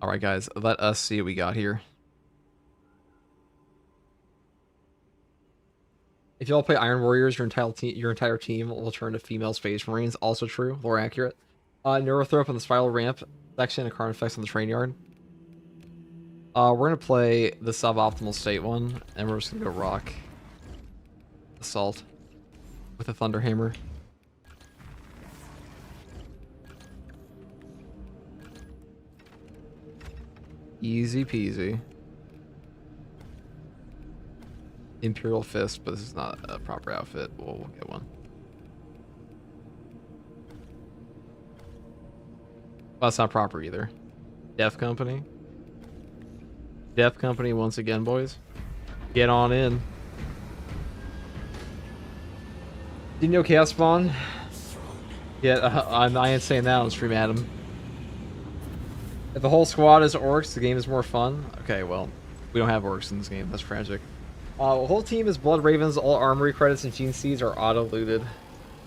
Alright, guys. Let us see what we got here. If you all play Iron Warriors, your entire team will turn to female Space Marines. Also true. More accurate. Neurothrope on the Spiral Ramp section and Carnifex on the Train Yard. We're going to play the suboptimal state one, and we're just going to go rock Assault with a Thunderhammer. Easy peasy. Imperial Fist, but this is not a proper outfit. We'll get one. Well, that's not proper either. Death Company. Death Company once again, boys. Get on in. Didn't you know Chaos Spawn? Yeah, I ain't saying that on stream, Adam. If the whole squad is orcs, the game is more fun. Okay, well, we don't have orcs in this game. That's tragic. The whole team is Blood Ravens. All armory credits and gene seeds are auto-looted.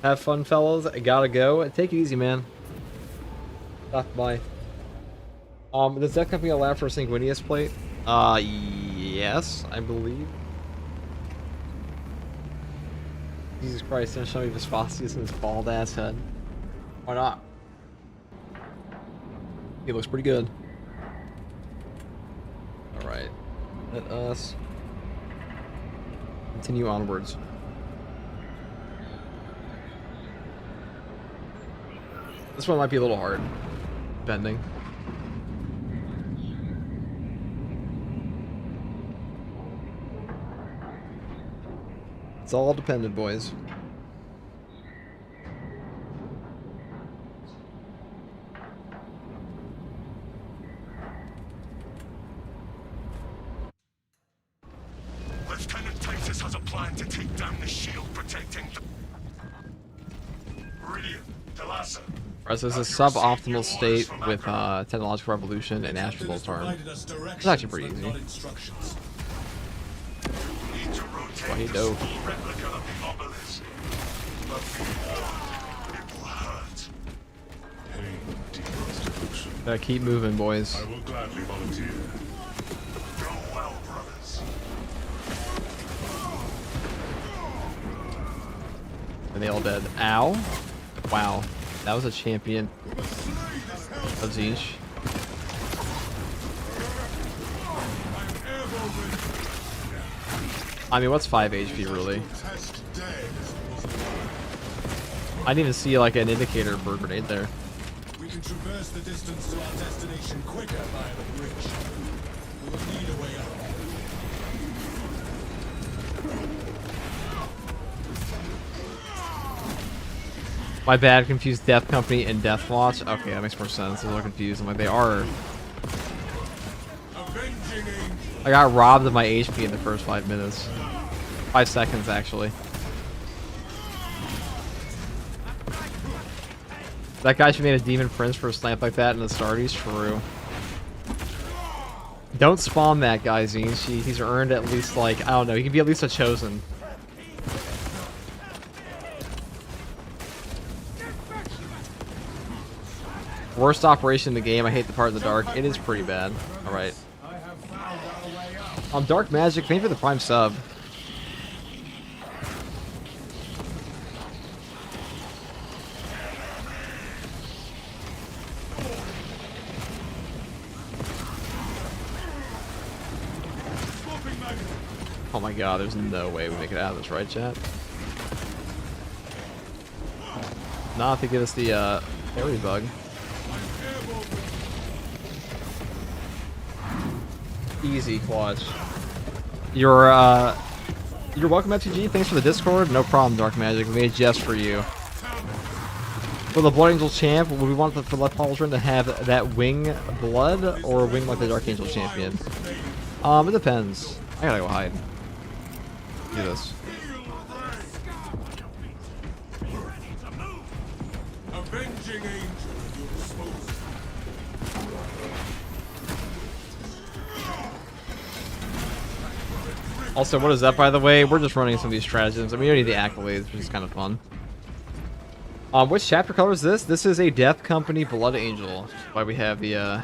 Have fun, fellas. I gotta go. Take it easy, man. Stop by. Does that company allow for a Sanguinius plate? Yes, I believe. Jesus Christ, don't show me Vespasius in his bald ass head. Why not? He looks pretty good. Alright. Let us continue onwards. This one might be a little hard. Bending. It's all dependent, boys. Lieutenant Titus has a plan to take down the shield protecting the... Meridian, Delasa. Alright, so this is a suboptimal state with Technological Revolution and Astral Charm. It's actually pretty easy. Why you dope? Gotta keep moving, boys. I will gladly volunteer. Go well, brothers. Are they all dead? Ow. Wow. That was a champion of Zinch. I mean, what's 5 HP really? I didn't even see like an indicator for a grenade there. We can traverse the distance to our destination quicker via the bridge. We will need a way out. My bad, confused Death Company and Death Watch. Okay, that makes more sense. I was a little confused. I'm like, they are. I got robbed of my HP in the first 5 minutes. 5 seconds, actually. That guy should have made a Demon Prince for a snipe like that in the start. He's true. Don't spawn that guy, Zinch. He's earned at least, like, I don't know. He can be at least a chosen. Worst operation in the game. I hate the part in the dark. It is pretty bad. Alright. Dark Magic, thank you for the Prime sub. Oh my god, there's no way we make it out of this, right, chat? Not to give us the fairy bug. Easy clutch. You're welcome, FTG. Thanks for the Discord. No problem, Dark Magic. We made it just for you. For the Blood Angel champ, would we want the Pauldron to have that wing blood or wing like the Dark Angel champion? It depends. I gotta go hide. Do this. Also, what is that, by the way? We're just running some of these stratagems. I mean, we don't need the accolades, which is kind of fun. Which chapter color is this? This is a Death Company Blood Angel. Why we have the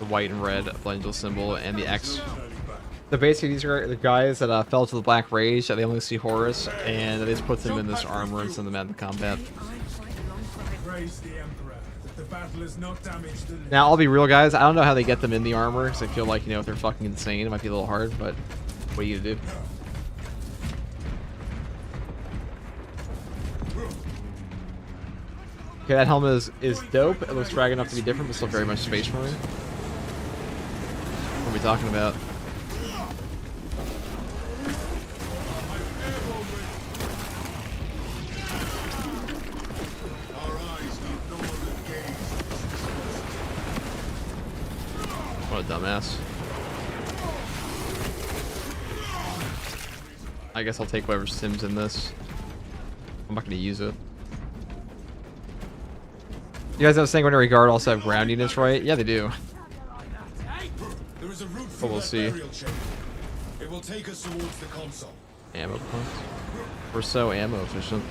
white and red Blood Angel symbol and the X. So basically, these are the guys that fell to the Black Rage. They only see Horus, and they just put them in this armor and send them out into combat. Praise the Emperor that the battle is not damaged. Now, I'll be real, guys. I don't know how they get them in the armor, because I feel like, you know, if they're fucking insane, it might be a little hard, but what are you gonna do? Okay, that helmet is dope. It looks drag enough to be different, but still very much Space Marine. What are we talking about? What a dumbass. I guess I'll take whatever sims in this. I'm not going to use it. You guys know sanguinary guard also have ground units, right? Yeah, they do. There is a route But we'll see. It will take us towards the console. Ammo points. We're so ammo efficient.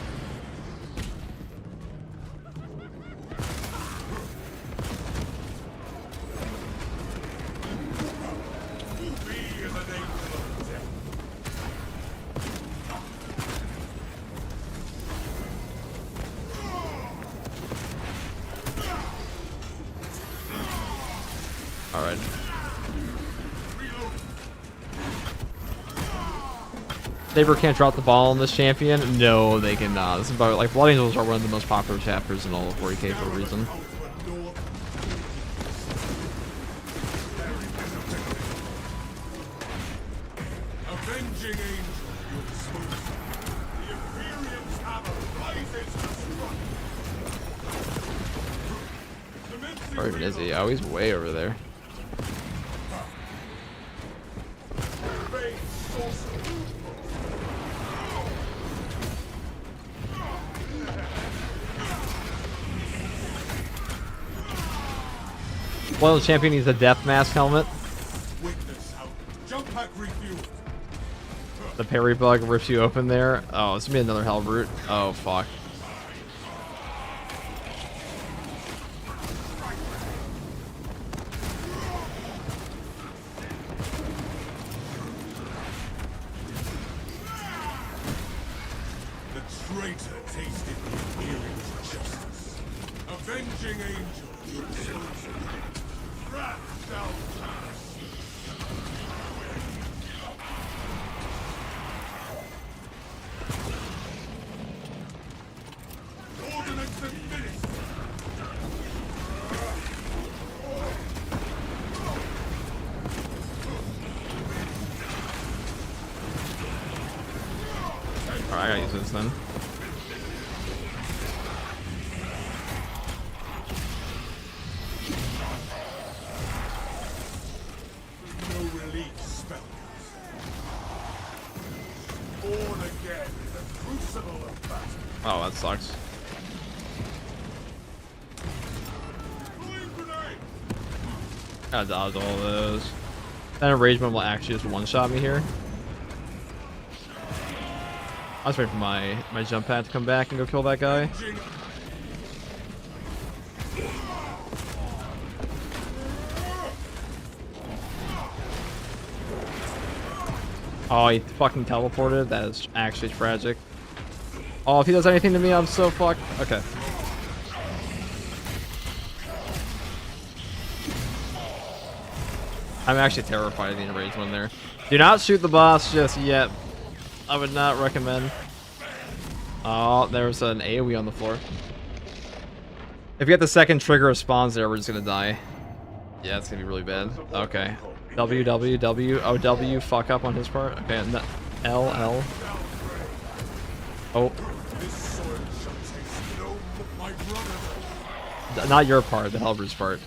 Alright. Saber can't drop the ball on this champion? No, they cannot. This is about, like, Blood Angels are one of the most popular chapters in all of 40k for a reason. Avenging angel, your smoke. The Imperium's hammer rises to strike. Where even is he? Oh, he's way over there. One of the champion needs a death mask helmet. Jump pack refueled. The parry bug rips you open there. Oh, it's gonna be another hell route. Oh, fuck. The traitor tasted the Imperium's justice. Avenging angel, your chosen. Wrath shall pass. Ordnance administered. Alright, I gotta use this then. No relief spells. Born again in the crucible of battle. Oh, that sucks. Flame grenade! Gotta dodge all of those. That enragement will actually just one-shot me here. I was waiting for my jump pad to come back and go kill that guy. Oh, he fucking teleported. That is actually tragic. Oh, if he does anything to me, I'm so fucked. Okay. I'm actually terrified of the enraged one there. Do not shoot the boss just yet. I would not recommend. Oh, there's an AoE on the floor. If you get the second trigger of spawns there, we're just gonna die. Yeah, it's gonna be really bad. Okay. WWW. Oh, W. Fuck up on his part. Okay. LL. Oh. Not your part. The Hellbrewer's part.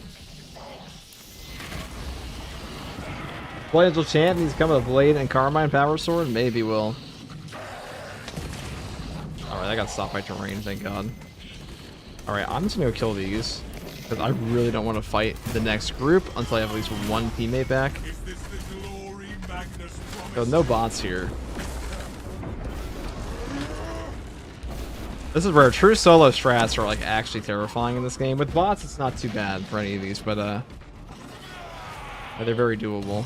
Blood Angel Chant needs to come with a blade and Carmine Power Sword? Maybe will. Alright, I got stopped by terrain, thank god. Alright, I'm just gonna go kill these. Because I really don't want to fight the next group until I have at least one teammate back. So no bots here. This is where true solo strats are like actually terrifying in this game. With bots, it's not too bad for any of these, but they're very doable.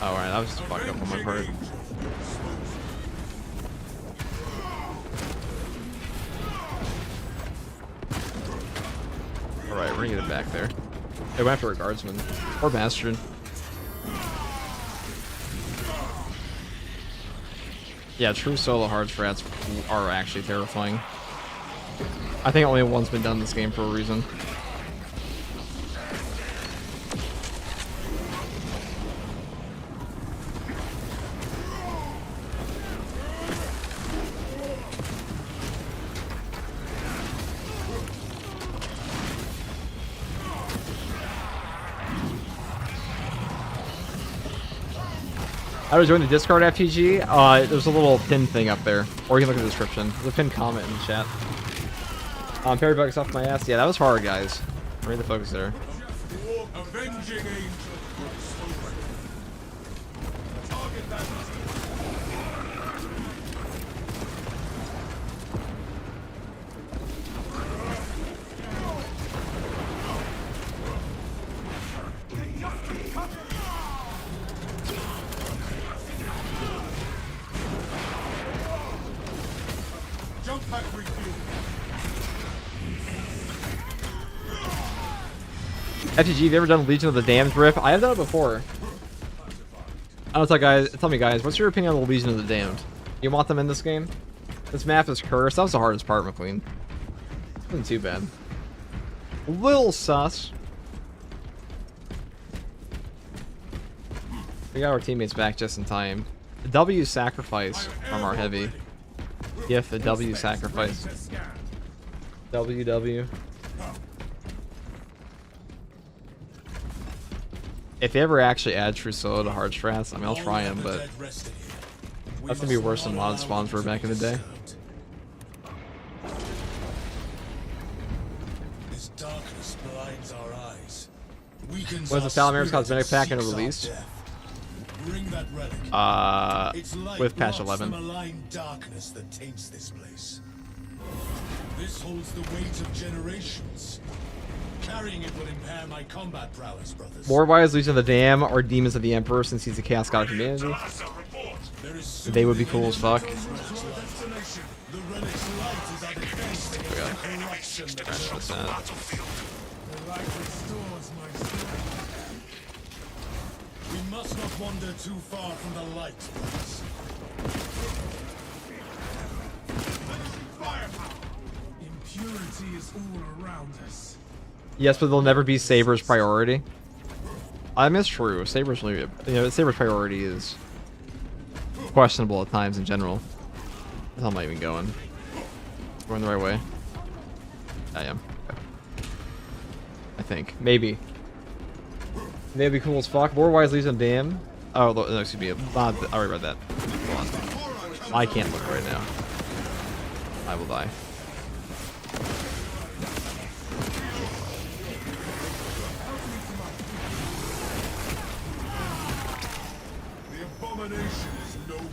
Oh, alright, that was just fucked up on my part. Alright, we're gonna get it back there. Hey, we have to a guardsman. Or bastard. Yeah, true solo hard strats are actually terrifying. I think only one's been done in this game for a reason. How to join the Discord FTG? There's a little pin thing up there. Or you can look at the description. There's a pinned comment in the chat. Parry bugs off my ass. Yeah, that was hard, guys. Read the focus there. Avenging angel. Target that. Jump back, refuel. FTG, have you ever done Legion of the Damned riff? I have done it before. I don't know, guys. Tell me, guys, what's your opinion on the Legion of the Damned? You want them in this game? This map is cursed. That was the hardest part, McQueen. Wasn't too bad. A little sus. We got our teammates back just in time. The W sacrifice from our heavy. Yes, the W sacrifice. WW. If they ever actually add true solo to hard strats, I mean, I'll try them, but that's gonna be worse than mod spawns were back in the day. This darkness blinds our eyes. Was the Salamira's cosmetic pack in a release? Bring that relic. Its light With patch blocks 11. the malign darkness that taints this place. This holds the weight of generations. Carrying it will impair my combat prowess, brothers. More wise Legion of the Dam or Demons of the Emperor since he's a Chaos God of Humanity. They would be cool as fuck. The relic's light is at its best. Corruption that That's the light restores my strength. We must not wander too far from the light, brothers. Impurity is all around us. Yes, but they'll never be Saber's priority. I mean, it's true. Saber's really, Saber's priority is questionable at times in general. How am I even going? Going the right way? I am. I think. Maybe. They'd be cool as fuck. More wise Legion of Dam. Oh, no, excuse me. I already read that. Hold on. I can't look right now. I will die. Abomination is no more.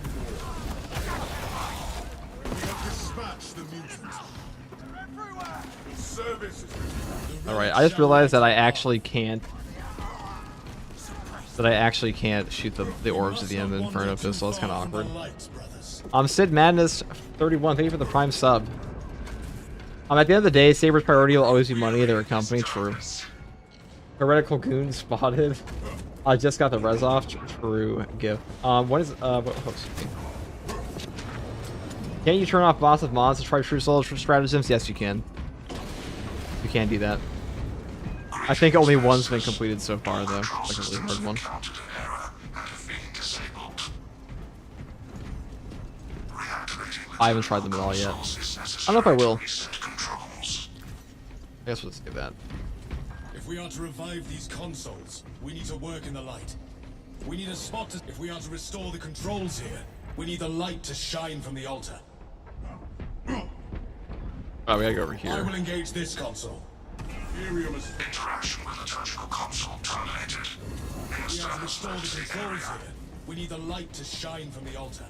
We have dispatched the mutant. Service is Alright, I just realized that I actually can't. That I actually can't shoot the orbs at the end of the Inferno Pistol. It's kind of awkward. Sid Madness 31. Thank you for the Prime sub. At the end of the day, Saber's priority will always be money. They're a company. True. Heretical Goon spotted. I just got the res off. True gift. What is Can't you turn off boss with mods to try true solo stratagems? Yes, you can. You can do that. I think only one's been completed so far, though. Like a really hard one. I haven't tried them at all yet. I don't know if I will. I guess we'll just do that. If we are to revive these consoles, we need to work in the light. We need a spot to... If we are to restore the controls here, we need the light to shine from the altar. Oh, we gotta go over I here. will engage this console. Interaction with the surgical console terminated. Establish restore the controls here, we need the light to shine from the altar.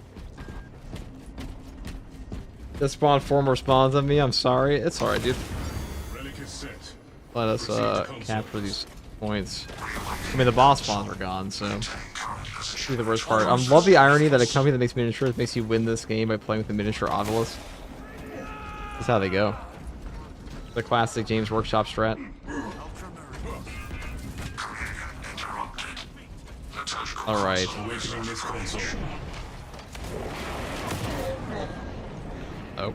Just spawned 4 more spawns on me. I'm sorry. It's alright, dude. Relic is set. Let us capture these points. I mean, the boss spawns are gone, so this is the worst part. I love the irony that a company that makes miniatures makes you win this game by playing with the miniature obelisk. That's how they go. The classic James Workshop strat. All right. Awakening this console. Oh.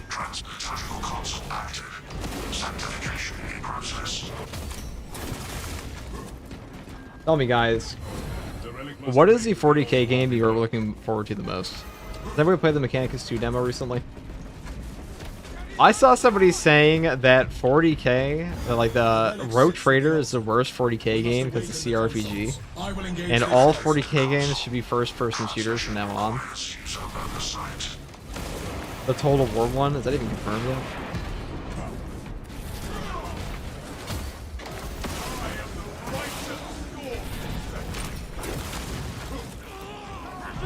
Transcontinental console active. Sanctification in process. Tell me, guys, The relic must what is the 40k game you are looking forward to the most? Has everybody played the Mechanicus 2 demo recently? I saw somebody saying that 40k, that like the Rogue Trader is the worst 40k game because it's a CRPG, I will engage and this all console. 40k games should be first-person shooters from now on. The Total War one, is that even confirmed yet?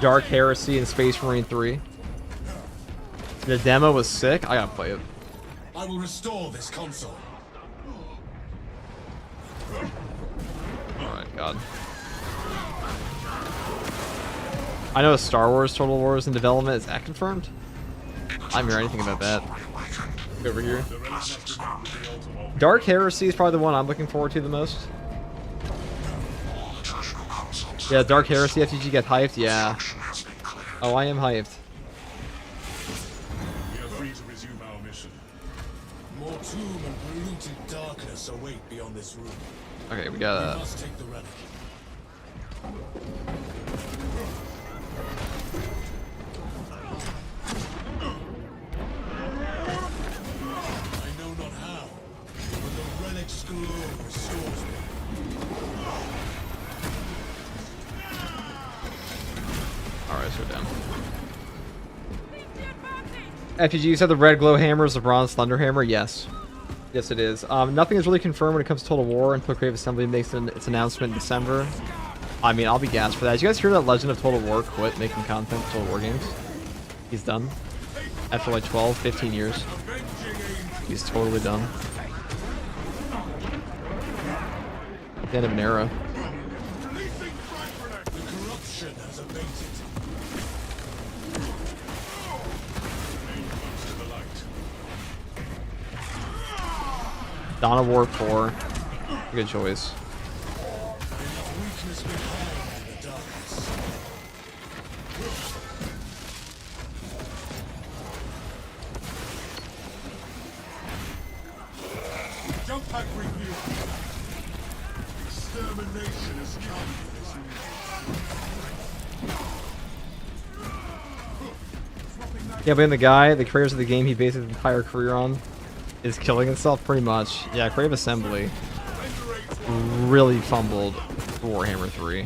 Dark Heresy and Space Marine 3. The demo was sick. I gotta play it. I will restore this console. Alright, God. I know a Star Wars Total War is in development. Is that confirmed? I haven't heard anything about that. Look over here. Dark Heresy is probably the one I'm looking forward to the most. Yeah, Dark Heresy FTG got hyped? Yeah. Oh, I am hyped. We are free to resume our mission. More tomb and polluted darkness await beyond this room. Okay, we We got must take the relic. I know not how, but the relic's glow restores me. Alright, so we're down. FTG, you said the red glow hammer is the bronze thunder hammer? Yes. Yes, it is. Nothing is really confirmed when it comes to Total War until Creative Assembly makes its announcement in December. I mean, I'll be gassed for that. Did you guys hear that Legend of Total War quit making content for Total War games? He's done. After like 12, 15 years. He's totally done. At the end of an era. The corruption has abated. Dawn of War 4. Good choice. Weakness behind in the darkness. Jump pack review. Extermination is coming. Yeah, but then the guy, the creators of the game he based his entire career on, is killing himself pretty much. Yeah, Creative Assembly really fumbled Warhammer 3.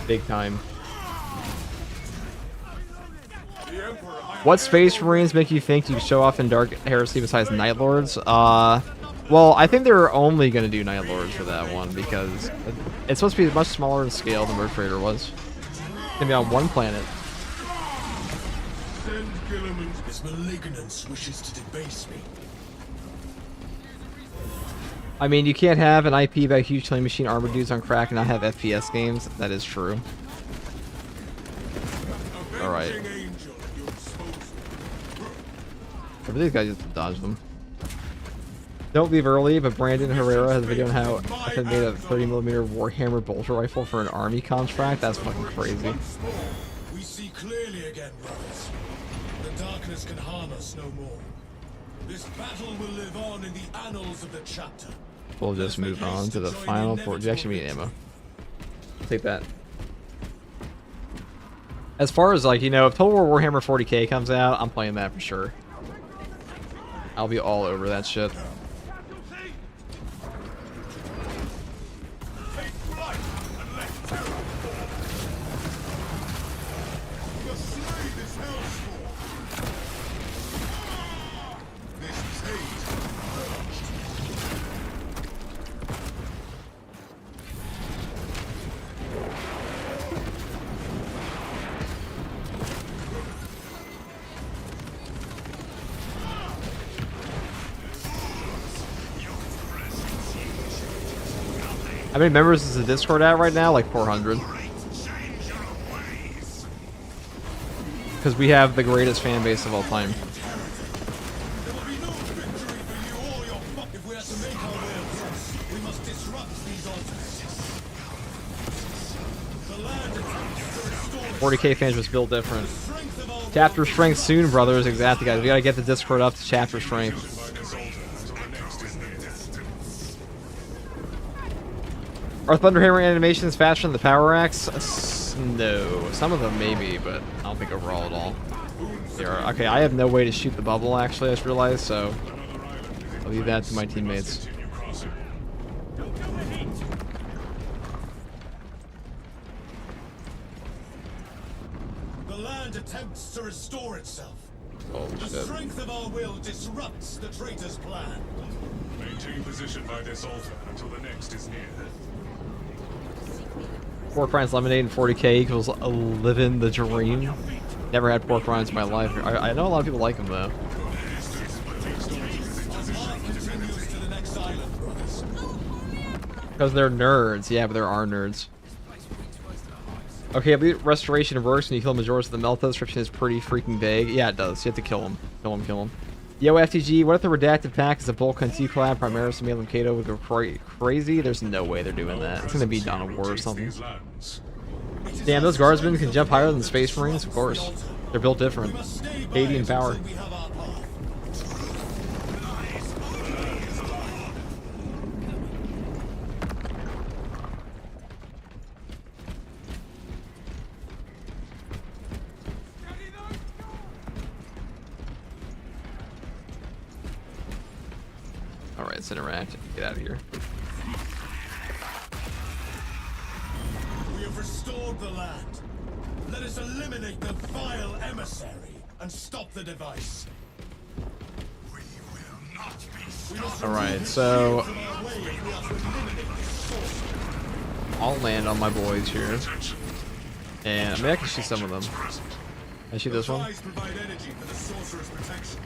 Big time. What Space Marines make you think you can show off in Dark Heresy besides Night Lords? Well, I think they're only going to do Night Lords for that one because it's supposed to be much smaller in scale than Rogue Trader was. It's going to be on one planet. This malignance wishes to debase me. I mean, you can't have an IP about huge killing machine armored dudes on crack and not have FPS games. That is true. Alright. These guys just dodge them. Don't leave early, but Brandon Herrera has a video on how I made a 30mm Warhammer bolter rifle for an army contract. That's fucking crazy. We see clearly again, brothers. The darkness can harm us no more. This battle will live on in the annals of the chapter. We'll just move on to the final port. You actually need ammo. Take that. As far as like, you know, if Total War Warhammer 40k comes out, I'm playing that for sure. I'll be all over that shit. How many members is the Discord at right now? Like 400. Because we have the greatest fan base of all time. There will be no victory for you or your fuck. If we are to make our wills, we must disrupt these altars. The land attempts to restore 40k fans was built different. strength of our Chapter strength soon, brothers. Exactly, guys. We gotta get the Discord up to chapter strength. Are Thunderhammer animations faster than the Power Axe? No. Some of them maybe, but I don't think overall at all. They are. Okay, I have no way to shoot the bubble, actually, I just realized, so I'll leave that to my teammates. The land attempts to restore itself. Oh, The shit. strength of our will disrupts the traitor's plan. Maintain position by this altar until the next is near. Pork rinds lemonade and 40k equals living the dream. Never had pork rinds in my life. I know a lot of people like them, though. Our path continues to the next island, brothers. Because they're nerds. Yeah, but there are nerds. Okay, I believe restoration works when you kill Majors of the Melta. The description is pretty freaking vague. Yeah, it does. You have to kill him. Kill him. Yo, FTG, what if the redacted pack is a bulk on T-Collab, Primaris, and Malum Kato would go crazy? There's no way they're doing that. It's gonna be Dawn of War or something. Damn, those guardsmen can jump higher than the Space Marines? Of course. They're built different. We must stay by 80 in it power. until we have our path. Alright, let's interact. Get out of here. We have restored the land. Let us eliminate the vile emissary and stop the device. We will not be stopped. Alright, so From our way, we are to eliminate this sorcerer. I'll land on my boys here. And I mean, I can shoot some of them. I shoot this one. Ties provide energy for the sorcerer's protection.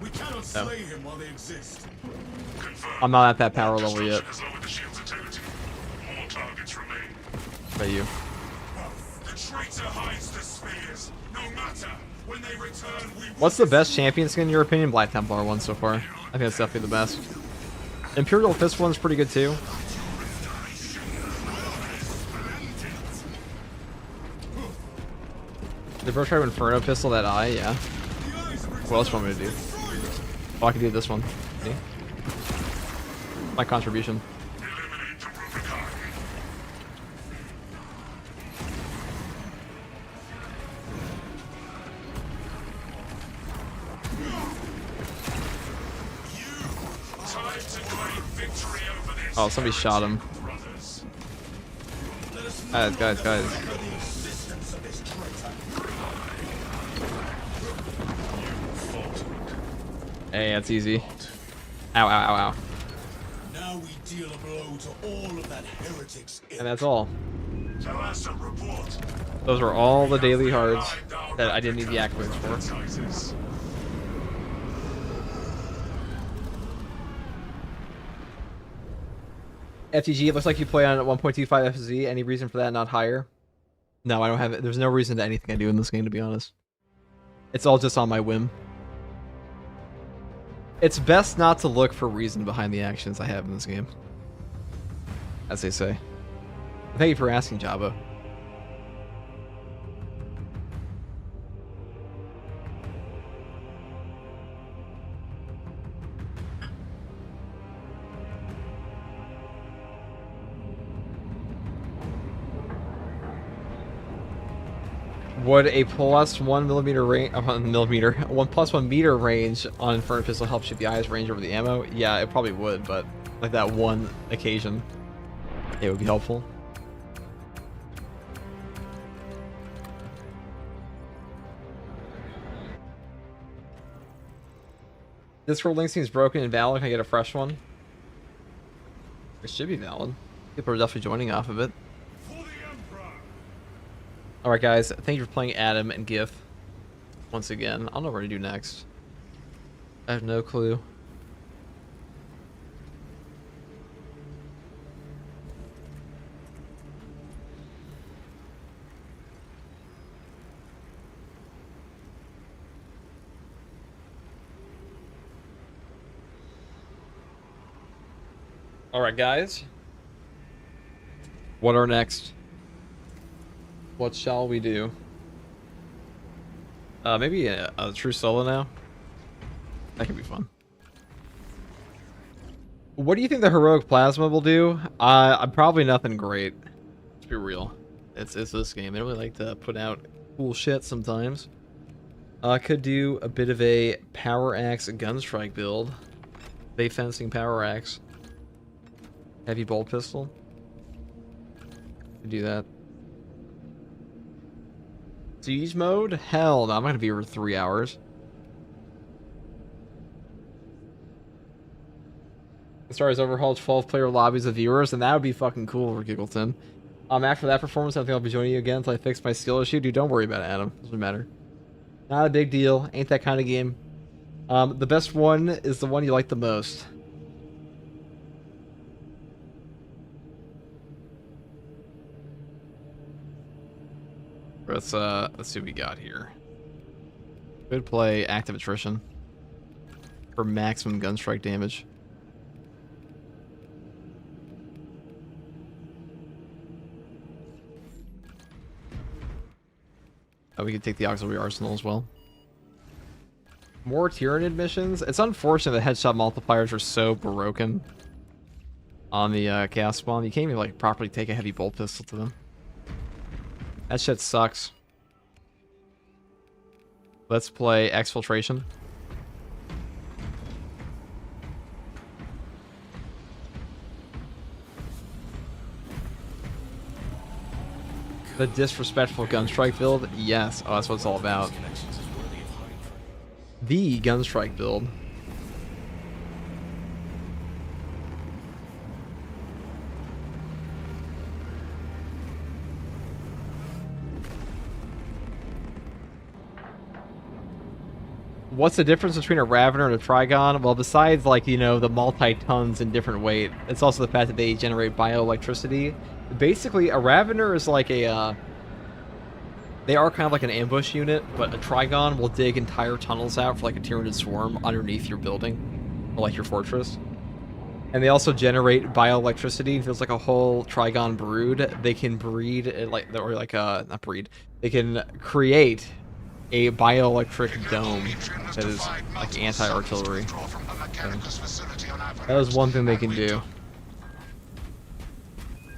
We cannot slay him while they exist. I'm not at that power level yet. Has lowered the shield's utility. More targets remain. By you. The traitor hides the spears. No matter. When they return, we What's the best champion skin in your opinion? Black Templar one so far. I think that's definitely the best. Imperial Fist one's pretty good too. The Burst Drive Inferno pistol, that eye, yeah. What else do you want me to do? Oh, I can do this one. See? My contribution. eliminate the Rubicon. Time to claim victory over this. Oh, somebody shot him. Brothers. Guys. The existence of this traitor. Hey, that's easy. Ow. Now we deal a blow to all of that heretic's ilk. And that's all. Tell us a report. Those are all the daily hards that I didn't need the accolades for. Sizes. FTG, it looks like you play on 1.25 FZ. Any reason for that not higher? No, I don't have it. There's no reason to anything I do in this game, to be honest. It's all just on my whim. It's best not to look for reason behind the actions I have in this game. As they say. Thank you for asking, Jabba. Would a plus 1 millimeter range, 1 meter range on Inferno Pistol help shoot the eyes range over the ammo? Yeah, it probably would, but like that one occasion, it would be helpful. Discord link seems broken and valid. Can I get a fresh one? It should be valid. People are definitely joining off of it. Alright guys, thank you for playing Adam and GIF once again. I don't know what to do next. I have no clue. Alright, guys. What are next? What shall we do? Maybe a true solo now? That could be fun. What do you think the heroic plasma will do? Probably nothing great. Let's be real. It's this game. They really like to put out cool shit sometimes. Could do a bit of a power axe gunstrike build. Bay fencing power axe. Heavy bolt pistol. Could do that. Siege mode? Hell no, I'm not gonna be here for 3 hours. Star Wars overhauled 12-player lobbies of viewers, and that would be fucking cool for Giggleton. After that performance, I think I'll be joining you again until I fix my skill issue. Dude, don't worry about it, Adam. Doesn't matter. Not a big deal. Ain't that kind of game. The best one is the one you like the most. Let's see what we got here. Good play, active attrition for maximum gunstrike damage. We could take the auxiliary arsenal as well. More Tyranid missions. It's unfortunate that headshot multipliers are so broken on the chaos spawn. You can't even like properly take a heavy bolt pistol to them. That shit sucks. Let's play exfiltration. The disrespectful gunstrike build? Yes. Oh, that's what it's all about. The gunstrike build. What's the difference between a Ravener and a Trigon? Well, besides, like, you know, the multi-tons and different weight, it's also the fact that they generate bioelectricity. Basically, a Ravener is like a, they are kind of like an ambush unit, but a Trigon will dig entire tunnels out for like a Tyranid swarm underneath your building, or like your fortress. And they also generate bioelectricity. If it's like a whole Trigon brood, they can breed, not breed, they can create a bioelectric dome that is like anti-artillery. So that is one thing they can do.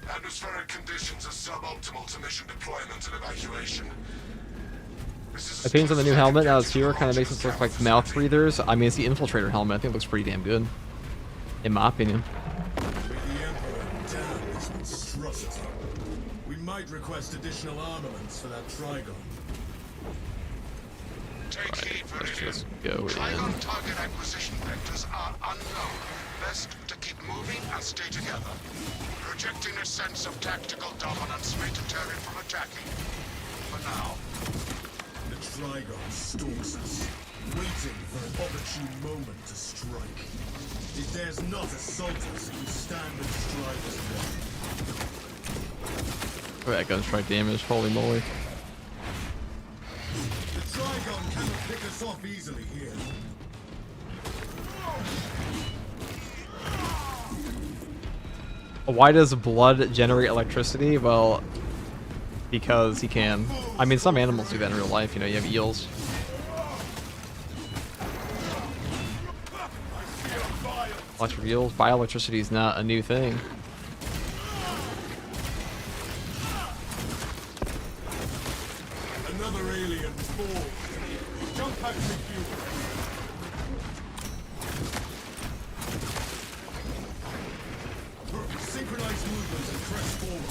Atmospheric conditions are suboptimal to mission deployment and evacuation. Opinions on the new helmet now it's here kind of makes it look like mouth breathers. I mean, it's the infiltrator helmet. I think it looks pretty damn good, in my opinion. We might request additional armaments for that Trigon. Take heed, Let's Viridian. just go in. Trigon target acquisition vectors are unknown. Best to keep moving and stay together. Projecting a sense of tactical dominance may deter it from attacking. For now. The Trigon stalks us, waiting for an opportune moment to strike. It dares not assault us if we stand and strike as one. Look at that gunstrike damage, holy moly. The Trigon cannot pick us off easily here. Why does blood generate electricity? Well, because he can. I mean, some animals do that in real life, you know, you have eels. Electric eels? Bioelectricity is not a new thing. Another alien fall. Jump back to you. Synchronize movements and press forward.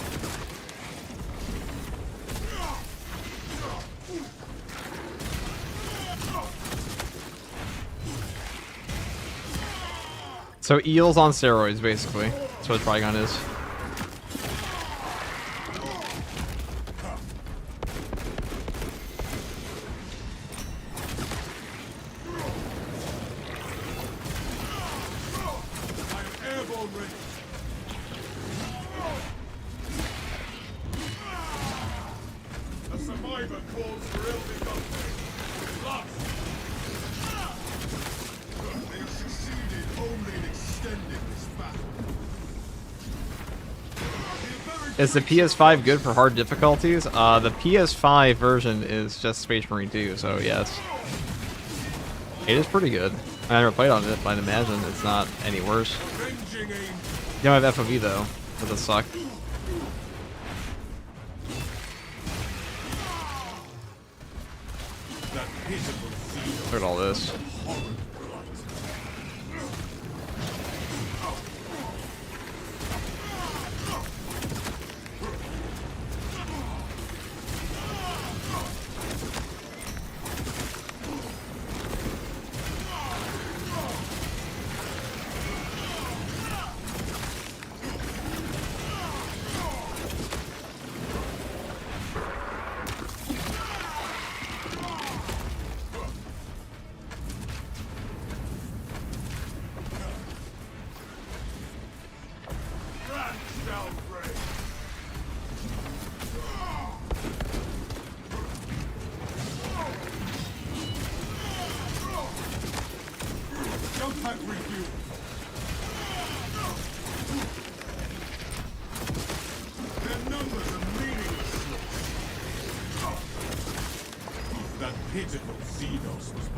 So eels on steroids, basically. That's what a Trigon is. Is the PS5 good for hard difficulties? The PS5 version is just Space Marine 2, so yes. It is pretty good. I never played on it, but I'd imagine it's not any worse. You don't have FOV though. That does suck. Look at all this.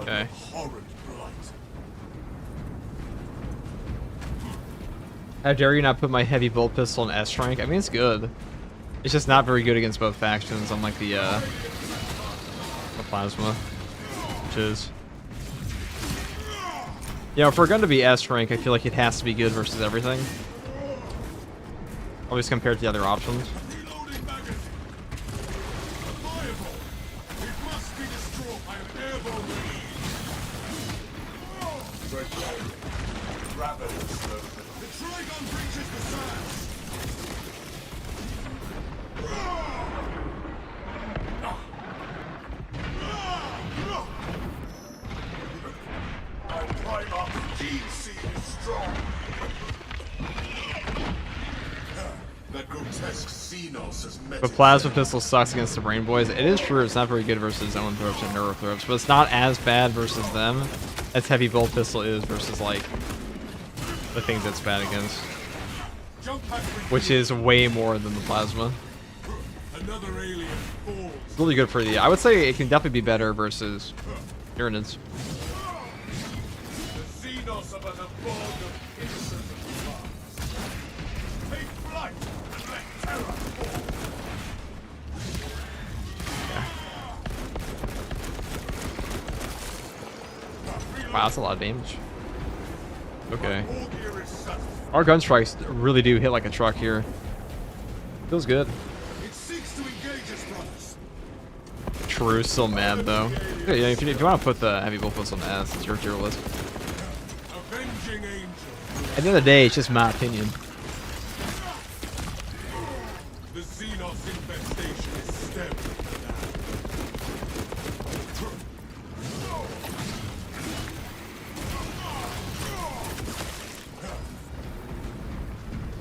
Okay. How dare you not put my heavy bolt pistol in S rank? I mean, it's good. It's just not very good against both factions, unlike the plasma, which is. You know, if we're going to be S rank, I feel like it has to be good versus everything. Always compared to the other options. But plasma pistol sucks against the Brain Boys. It is true, it's not very good versus Zoanthropes and Neurothropes, but it's not as bad versus them as heavy bolt pistol is versus like the things that's bad against, which is way more than the plasma. It's really good for the. I would say it can definitely be better versus Tyranids. Wow, that's a lot of damage. Okay. Our gun strikes really do hit like a truck here. Feels good. True, still mad though. Yeah, if you want to put the heavy bolt pistol on the ass, it's your tier list. At the end of the day, it's just my opinion. The Xenos infestation is stemming from that.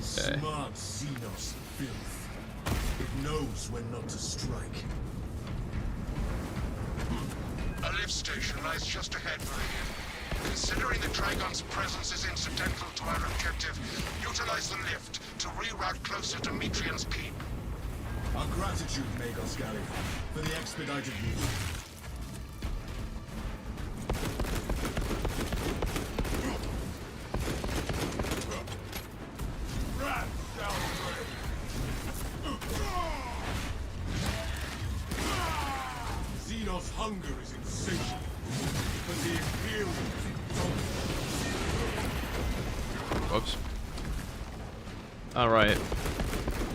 Smart Xenos filth. It knows when not to strike. A lift station lies just ahead, Meridian. Considering the Trigon's presence is incidental to our objective, utilize the lift to reroute closer to Metrian's Keep. Our gratitude, Magos Galley, for the expedited move. Xenos' hunger is insatiable, but the Imperials Whoops. Alright.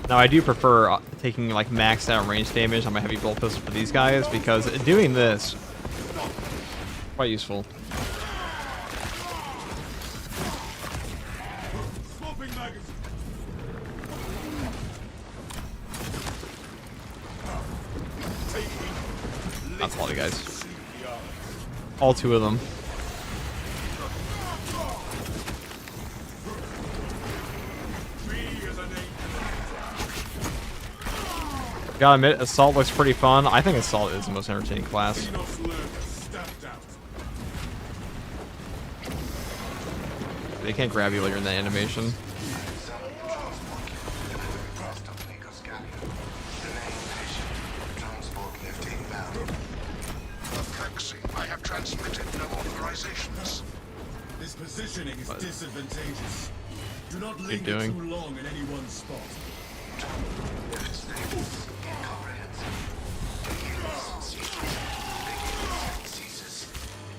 Now I do prefer taking like maxed out range damage on my heavy bolt pistol for these guys because doing this quite useful. That's all you guys. All two of them. Gotta admit, Assault looks pretty fun. I think Assault is the most entertaining class. They can't grab you while you're in that animation. transmitted no authorizations. This positioning is disadvantageous. Do not you linger doing? too long in any one spot.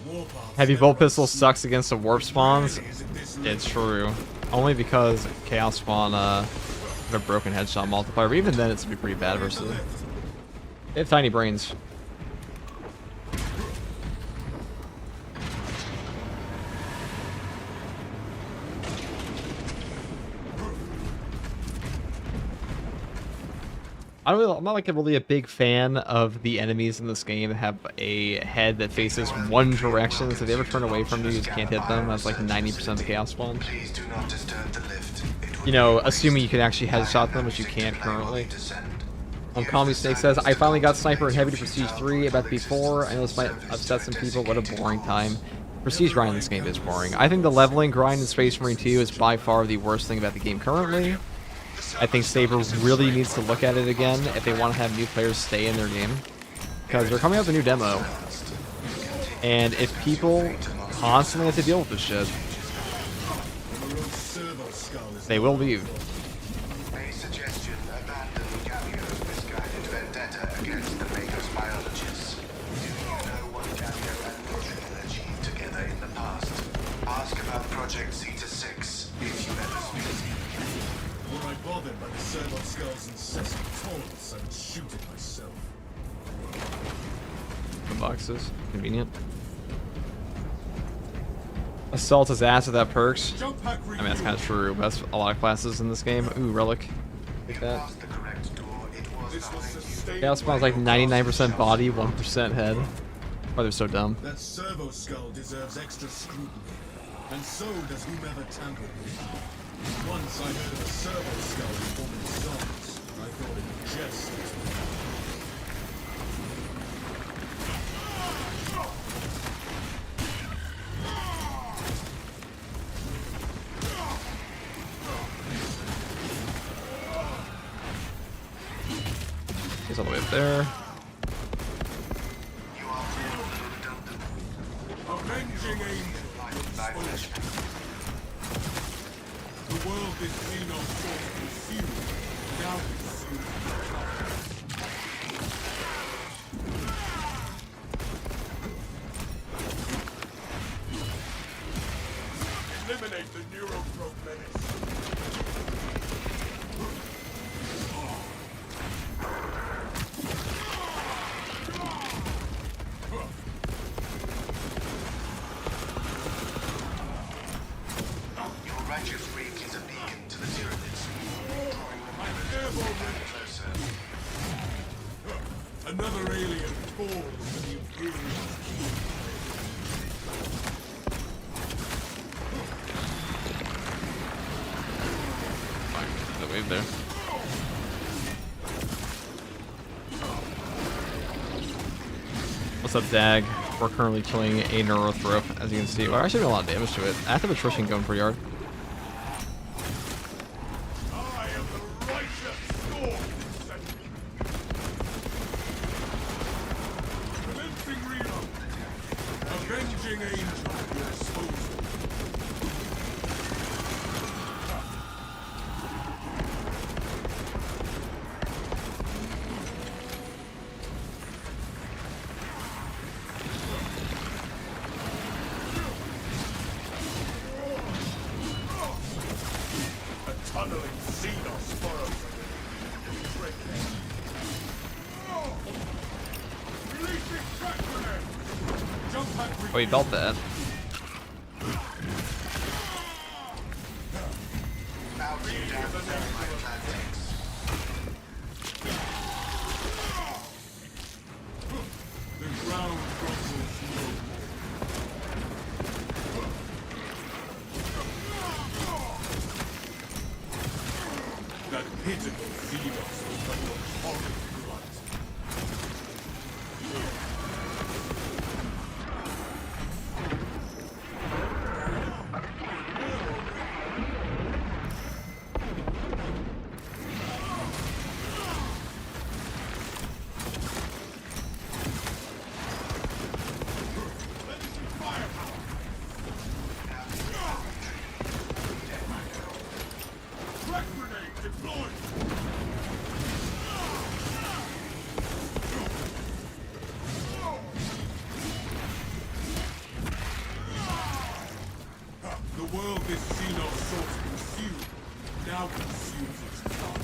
Warpath Heavy never bolt runs pistol smooth. sucks against the warp spawns. Rarely is it this It's little. true. Only because Chaos Spawn have a broken headshot multiplier, but even then it's gonna be pretty bad versus it. They have tiny brains. I'm not like really a big fan of the enemies in this game that have a head that faces one direction, so if they ever turn away from you, you just can't hit them. That's like 90% of the Chaos Spawn. Please do not disturb the lift. It will You know, be assuming you can wasted. actually headshot them, which you can't currently. Descend. Commie Snake says, I finally got Sniper and Heavy to Prestige 3, about to be 4. I know this might upset some people, what a boring time. Prestige grind in this game is boring. I think the leveling grind in Space Marine 2 is by far the worst thing about the game currently. I think Saber really needs to look at it again if they want to have new players stay in their game. Because they're coming out with a new demo. And if people constantly have to deal with this shit, Servo skull is they will leave. A suggestion: abandon Gavio's misguided vendetta against the Maker's biologists. Do you know what Gavio and Rodrigan achieved together in the past? Ask about Project Zeta-6 if you ever speak. Were I bothered by the servo skull's incessant taunts, I would shoot it myself. The boxes, convenient. Assault his ass without perks. Jump pack I mean, that's kind of true, but that's a lot of classes in this game. Ooh, Relic. Take that. Past the correct door, it was This was behind you. sustained Chaos Spawn's like 99% body, 1% head. Why they're so dumb. That servo skull deserves extra scrutiny, and so does whomever tampered with it. Once I heard of a servo skull in woman's songs. I thought it was jest. He's all the way up there. You are redundant. Avenging angel. By flesh. The world this Xenon fought to consume, now consumed. Eliminate the neuroprobe menace. Your righteous freak is a beacon to the Tyranids. Drawing them closer. Another alien falls to the Imperial key. Fine, the wave there. What's up, Dag? We're currently killing a Neurothrop, as you can see. We're actually doing a lot of damage to it. Active attrition going pretty hard. I am the righteous storm descendant. Commencing reload. Avenging angel at your disposal. A tunneling Xenos furrows Trick. Releasing track grenade. Jump pack Oh, he felt that. Bow to you down the my Atlantics. The ground crumbles no more. That pitiful Xenos was but your horrid grunt. The world this Xenos sought to consume now consumes its kind.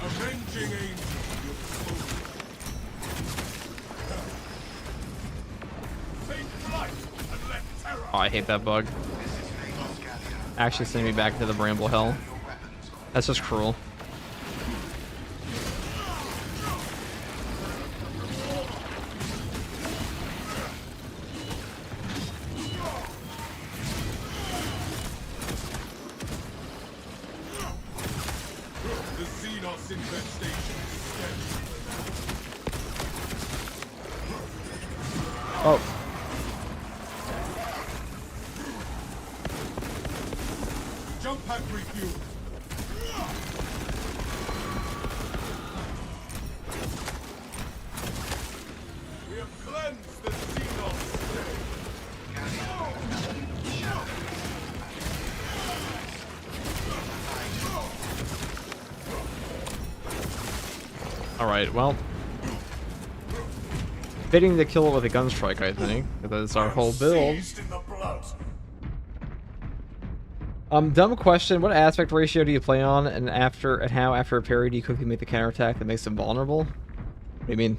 Avenging angel, your soul. Take flight and let terror. Oh, I hate that bug. Actually sending me back to the bramble hell. That's just cruel. The Xenos infestation is scheduled. Oh. Jump pack refuel. We have cleansed the Xenos state. Alright, well. Fitting to kill it with a gun strike, I think. That's our whole build. Seized in the blood. Dumb question. What aspect ratio do you play on, and how after a parry do you quickly make the counterattack that makes them vulnerable? What do you mean?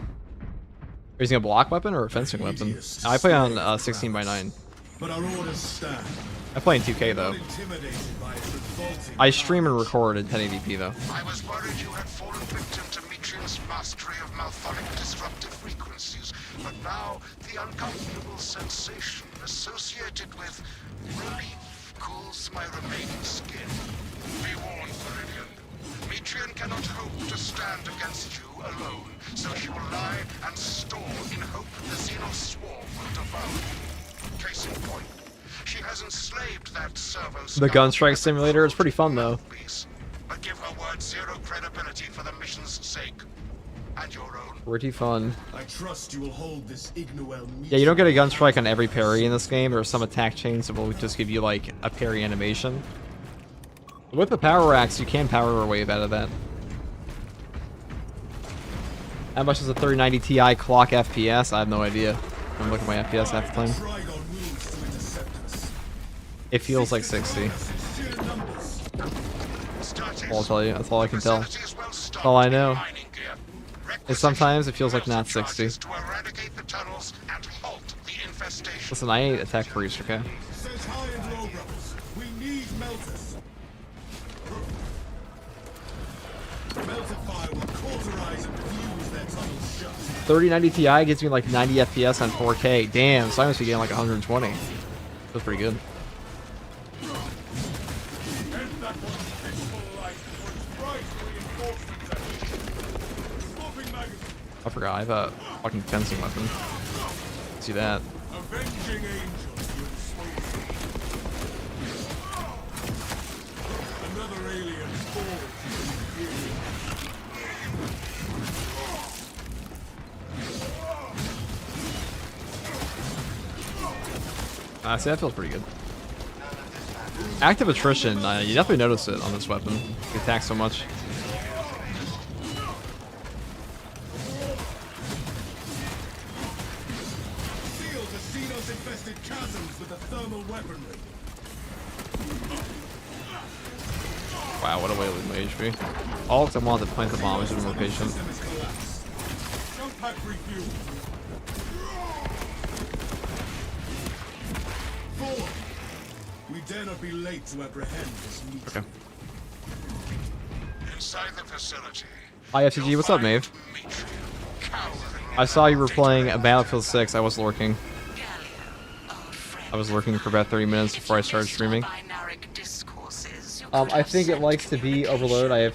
Using a block weapon or a fencing weapon? I play on 16:9. But our orders stand. I play in 2K though. Not intimidated by its revolting I stream and record in 1080p though. I was worried you had fallen victim to Mitrian's mastery of malphonic disruptive frequencies, but now the uncomfortable sensation associated with relief cools my remaining skin. Be warned, Viridian. Mitrian cannot hope to stand against you alone, so she will lie and stall in hope the Xenos swarm will devour you. Case in point, she has enslaved that servo. The gunstrike simulator is pretty fun though. But give her word zero credibility for the mission's sake. And your own. Pretty fun. I trust you will hold this Ignoel meet. Yeah, you don't get a gunstrike on every parry in this game. There are some attack chains that will just give you like a parry animation. With the power axe, you can power a wave out of that. How much does a 3090 Ti clock FPS? I have no idea. I'm looking at my FPS half the time. Trigon moves to intercept us. It feels like 60. Sheer numbers. I'll tell you. That's all I can tell. That's all I know. And sometimes it feels like not 60. To eradicate the tunnels and halt the infestation. Listen, I ain't attack priest, okay? Says high and low brothers. We need melters. Melter fire will cauterize and fuse their tunnels shut. 3090 Ti gives me like 90 FPS on 4K. Damn, so I must be getting like 120. That's pretty good. End that one's peaceful life for its price reinforcements and swapping magazine. I forgot, I have a fucking fencing weapon. See that? Avenging angel, you exposed. Another alien falls into the See, that feels pretty good. Active attrition, you definitely notice it on this weapon. It attacks so much. Seal the Xenos-infested chasms with the thermal weaponry. Wow, what a way to lose my HP. All because I wanted to plant the bomb, I should have been more patient. System is collapsed. Jump pack refuel. Forward. We dare not be late to apprehend this meeting. Okay. Inside the facility. Hi FCG, what's up, Maeve? I saw you were playing a Battlefield 6, I was lurking. I was lurking for about 30 minutes before I started streaming. I think it likes to be overload. I have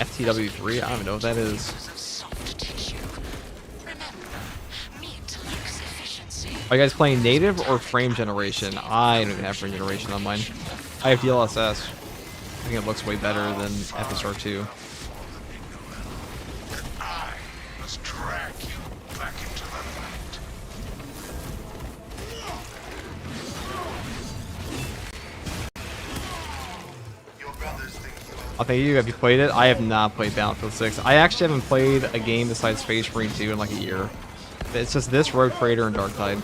FTW3, I don't even know what that is. Are you guys playing native or frame generation? I don't even have frame generation on mine. I have DLSS. I think it looks way better than FSR2. I must drag you back into the light. Your brothers think you are Oh, thank you. Have you played it? I have not played Battlefield 6. I actually haven't played a game besides Space Marine 2 in like a year. It's just this, Rogue Trader, and Dark Tide.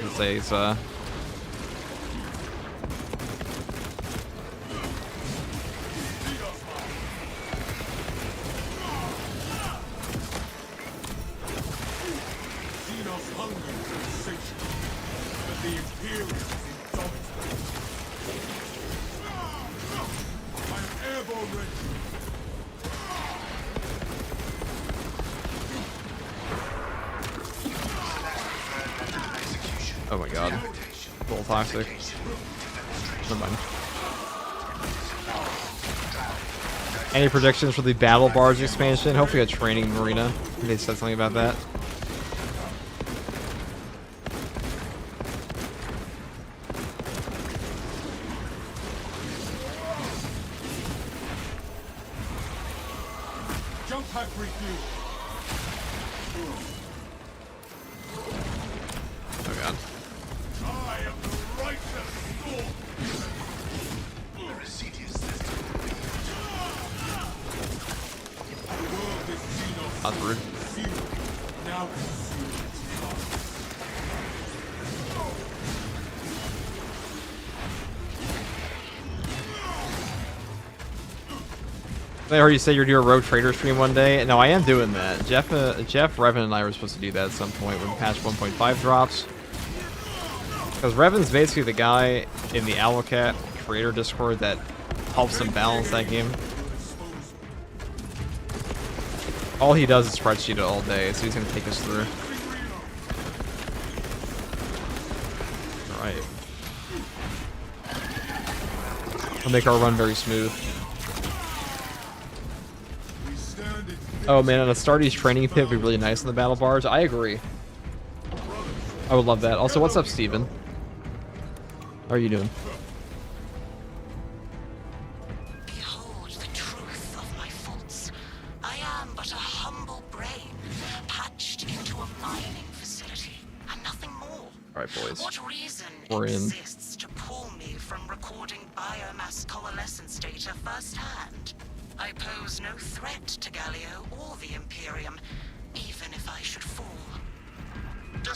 It's Xenos hunger for sensation, but the Imperium is indomitable. I am airborne ready. oh my god. A little toxic. Never mind. Any predictions for the Battle Barge expansion? Hopefully a training marina. They said something about that. Jump pack refuel. Oh god. I am the righteous storm. The Residious system. The world is Xenos. That's rude. Sealed. Now consume its fire. I heard you say you're doing a Rogue Trader stream one day. No, I am doing that. Jeff, Revan, and I were supposed to do that at some point when patch 1.5 drops. Because Revan's basically the guy in the Owlcat creator Discord that helps him balance that game. All he does is spreadsheet it all day, so he's going to take us through. Alright. I'll make our run very smooth. Oh man, an Astartes training pit would be really nice in the Battle Barge. I agree. I would love that. Also, what's up, Steven? How are you doing? Behold the truth of my faults. I am but a humble brain, patched into a mining facility, and nothing more. Alright, boys. What reason We're in. exists to pull me from recording biomass coalescence data firsthand? I pose no threat to Galio or the Imperium, even if I should fall.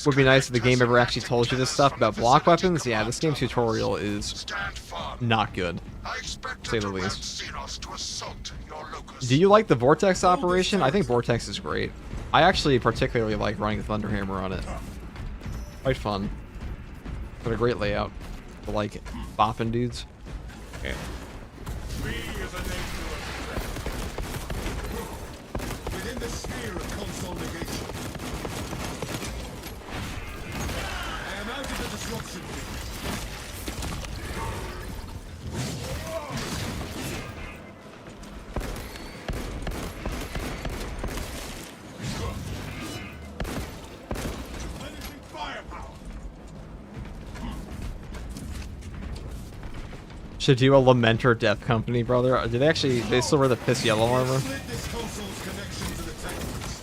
Would be nice if the game ever actually told you this stuff about block weapons. Yeah, this game tutorial is not good, to say the least. Do you like the Vortex operation? I think Vortex is great. I actually particularly like running the Thunderhammer on it. Quite fun. Got a great layout. I like it. Bopping dudes. Okay. Me is a name to a threat. Within the sphere of console negation. I am out of the disruption field. Replenishing firepower. Should do a Lamenter Death Company, brother. Did they actually? They still wear the piss yellow armor? Split this console's connection to the techniques.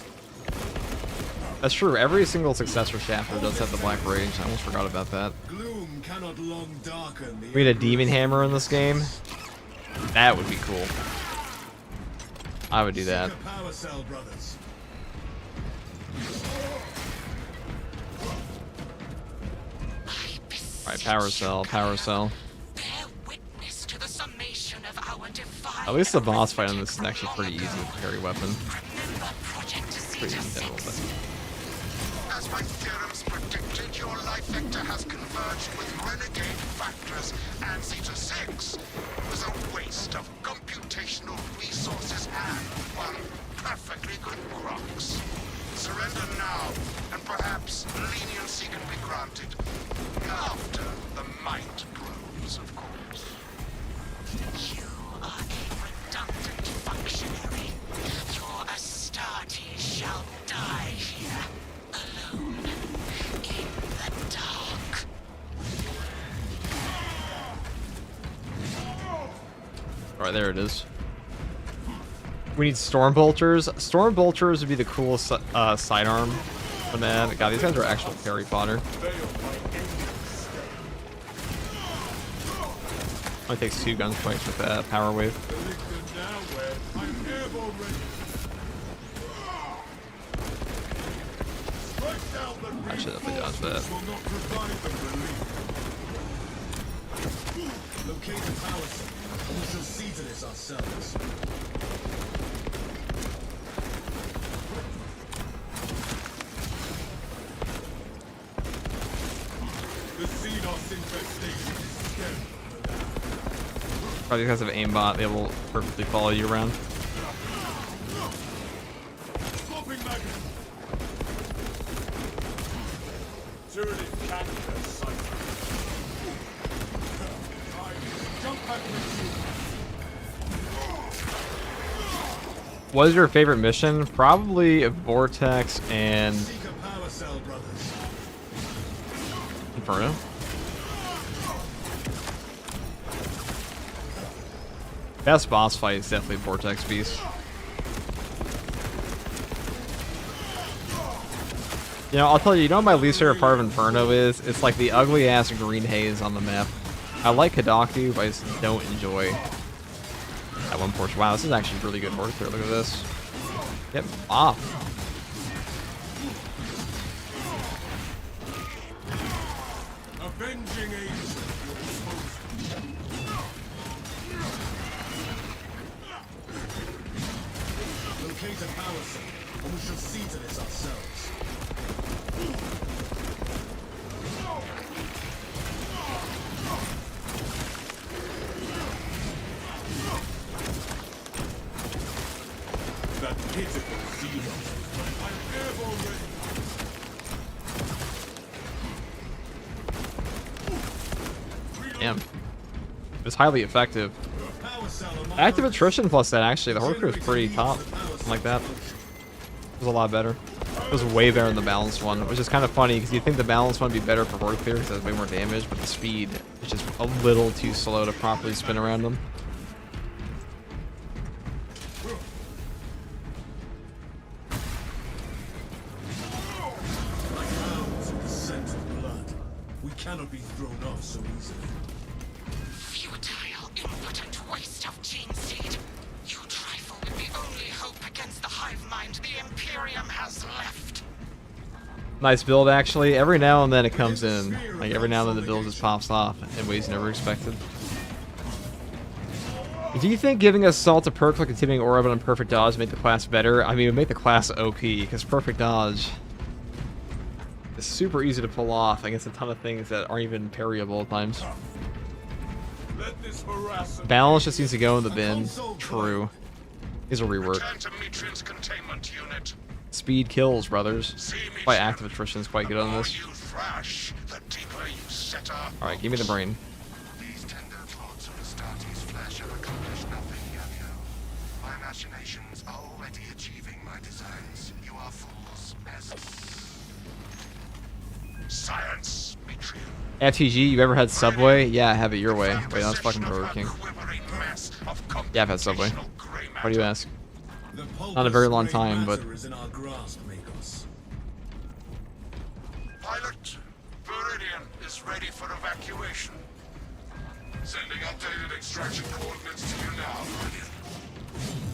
That's true. Every single successor chapter does have the Black Rage. I almost forgot about that. Gloom cannot long darken the We had a Demon Hammer in this game. That would be cool. I would do that. Seek a power cell, brothers. Alright, power cell, power cell. Bear witness to the summation of our divine. At least the boss fight on this is actually pretty easy with the carry weapon. Remember Project Pretty Zeta easy, 6. As my theorems predicted, your life vector has converged with renegade factors, and Zeta 6 was a waste of computational resources and one perfectly good Grox. Surrender now, and perhaps leniency can be granted. After the might grows, of course. You are a redundant functionary. Your Astartes shall die here, alone, in the dark. Alright, there it is. We need Storm Bolters. Storm Bolters would be the coolest sidearm. But man, God, these guys are actual carry fodder. Only takes 2 gunfights with that power wave. I'm airborne ready. Strike down the I should have dodged that. will not provide them relief. Locate the power cell. We shall see to this ourselves. The Xenos infestation is scary. Probably because of aimbot, they will perfectly follow you around. Swapping magnet. Tyranid cancer site. Jump back with What is your favorite mission? Probably Vortex and you. Seek a power cell, brothers. Inferno. Best boss fight is definitely Vortex Beast. You know, I'll tell you, what my least favorite part of Inferno is? It's like the ugly ass green haze on the map. I like Kadaku, but I just don't enjoy that one portion. Wow, this is actually really good work here. Look at this. Yep, off. Avenging angel. Locate a power cell, and we shall see to this ourselves. That pitiful Xenos. I'm airborne ready. Damn. It was highly effective. Power cell among Active our- attrition plus that, actually. The Horker was pretty top. Something like that. It was a lot better. It was way better than the balanced one, which is kind of funny because you'd think the balanced one would be better for Horde clear because it has way more damage, but the speed is just a little too slow to properly spin around them. Like hounds in the scent of blood. We cannot be thrown off so easily. Futile, impotent waste of gene seed. You trifle with the only hope against the hive mind the Imperium has left. Nice build, actually. Every now and then it comes in. Like, every now and then the build just pops off in ways never expected. Do you think giving Assault a perk like continuing orbit on Perfect Dodge make the class better? I mean, it would make the class OP, because Perfect Dodge is super easy to pull off against a ton of things that aren't even parryable at times. Let this harass them. Balance just needs to go in the bin. True. These will rework. Return to Metrian's containment unit. Speed kills, brothers. See me. Quite active attrition is quite good on this. You thrash, the deeper you set up. Alright, give me the brain. These tender thoughts of Astartes' flesh have accomplished nothing, Yamio. My machinations are already achieving my designs. You are fools, peasants. Science, Metrian. FTG, you ever had Subway? Yeah, have it your way. Wait, that's fucking Burger King. Yeah, I've had Subway. Why do you ask? The pulp Not a of very long gray time, but- matter is in our grasp, Magos. Pilot, Viridian is ready for evacuation. Sending updated extraction coordinates to you now, Viridian.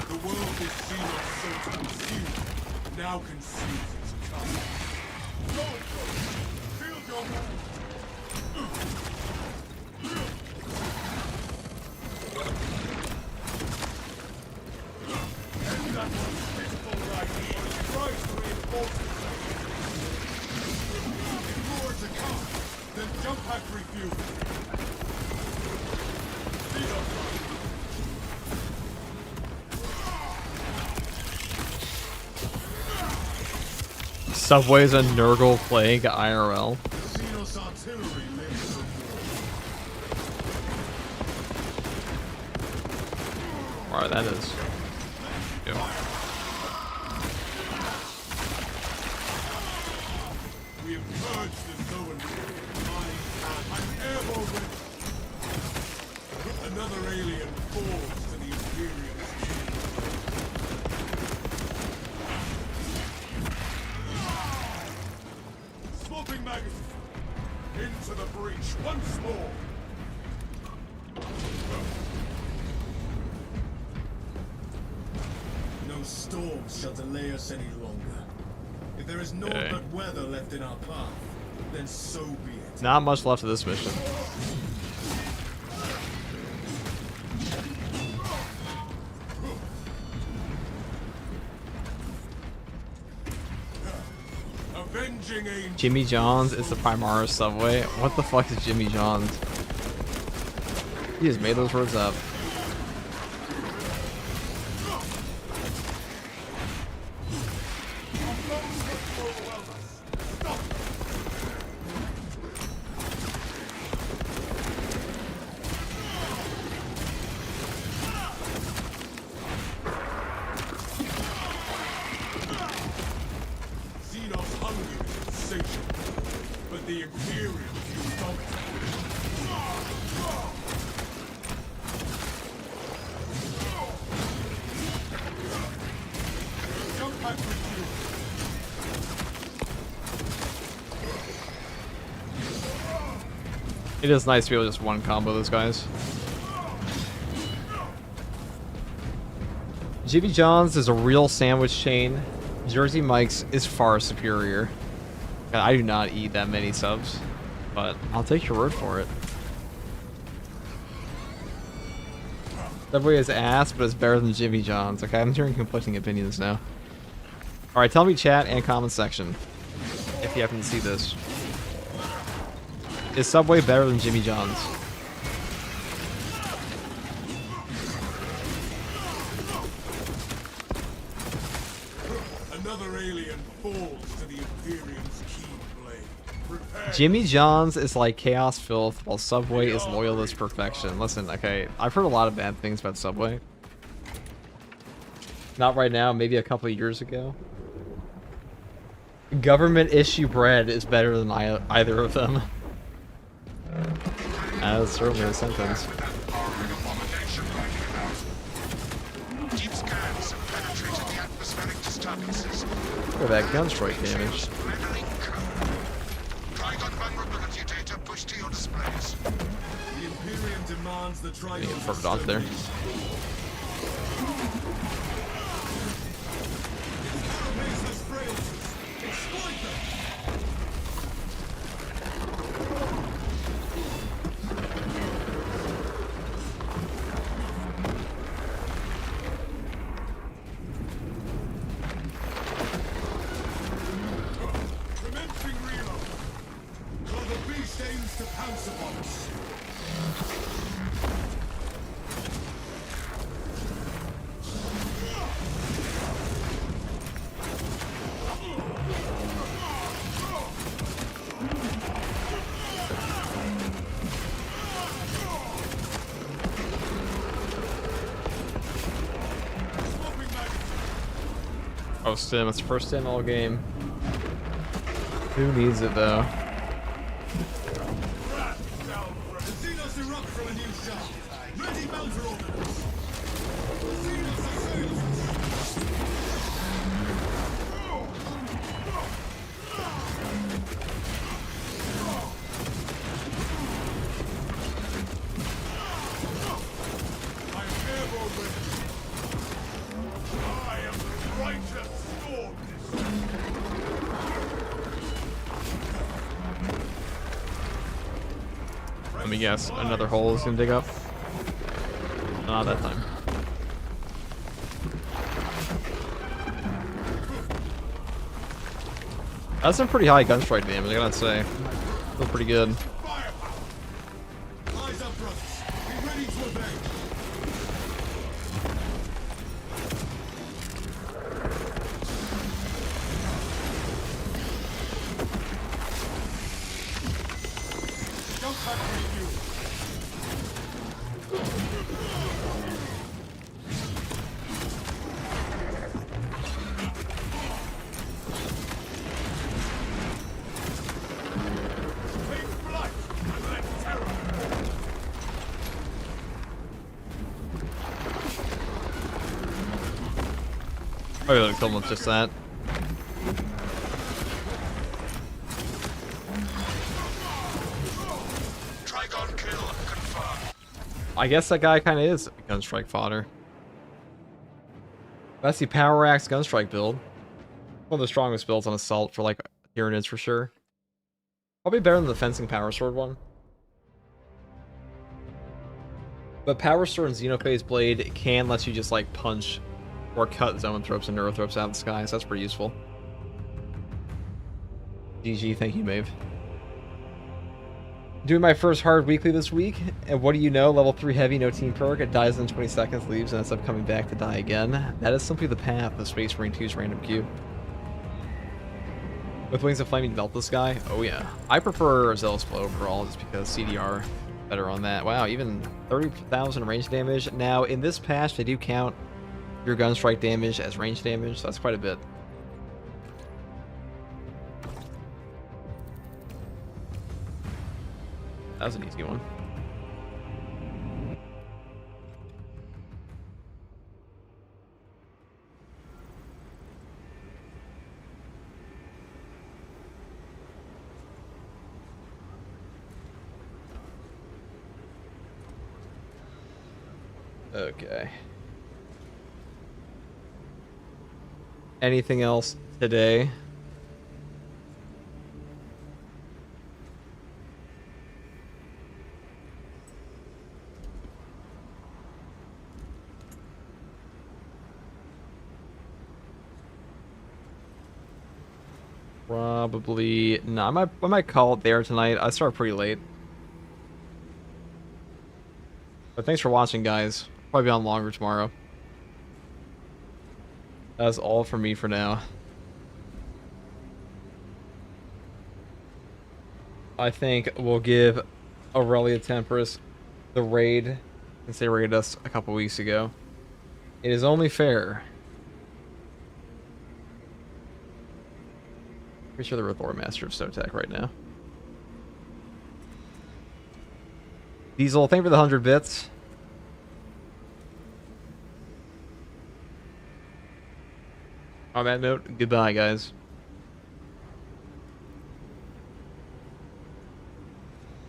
The world is Xenos so to consume. Now conceives its coming. Go and go. Field your man. And that one's physical right or it tries to reinforce itself. If more to come, then jump pack refuel. Xenos run. Subway's a Nurgle playing IRL. Xenos Alright, that is. Yeah. We have purged the zone. I'm airborne with... Another alien falls to the Imperium's shield. Swapping magazine. Into the breach once more. No storms shall delay us any longer. If there is naught but weather left in our path, then so be it. Not much left of this mission. Avenging angel. Jimmy John's is the Primaris subway. What the fuck is Jimmy John's? He just made those words up. Xenos hunger is insatiable, but the Imperium is dominant. Jump back with you. It is nice to be able to just one combo those guys. Jimmy John's is a real sandwich chain. Jersey Mike's is far superior. God, I do not eat that many subs, but I'll take your word for it. Subway is ass, but it's better than Jimmy John's. Okay, I'm hearing conflicting opinions now. Alright, tell me chat and comment section if you happen to see this. Is Subway better than Jimmy John's? Another alien falls to the Imperium's keen blade. Prepare. Jimmy John's is like chaos filth, while Subway is loyalist perfection. Listen, okay, I've heard a lot of bad things about Subway. Not right now, maybe a couple of years ago. Government issue bread is better than either of them. That's certainly a sentence. Deep scans have penetrated the atmospheric disturbances. Look at that gun strike damage. Leveling curve. Trigon vulnerability data pushed to your displays. The Imperium demands the Getting Trigon. perfect dodge there. Baseless frailties. Exploit them. Commencing reload. While the beast aims to pounce upon us. Swapping magazine. Oh, stim. It's the first stim all game. Who needs it though? The Xenos erupt from a new shaft. Ready mounter ordnance. The Xenos assails us. I am airborne with. I am the righteous storm. Let me guess. Another hole is gonna dig up. Not that time. That's some pretty high gun strike damage, I gotta say. Feel pretty good. Firepower. Eyes up, brothers. Be ready to obey. Jump back with you. Probably would have killed him with just that. Trigon kill confirmed. I guess that guy kind of is gunstrike fodder. That's the Power Axe gunstrike build. One of the strongest builds on Assault for like Tyranids for sure. Probably better than the Fencing Power Sword one. But Power Sword and Xenophase Blade can let you just like punch or cut Zoanthropes and Neurothropes out of the sky, so that's pretty useful. GG, thank you, Maeve. Doing my first hard weekly this week, and what do you know? Level 3 heavy, no team perk, it dies in 20 seconds, leaves, and ends up coming back to die again. That is simply the path of Space Marine 2's random queue. With Wings of Flame, you melt this guy? Oh yeah. I prefer Zealous Blow overall, just because CDR better on that. Wow, even 30,000 range damage. Now, in this patch, they do count your gunstrike damage as range damage, so that's quite a bit. That was an easy one. Okay. Anything else today? Probably no. I might call it there tonight. I start pretty late. But thanks for watching, guys. Probably be on longer tomorrow. That's all from me for now. I think we'll give Aurelia Temperis the raid since they raided us a couple weeks ago. It is only fair. Pretty sure they're Lord Master of Snowtech right now. Diesel, thank you for the 100 bits. On that note, goodbye, guys.